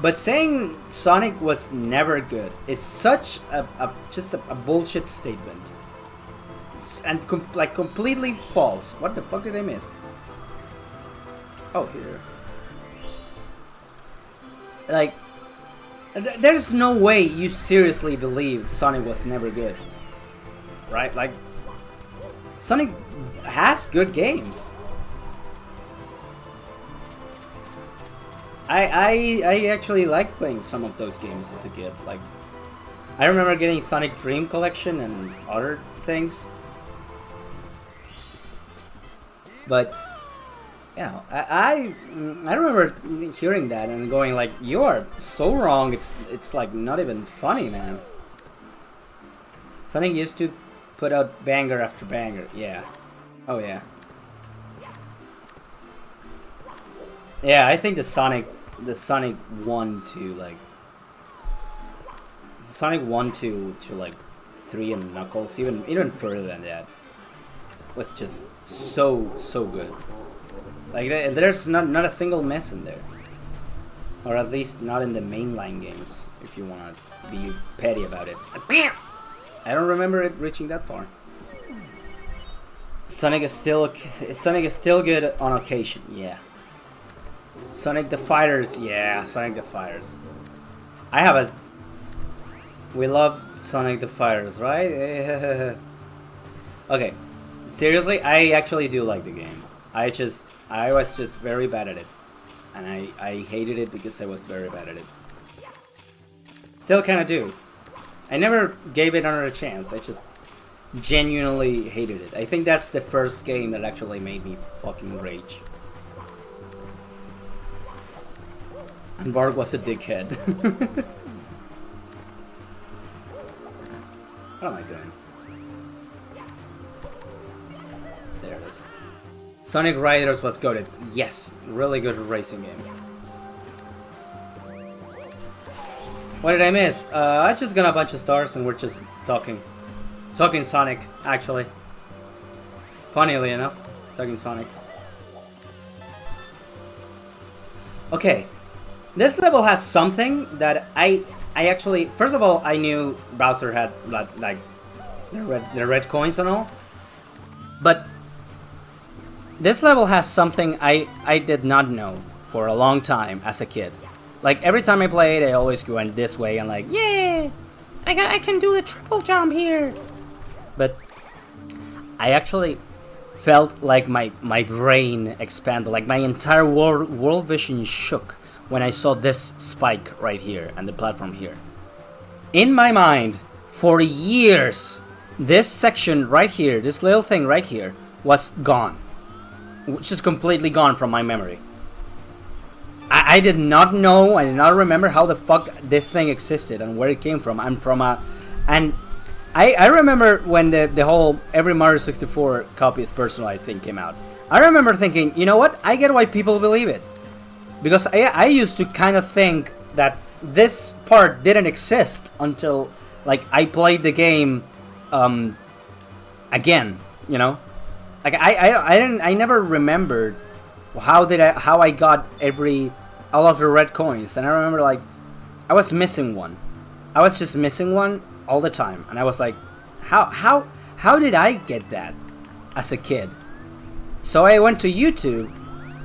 S1: but saying Sonic was never good is such just a bullshit statement, and like completely false. What the fuck did I miss? Oh, here. Like, there's no way you seriously believe Sonic was never good, right? Like, Sonic has good games. I actually like playing some of those games as a kid. Like, I remember getting Sonic Dream Collection and other things. But you know, I remember hearing that and going like, you are so wrong. It's like not even funny, man. Sonic used to put out banger after banger. Yeah. Oh yeah. Yeah, I think the Sonic 1 to like Sonic 1 to like 3 and Knuckles, even further than that, was just so good. Like there's not a single miss in there, or at least not in the mainline games. If you want to be petty about it, I don't remember it reaching that far. Sonic is still good on occasion. Yeah. Sonic the Fighters, yeah, Sonic the Fighters. We love Sonic the Fighters, right? Okay, seriously, I actually do like the game. I was just very bad at it, and I hated it because I was very bad at it. Still kind of do. I never gave it another chance. I just genuinely hated it. I think that's the first game that actually made me fucking rage. And Bark was a dickhead. What am I doing? There it is. Sonic Riders was goated. Yes, really good racing game. What did I miss? I just got a bunch of stars and we're just talking. Talking Sonic, actually. Funnily enough, talking Sonic. Okay, this level has something that I actually... First of all, I knew Bowser had like the red coins and all. But this level has something I did not know for a long time as a kid. Like, every time I played, I always went this way and like, yeah, I can do the triple jump here. But I actually felt like my brain expanded, like my entire world vision shook when I saw this spike right here and the platform here. In my mind, for years, this section right here, this little thing right here, was gone. Just completely gone from my memory. I did not know, I did not remember how the fuck this thing existed and where it came from. I'm from a... And I remember when the whole every Mario 64 copy is personalized thing came out. I remember thinking, you know what? I get why people believe it. Because I used to kind of think that this part didn't exist until, like, I played the game again, you know? Like, I never remembered how I got all of the red coins. And I remember, like, I was missing one. I was just missing one all the time, and I was like, how did I get that as a kid? So I went to YouTube,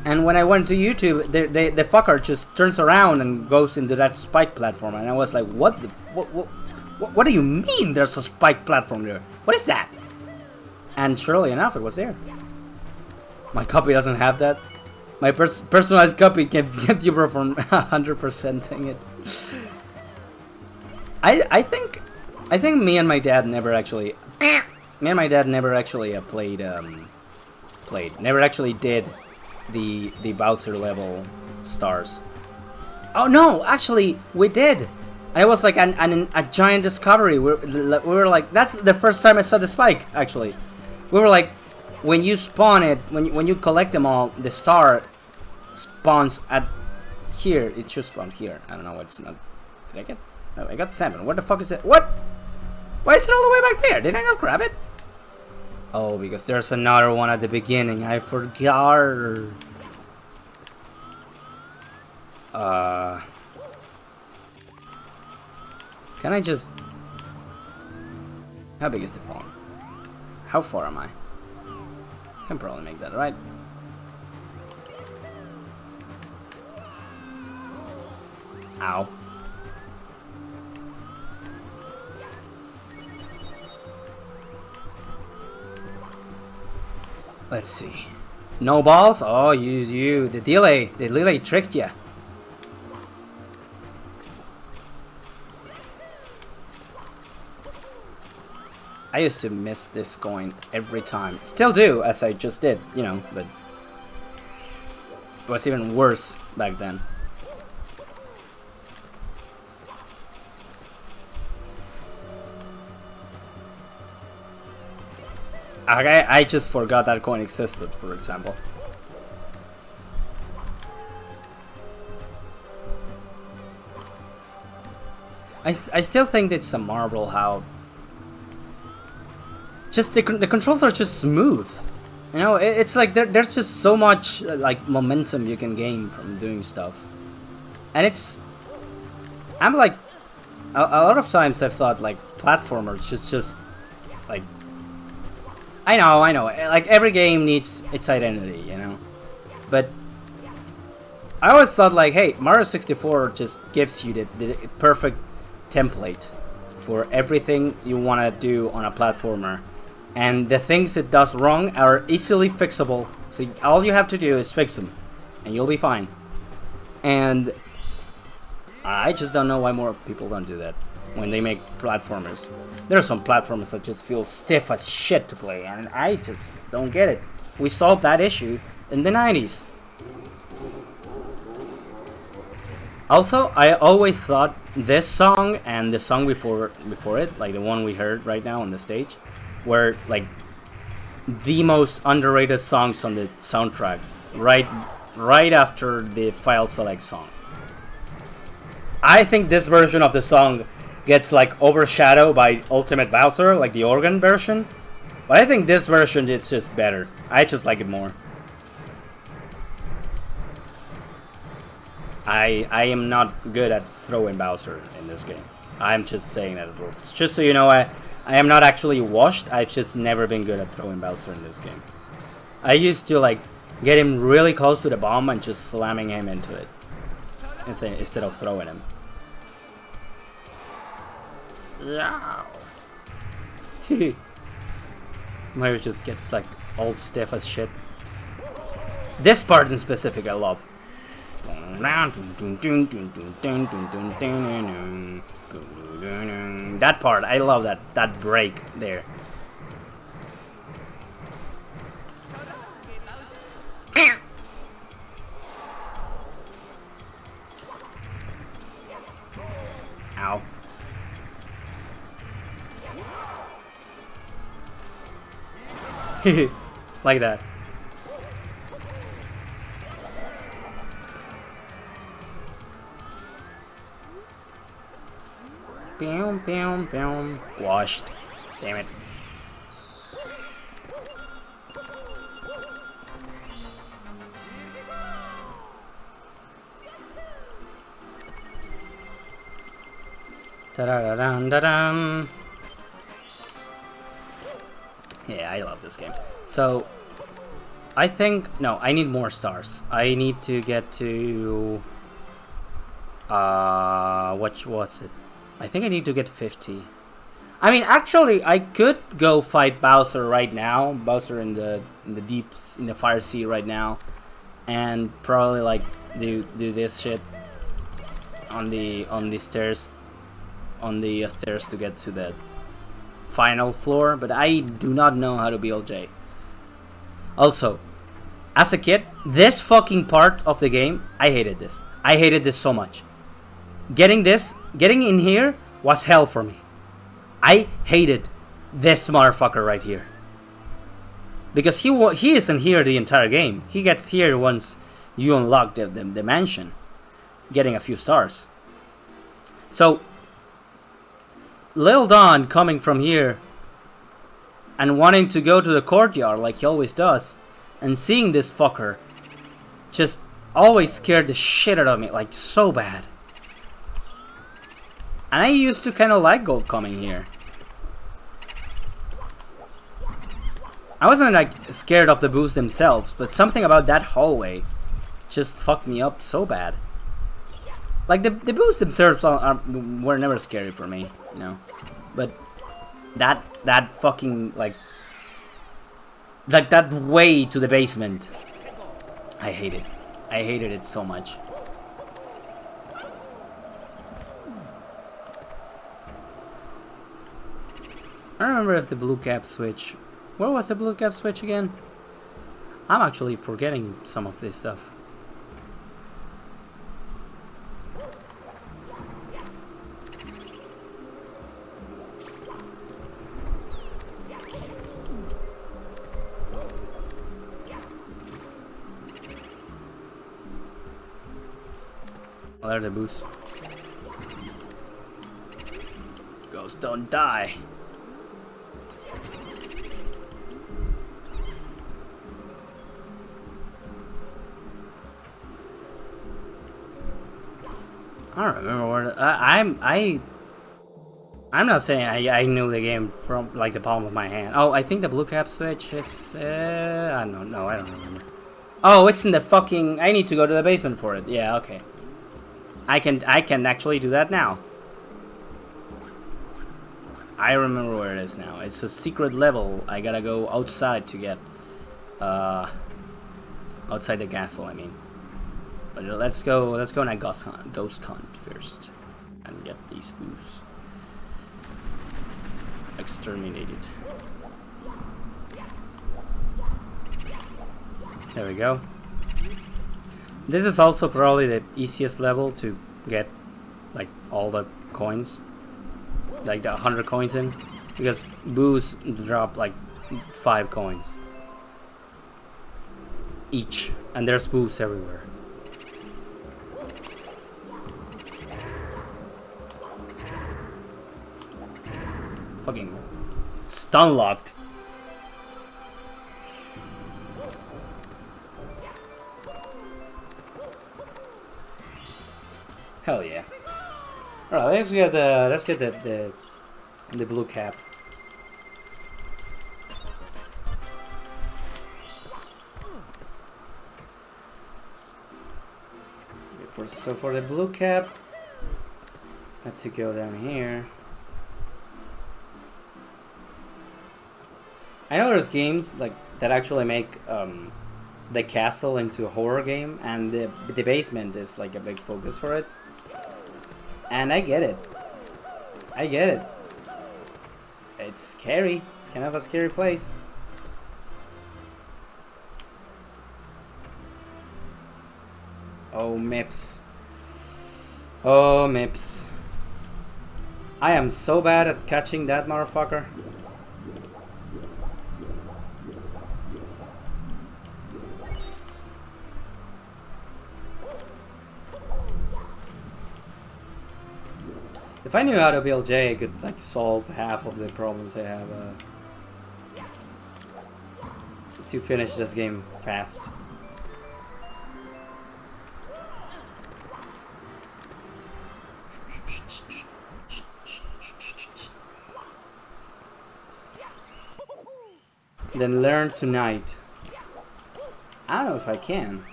S1: and when I went to YouTube, the fucker just turns around and goes into that spike platform, and I was like, what do you mean there's a spike platform there? What is that? And surely enough, it was there. My copy doesn't have that. My personalized copy can get you from 100%ing it. I think me and my dad never actually never actually did the Bowser level stars. Oh no, actually we did. And it was like a giant discovery. We were like, that's the first time I saw the spike. Actually, we were like, when you spawn it, when you collect them all, the star spawns at here. It should spawn here. I don't know what's not. Did I get? No, I got 7. What the fuck is it? What? Why is it all the way back there? Did I not grab it? Oh, because there's another one at the beginning. I forgot. Can I just... How big is the phone? How far am I? Can probably make that, right? Ow. Let's see. No balls? Oh, the delay tricked you. I used to miss this coin every time. Still do, as I just did, you know, but it was even worse back then. I just forgot that coin existed, for example. I still think it's a marvel how just the controls are just smooth. You know, it's like there's just so much like momentum you can gain from doing stuff, and I'm like a lot of times I've thought like platformers just like. I know, like every game needs its identity, you know, but I always thought like, hey, Mario 64 just gives you the perfect template for everything you want to do on a platformer, and the things it does wrong are easily fixable, so all you have to do is fix them, and you'll be fine. And I just don't know why more people don't do that when they make platformers. There are some platformers that just feel stiff as shit to play, and I just don't get it. We solved that issue in the 90s. Also, I always thought this song and the song before it, like the one we heard right now on the stage, were like the most underrated songs on the soundtrack, right after the file select song. I think this version of the song gets like overshadowed by Ultimate Bowser, like the organ version. But I think this version is just better. I just like it more. I am not good at throwing Bowser in this game. I'm just saying that. Just so you know, I am not actually washed. I've just never been good at throwing Bowser in this game. I used to like get him really close to the bomb and just slamming him into it instead of throwing him. Yeah. Mario just gets like all stiff as shit. This part in specific I love. That part, I love that break there. Ow. Like that. Boom, boom, boom. Washed. Damn it. Da-da-da-dum-da-dum. Yeah, I love this game. So, I think... No, I need more stars. I need to get to... what was it? I think I need to get 50. I mean, actually, I could go fight Bowser right now. Bowser in the deeps, in the fire sea right now. And probably, like, do this shit on the stairs. On the stairs to get to the final floor, but I do not know how to build J. Also, as a kid, this fucking part of the game, I hated this. I hated this so much. Getting in here was hell for me. I hated this motherfucker right here. Because he isn't here the entire game. He gets here once you unlock the mansion, getting a few stars. So, Lil Don coming from here and wanting to go to the courtyard like he always does, and seeing this fucker just always scared the shit out of me, like so bad. And I used to kind of like Gold coming here. I wasn't like scared of the boosts themselves, but something about that hallway just fucked me up so bad. Like the boosts themselves were never scary for me, you know. But that fucking like that way to the basement, I hate it. I hated it so much. I don't remember if the blue cap switch. Where was the blue cap switch again? I'm actually forgetting some of this stuff. Oh, there are the boosts. Ghosts don't die. I don't remember where I'm not saying I knew the game from like the palm of my hand. Oh, I think the blue cap switch is I don't know. I don't remember. Oh, it's in the fucking. I need to go to the basement for it. Yeah, okay. I can actually do that now. I remember where it is now. It's a secret level. I gotta go outside to get outside the castle. I mean. But let's go on a ghost hunt first and get these boosts exterminated. There we go. This is also probably the easiest level to get like all the coins, like the 100 coins in, because boos drop like 5 coins each, and there's boos everywhere. Fucking stun locked. Hell yeah. Alright, let's get the blue cap. So for the blue cap, I have to go down here. I know there's games like that actually make the castle into a horror game, and the basement is like a big focus for it. And I get it. I get it. It's scary. It's kind of a scary place. Oh, Mips. Oh, Mips. I am so bad at catching that motherfucker. If I knew how to build J, I could like solve half of the problems I have to finish this game fast. Then learn tonight. I don't know if I can.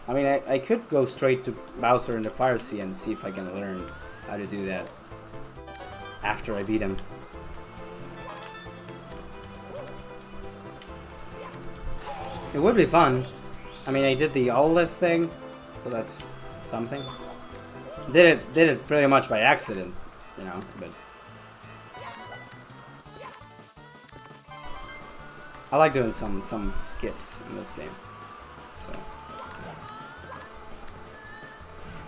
S1: I mean, I could go straight to Bowser in the Fire Sea and see if I can learn how to do that after I beat him. It would be fun. I mean, I did the all-list thing, so that's something. Did it pretty much by accident, you know, but I like doing some skips in this game. So,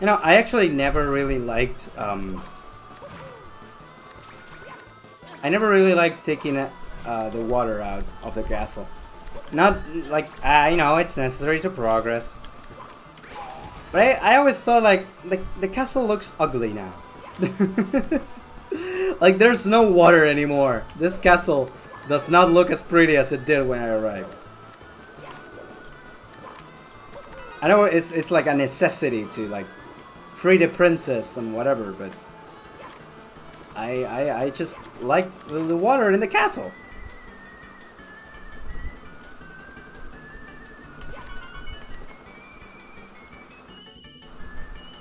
S1: you know, I actually never really liked I never really liked taking the water out of the castle. Not like I know it's necessary to progress, but I always saw like the castle looks ugly now. Like there's no water anymore. This castle does not look as pretty as it did when I arrived. I know it's like a necessity to like free the princess and whatever, but I just like the water in the castle.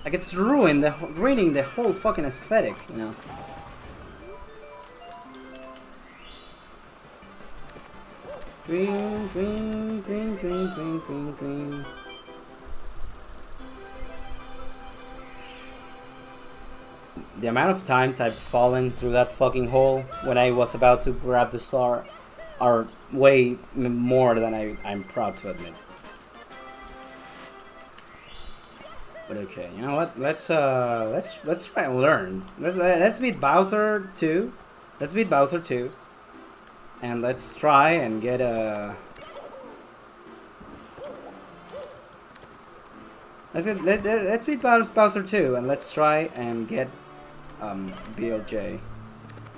S1: Like it's ruining the whole fucking aesthetic, you know. Green, green, green, green, green, green, green. The amount of times I've fallen through that fucking hole when I was about to grab the star are way more than I'm proud to admit. But okay, you know what? Let's try and learn. Let's beat Bowser 2. Let's beat Bowser 2. And let's try and get a let's beat Bowser 2 and let's try and get BLJ.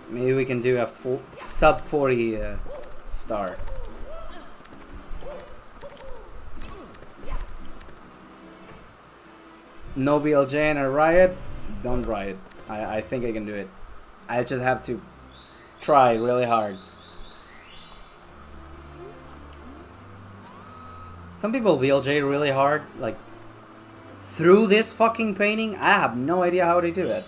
S1: Maybe we can do a sub 40 star. No BLJ and a riot? Don't riot. I think I can do it. I just have to try really hard. Some people BLJ really hard, like through this fucking painting. I have no idea how they do it.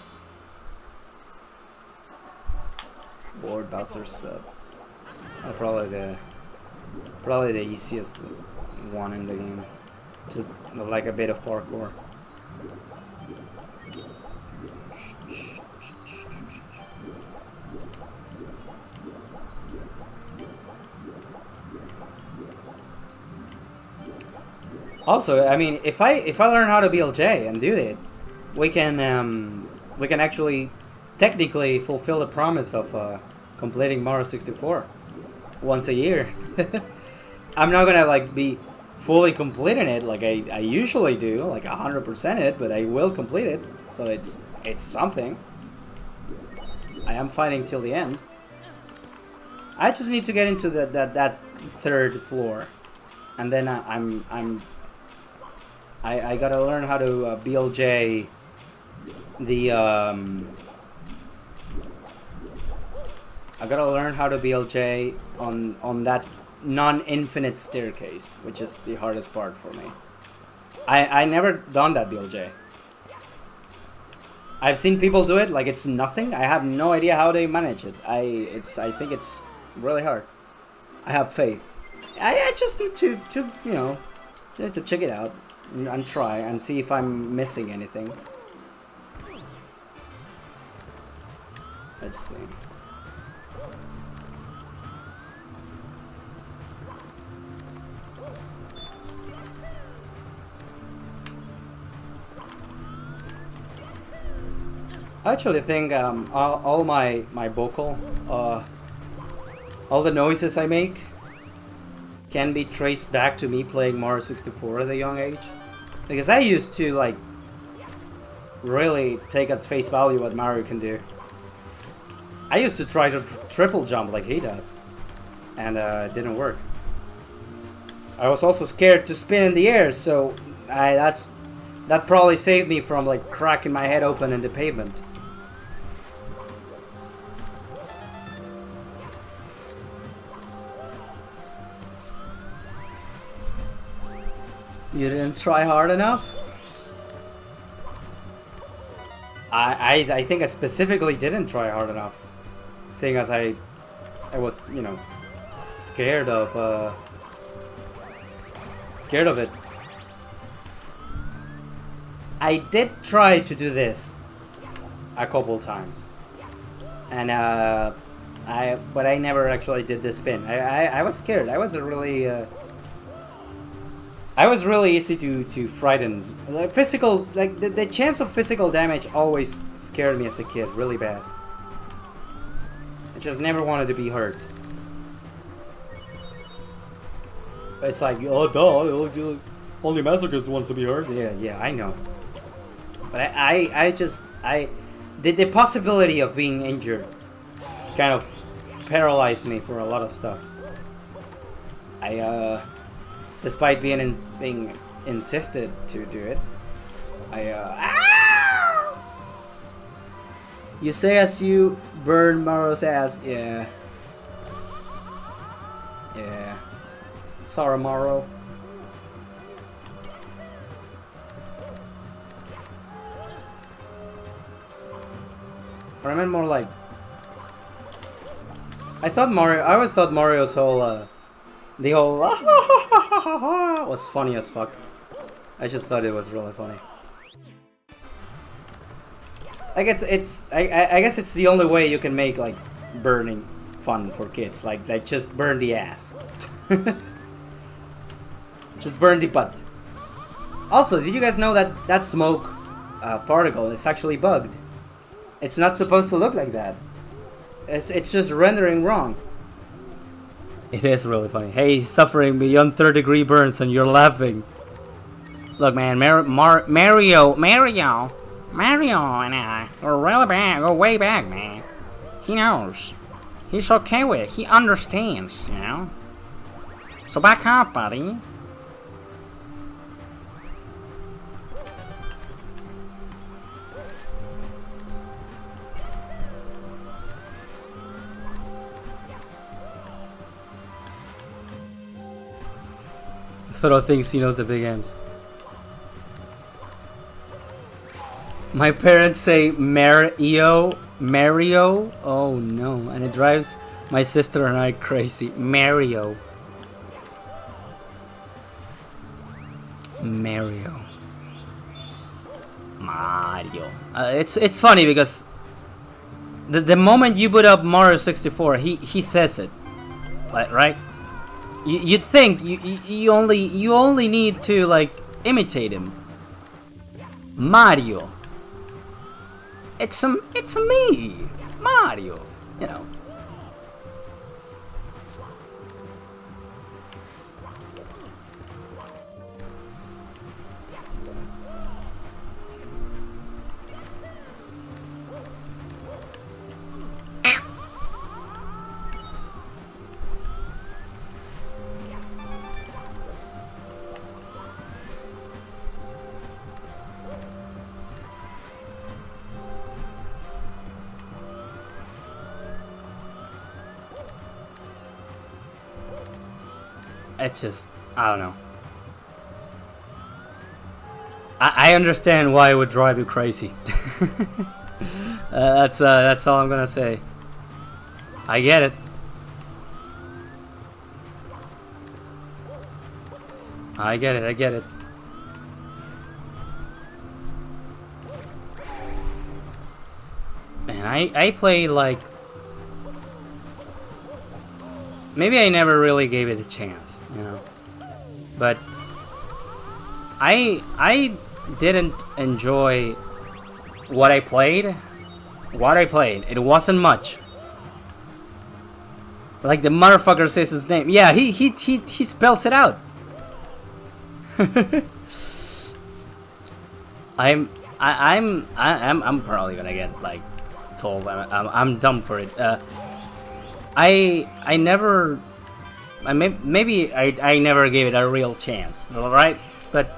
S1: Lord Bowser's sub. Probably the easiest one in the game. Just like a bit of parkour. Also, I mean, if I learn how to BLJ and do it, we can actually technically fulfill the promise of completing Mario 64 once a year. I'm not gonna like be fully completing it like I usually do, like 100% it, but I will complete it. So it's something. I am fighting till the end.
S2: I just need to get into that third floor, and then I gotta learn how to BLJ the I gotta learn how to BLJ on that non-infinite staircase, which is the hardest part for me. I never done that BLJ. I've seen people do it like it's nothing. I have no idea how they manage it. I think it's really hard. I have faith. I just need to you know, just to check it out and try and see if I'm missing anything. Let's see. I actually think all my vocal, all the noises I make can be traced back to me playing Mario 64 at a young age. Because I used to like really take at face value what Mario can do. I used to try to triple jump like he does, and it didn't work. I was also scared to spin in the air, so that probably saved me from like cracking my head open in the pavement. You didn't try hard enough? I think I specifically didn't try hard enough, seeing as I was, you know, scared of it. I did try to do this a couple times, and but I never actually did this spin. I was scared. I was really easy to frighten. Like physical, like the chance of physical damage always scared me as a kid, really bad. I just never wanted to be hurt. It's like, oh duh, only masochist wants to be hurt. Yeah, I know. But the possibility of being injured kind of paralyzed me for a lot of stuff. Despite being insisted to do it, You say as you burn Mario's ass, yeah. Yeah. Sorry, Mario. Or I meant more like... I always thought Mario's whole, the whole was funny as fuck. I just thought it was really funny. I guess it's the only way you can make like burning fun for kids. Like just burn the ass. Just burn the butt. Also, did you guys know that that smoke particle is actually bugged? It's not supposed to look like that. It's just rendering wrong. It is really funny. Hey, suffering beyond 3rd-degree burns and you're laughing. Look, man, Mario and I are really bad. Go way back, man. He knows. He's okay with it. He understands, you know. So back off, buddy. Thorough thinks he knows the big M's. My parents say Mario. Oh no, and it drives my sister and I crazy. Mario. It's funny because the moment you put up Mario 64, he says it, like, right? You'd think you only need to like imitate him. Mario. It's a me, Mario. You know.
S1: it's just, I don't know. I understand why it would drive you crazy. That's all I'm gonna say. I get it. I get it. I get it. Man, I play like, maybe I never really gave it a chance, you know. But I didn't enjoy what I played. It wasn't much. Like the motherfucker says his name. Yeah, he spells it out. I'm probably gonna get like told I'm dumb for it. I never. Maybe I never gave it a real chance. All right, but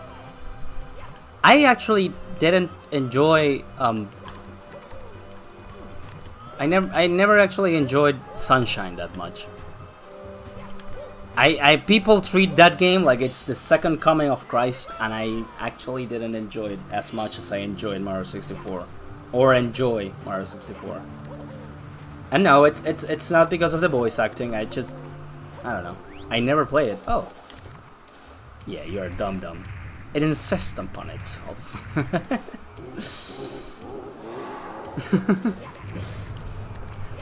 S1: I actually didn't enjoy. I never actually enjoyed Sunshine that much. People treat that game like it's the second coming of Christ, and I actually didn't enjoy it as much as I enjoyed Mario 64, or enjoy Mario 64. And no, it's not because of the voice acting. I don't know. I never played it. Oh, yeah, you're a dum. It insists upon itself.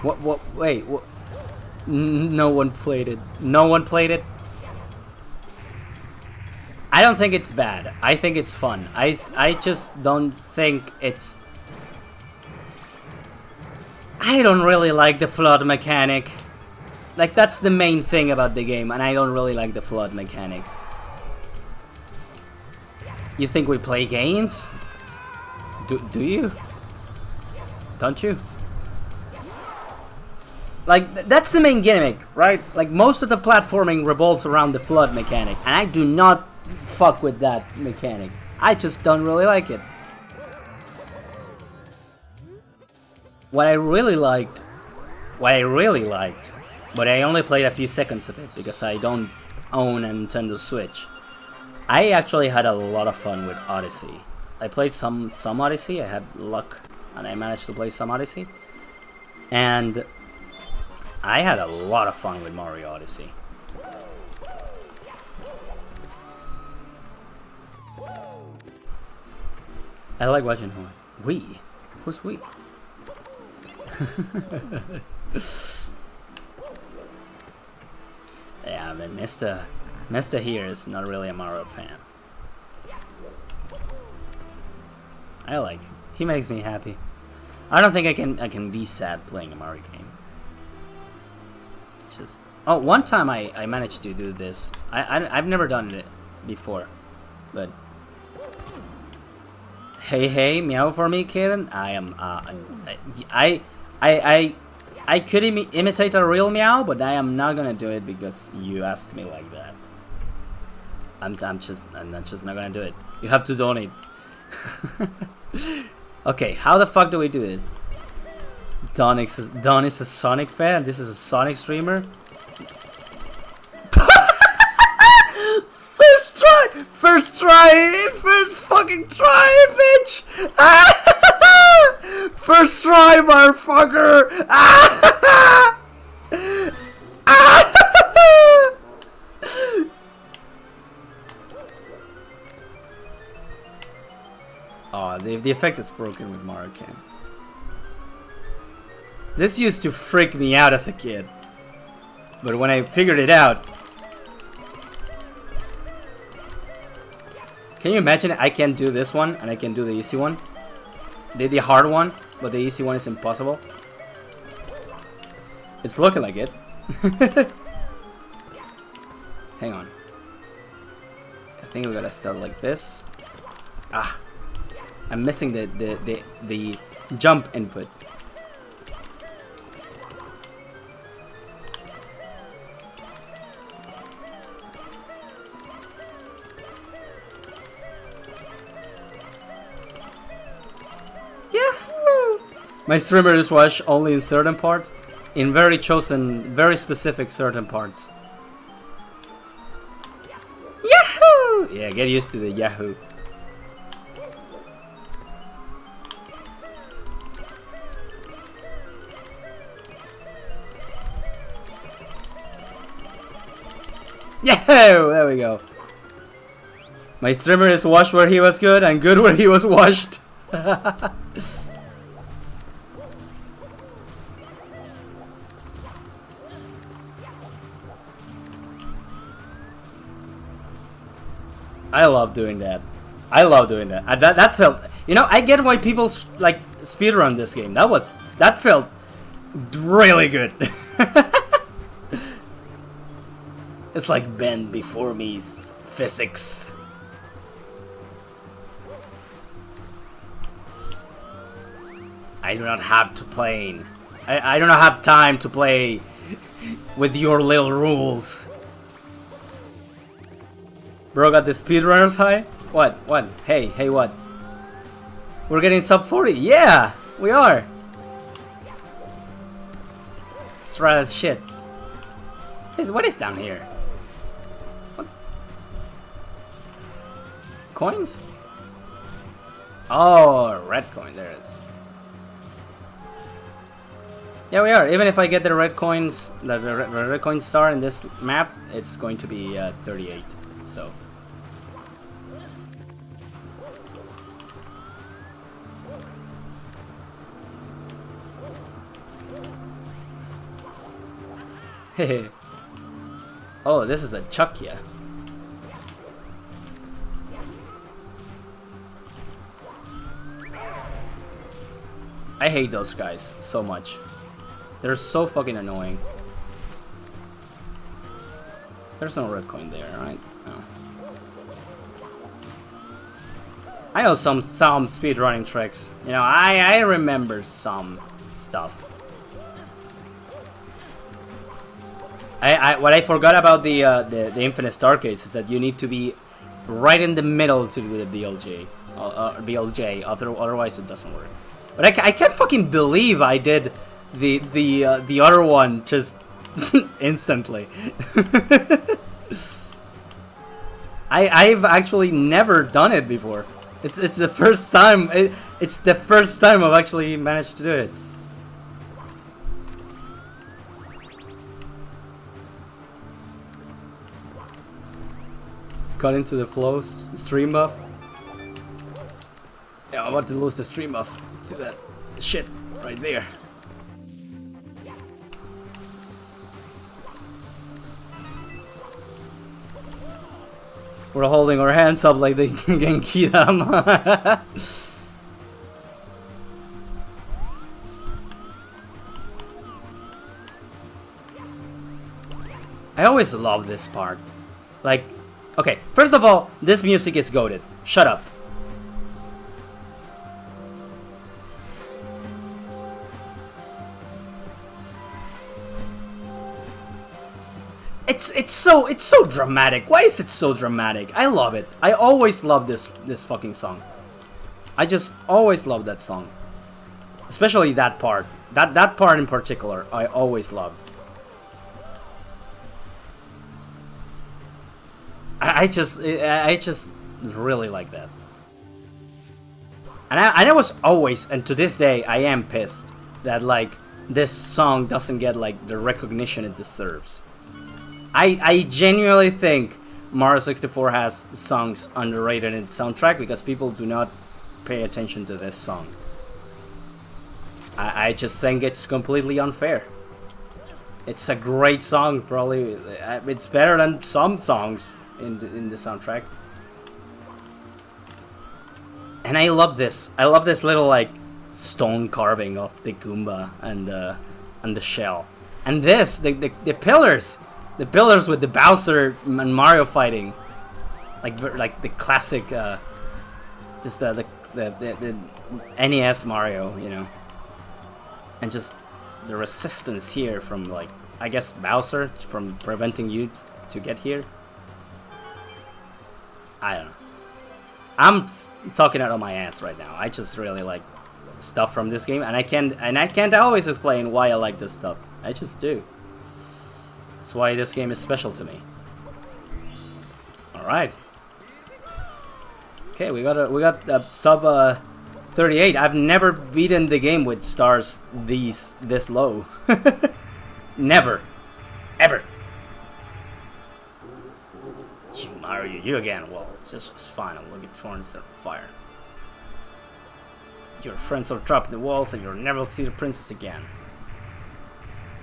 S1: What? Wait, what? No one played it. No one played it? I don't think it's bad. I think it's fun. I just don't think it's... I don't really like the flood mechanic. Like, that's the main thing about the game, and I don't really like the flood mechanic. You think we play games? Do you? Don't you? Like, that's the main gimmick, right? Like, most of the platforming revolves around the flood mechanic, and I do not fuck with that mechanic. I just don't really like it. What I really liked, but I only played a few seconds of it because I don't own a Nintendo Switch. I actually had a lot of fun with Odyssey. I played some Odyssey, I had luck, and I managed to play some Odyssey. And I had a lot of fun with Mario Odyssey. I like watching who. We? Who's we? Yeah, but Mr. here is not really a Mario fan. I like him. He makes me happy. I don't think I can be sad playing a Mario game. Just one time I managed to do this. I've never done it before, but hey meow for me, kitten. I am I could imitate a real meow, but I am not gonna do it because you asked me like that. I'm just not gonna do it. You have to donate. Okay, how the fuck do we do this? Don is a Sonic fan. This is a Sonic streamer. First fucking try, bitch. First try, motherfucker. Oh, the effect is broken with Mario Kart. This used to freak me out as a kid, but when I figured it out, can you imagine I can do this one and I can do the easy one? The hard one, but the easy one is impossible. It's looking like it. Hang on. I think we gotta start like this. Ah, I'm missing the jump input. My streamers watch only in certain parts, in very chosen, very specific certain parts. Yahoo! Yeah, get used to the Yahoo. Yeah, there we go. My streamer is washed where he was good and good where he was washed. I love doing that. I love doing that. That felt, you know, I get why people like speedrun this game. That felt really good. It's like bend before me physics. I do not have to play. I do not have time to play with your little rules. Bro got the speedrunners high? What? What? Hey, what? We're getting sub 40. Yeah, we are. Let's try that shit. What is down here? What? Coins? Oh, red coin. There it is. Yeah, we are. Even if I get the red coins, the red coin star in this map, it's going to be 38. So. Oh, this is a Chuckya. I hate those guys so much. They're so fucking annoying. There's no red coin there, right? No. I know some speedrunning tricks. You know, I remember some stuff. What I forgot about the Infinite Staircase is that you need to be right in the middle to do the BLJ, otherwise it doesn't work. But I can't fucking believe I did the other one just instantly. I've actually never done it before. It's the first time. It's the first time I've actually managed to do it. Got into the flow stream buff. Yeah, I'm about to lose the stream buff to that shit right there. We're holding our hands up like they can key them. I always love this part. Like, okay, first of all, this music is goated. Shut up. It's so dramatic. Why is it so dramatic? I love it. I always love this fucking song. I just always love that song. Especially that part. That part in particular, I always loved. I just really like that. And I was always, and to this day, I am pissed that like this song doesn't get like the recognition it deserves. I genuinely think Mario 64 has songs underrated in its soundtrack because people do not pay attention to this song. I just think it's completely unfair. It's a great song, probably. It's better than some songs in the soundtrack. And I love this. I love this little like stone carving of the Goomba and the shell. And this, the pillars. The pillars with the Bowser and Mario fighting, like the classic, just the NES Mario, you know, and just the resistance here from like I guess Bowser from preventing you to get here. I don't know. I'm talking out of my ass right now. I just really like stuff from this game, and I can't always explain why I like this stuff. I just do. That's why this game is special to me. Alright. Okay, we got a sub 38. I've never beaten the game with stars this low. Never, ever. You Mario, you again. Well, it's fine. I'm looking for instead of fire. Your friends are trapped in the walls, and you'll never see the princess again.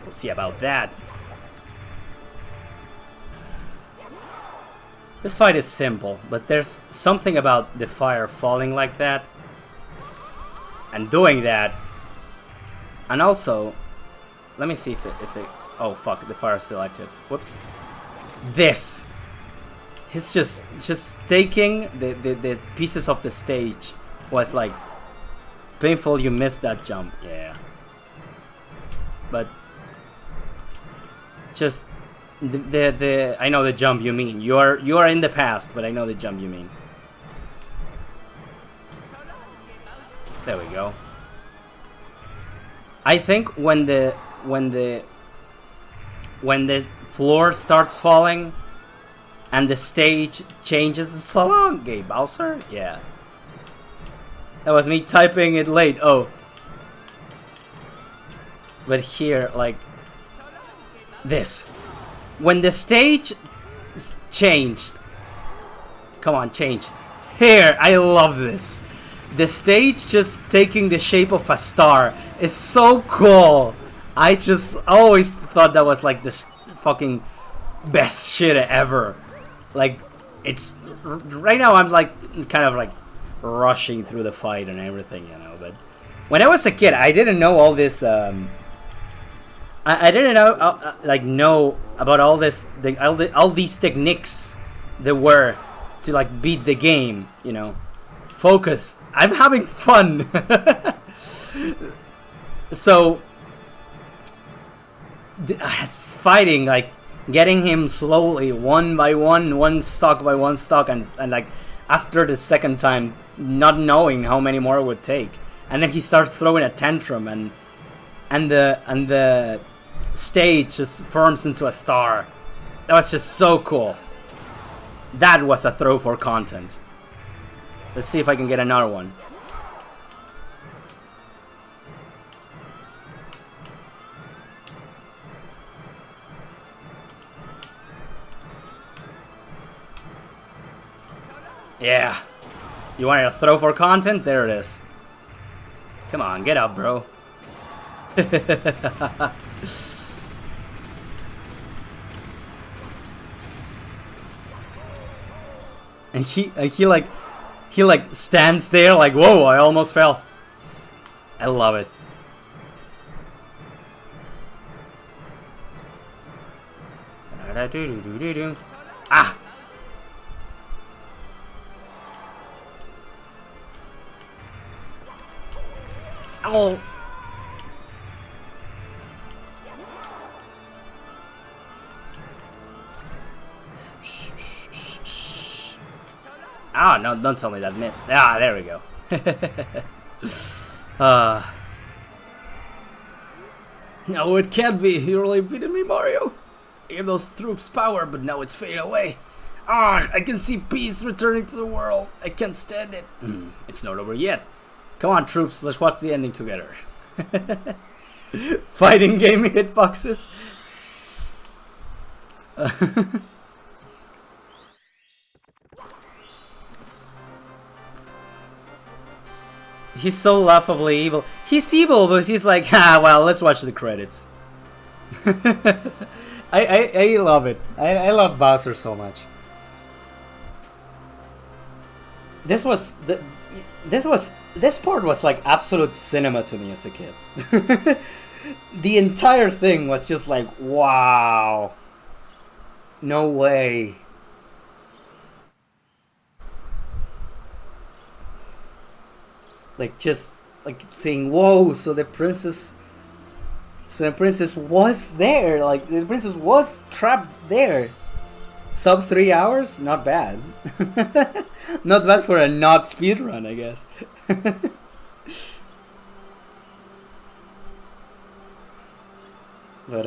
S1: We'll see about that. This fight is simple, but there's something about the fire falling like that and doing that. And also, let me see if it oh fuck, the fire is still active. Whoops. This. It's just taking the pieces of the stage was like painful. You missed that jump, yeah. But just the I know the jump you mean. You are in the past, but I know the jump you mean. There we go. I think when the floor starts falling and the stage changes, so long, Gay Bowser? Yeah. That was me typing it late. Oh. But here, like this. When the stage changed. Come on, change. Here, I love this. The stage just taking the shape of a star is so cool. I just always thought that was like the fucking best shit ever. Like, it's right now I'm like kind of like rushing through the fight and everything, you know. But when I was a kid, I didn't know all this. I didn't know like know about all this, all these techniques there were to like beat the game, you know. Focus. I'm having fun. So it's fighting, like getting him slowly, one by one stock by one stock, and like after the second time, not knowing how many more it would take, and then he starts throwing a tantrum, and the stage just forms into a star. That was just so cool. That was a throw for content. Let's see if I can get another one. Yeah. You wanted to throw for content? There it is. Come on, get up, bro. And he like stands there like, whoa, I almost fell. I love it. Ah! Oh! Ah, no, don't tell me that missed. Ah, there we go. No, it can't be. You really beaten me, Mario. Gave those troops power, but now it's fading away. Ah, I can see peace returning to the world. I can't stand it. It's not over yet. Come on, troops. Let's watch the ending together. Fighting game hitboxes. He's so laughably evil. He's evil, but he's like, ah, well, let's watch the credits. I love it. I love Bowser so much. This part was like absolute cinema to me as a kid. The entire thing was just like, wow. No way. Like just like saying, whoa, so the princess was there, like the princess was trapped there. Sub 3 hours? Not bad. Not bad for a not speedrun, I guess. But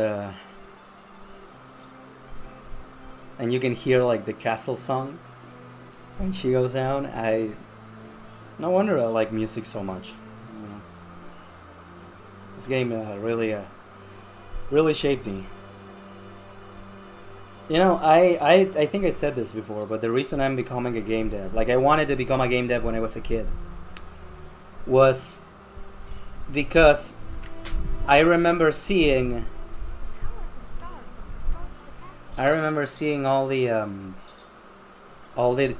S1: and you can hear like the castle song.
S2: When she goes down, no wonder I like music so much. This game really shaped me. You know, I think I said this before, but the reason I'm becoming a game dev, like I wanted to become a game dev when I was a kid, was because I remember seeing all the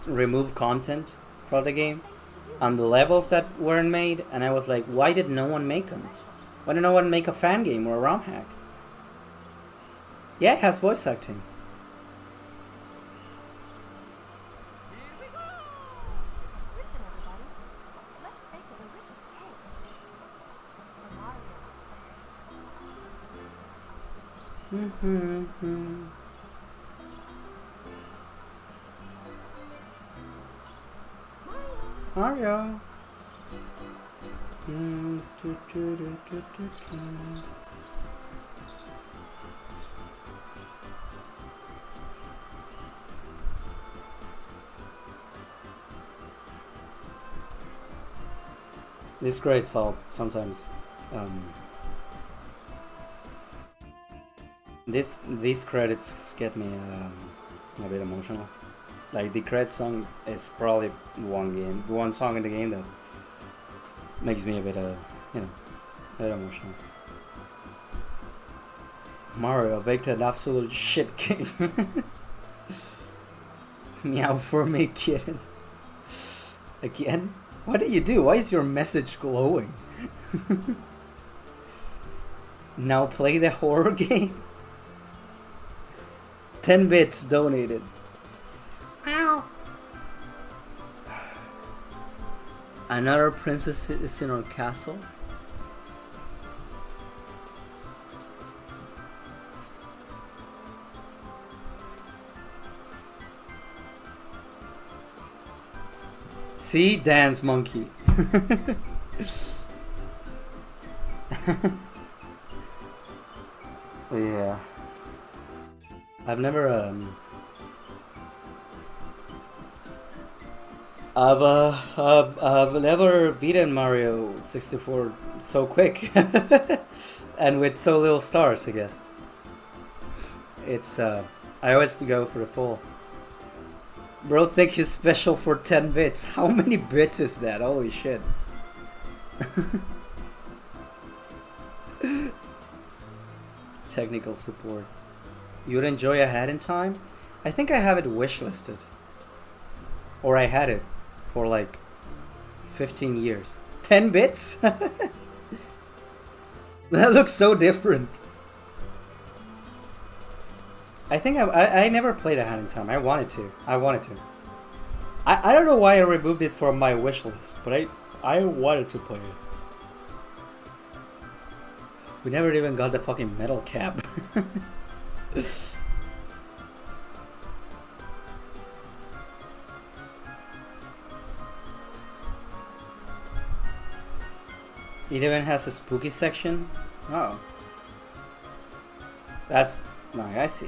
S2: removed content for the game on the levels that weren't made, and I was like, why did no one make them? Why did no one make a fan game or a ROM hack? Yeah, it has voice acting. Mario. These credits all sometimes. These credits get me a bit emotional. Like the credit song is probably one song in the game that makes me a bit a bit emotional. Mario baked an absolute shit game. Meow for me, kitten. Again? What did you do? Why is your message glowing? Now play the horror game? 10 bits donated. Ow. Another princess is in our castle? See? Dance monkey. Yeah. I've never I've never beaten Mario 64 so quick and with so little stars, I guess. It's I always go for the full. Bro, think he's special for 10 bits. How many bits is that? Holy shit. Technical support. You would enjoy a Hat in Time? I think I have it wishlisted. Or I had it for like 15 years. 10 bits? That looks so different. I think I never played a Hat in Time. I wanted to. I don't know why I removed it from my wish list, but I wanted to play it. We never even got the fucking metal cap. It even has a spooky section? Oh. That's... no, I see.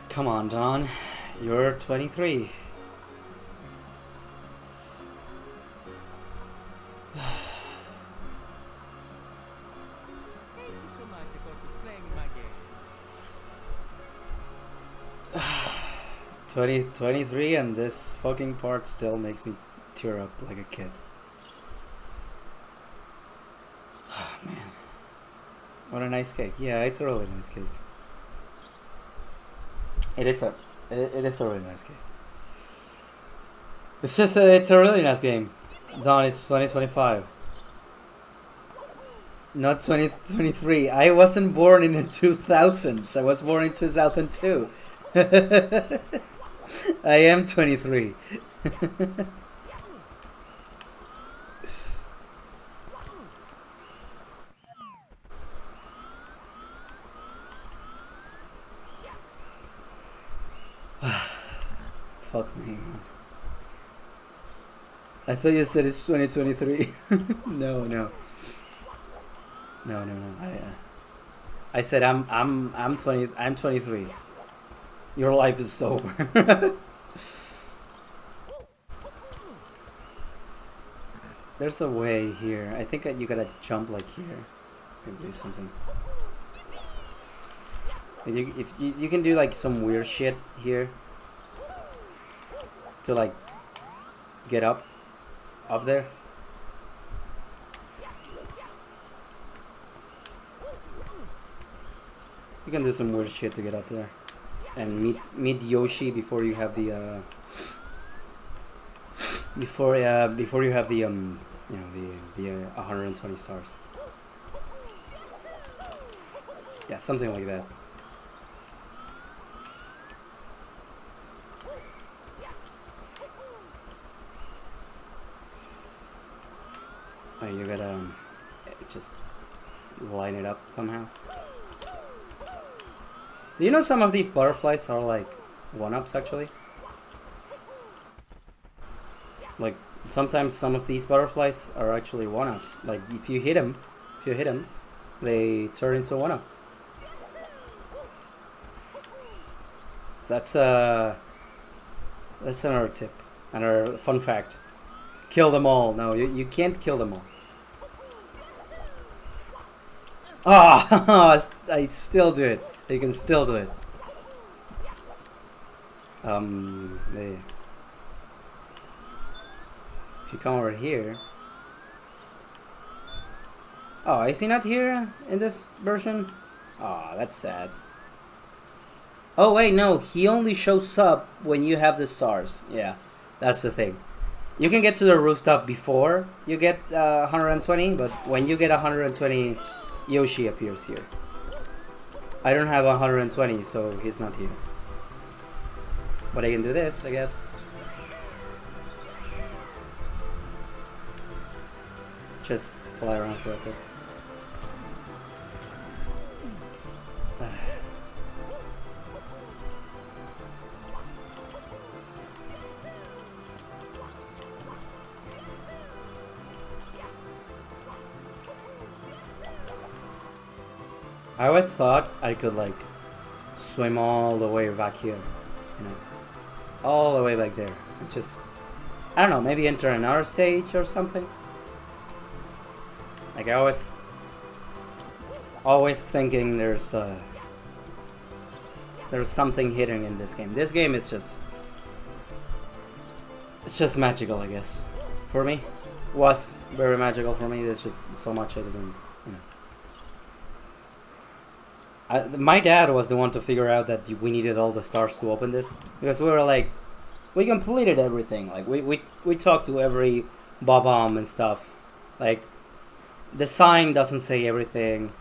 S2: Come on, Don. You're 23.
S3: Thank you so much for playing my game.
S2: 23 and this fucking part still makes me tear up like a kid. Oh, man. What a nice cake. Yeah, it's a really nice cake. It is a really nice game. It's just it's a really nice game. Dawn is 2025. Not 2023. I wasn't born in the 2000s. I was born in 2002. I am 23. Fuck me, man. I thought you said it's 2023. No. I said I'm 23. Your life is sober. There's a way here. I think you gotta jump like here. Maybe do something. If you can do like some weird shit here to like get up there. You can do some weird shit to get up there, and meet Yoshi before you have the before you have the you know the 120 stars. Yeah, something like that. Oh, you gotta just line it up somehow. Do you know some of these butterflies are like one-ups actually? Like sometimes some of these butterflies are actually one-ups. Like if you hit them, they turn into a one-up. So that's another tip, another fun fact. Kill them all. No, you can't kill them all. Ah, oh, I still do it. You can still do it. There. If you come over here. Oh, is he not here in this version? Oh, that's sad. Oh wait, no, he only shows up when you have the stars. Yeah, that's the thing. You can get to the rooftop before you get 120, but when you get 120, Yoshi appears here. I don't have 120, so he's not here. But I can do this, I guess. Just fly around for a bit. I always thought I could like swim all the way back here, you know, all the way back there. Just, I don't know, maybe enter another stage or something. Like I always thinking there's something hidden in this game. This game is it's just magical, I guess. For me, was very magical for me. There's just so much I didn't, you know. My dad was the one to figure out that we needed all the stars to open this, because we were like, we completed everything. Like we talked to every Bob-omb and stuff. Like the sign doesn't say everything,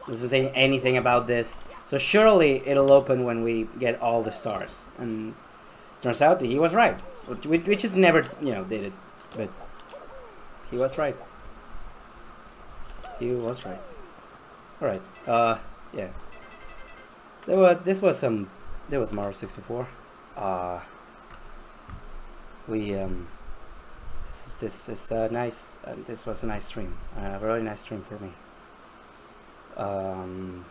S2: doesn't say anything about this. So surely it'll open when we get all the stars. And turns out he was right. We just never, you know, did it, but he was right. He was right. All right. Yeah. There was Mario 64. This is a nice. This was a nice stream. A really nice stream for me. I'm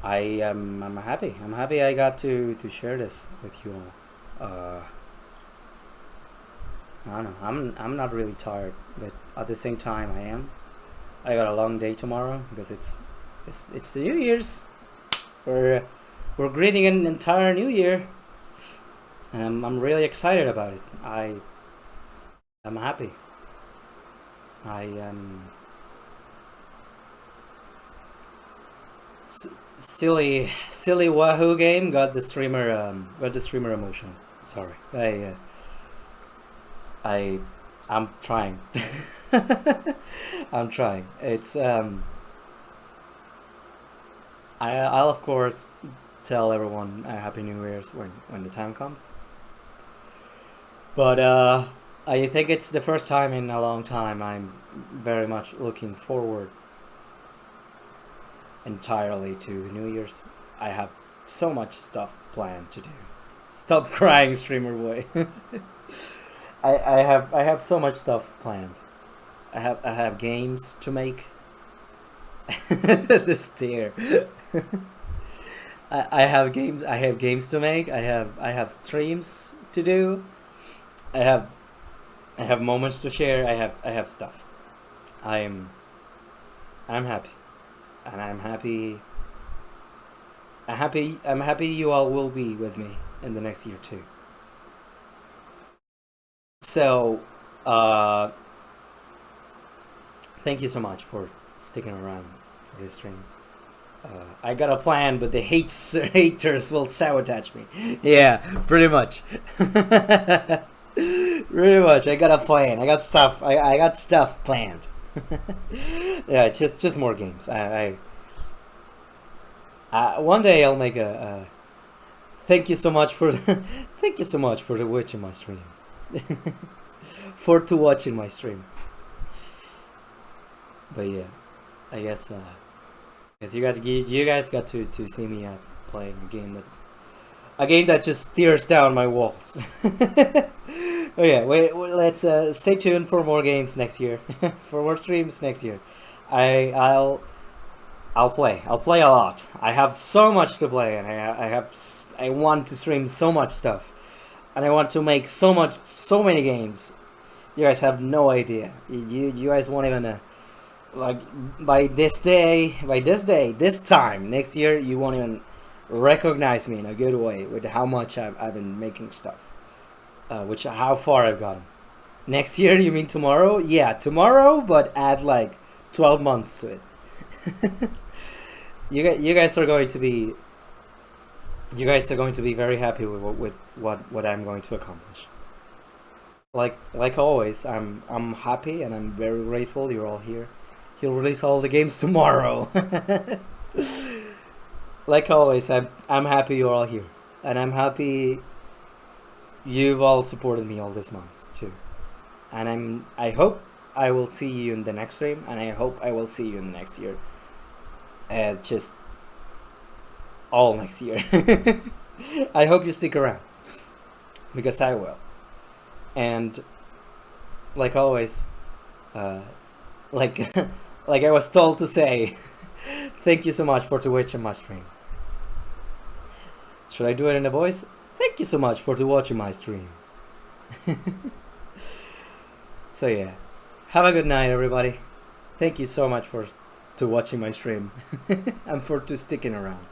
S2: happy. I'm happy I got to share this with you all. I don't know. I'm not really tired, but at the same time I am. I got a long day tomorrow because it's the New Year's. We're greeting an entire New Year, and I'm really excited about it. I'm happy. I am silly Wahoo game got the streamer emotion. Sorry, I'm trying. I'm trying. It's I'll of course tell everyone a Happy New Year's when the time comes. But I think it's the first time in a long time I'm very much looking forward entirely to New Year's. I have so much stuff planned to do. Stop crying, streamer boy. I have so much stuff planned. I have games to make. The stare. I have games. I have games to make. I have streams to do. I have moments to share. I have stuff. I'm happy, and I'm happy. I'm happy you all will be with me in the next year too. So, thank you so much for sticking around for this stream. I got a plan, but the haters will sabotage me. Yeah, pretty much. Pretty much. I got a plan. I got stuff. I got stuff planned. Yeah, just more games. One day I'll make a. Thank you so much for. Thank you so much for watching my stream. For watching my stream. But yeah, I guess. Because you guys got to see me playing a game that just tears down my walls. Oh yeah, let's stay tuned for more games next year, for more streams next year. I'll play a lot. I have so much to play, and I want to stream so much stuff, and I want to make so many games. You guys have no idea. You guys won't even. Like by this time next year, you won't even recognize me in a good way with how much I've been making stuff, how far I've gotten. Next year, you mean tomorrow? Yeah, tomorrow, but add like 12 months to it. You guys are going to be very happy with what I'm going to accomplish. Like always, I'm happy and I'm very grateful you're all here. He'll release all the games tomorrow. Like always, I'm happy you're all here, and I'm happy you've all supported me all this month too. And I hope I will see you in the next stream, and I hope I will see you in the next year. Just all next year. I hope you stick around, because I will. And like always, like like I was told to say, thank you so much for watching my stream. Should I do it in a voice? Thank you so much for watching my stream. So yeah, have a good night, everybody. Thank you so much for watching my stream and for sticking around.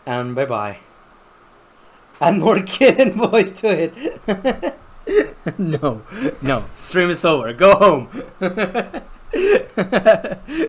S2: And bye bye. And more kitten voice to it. No, stream is over. Go home.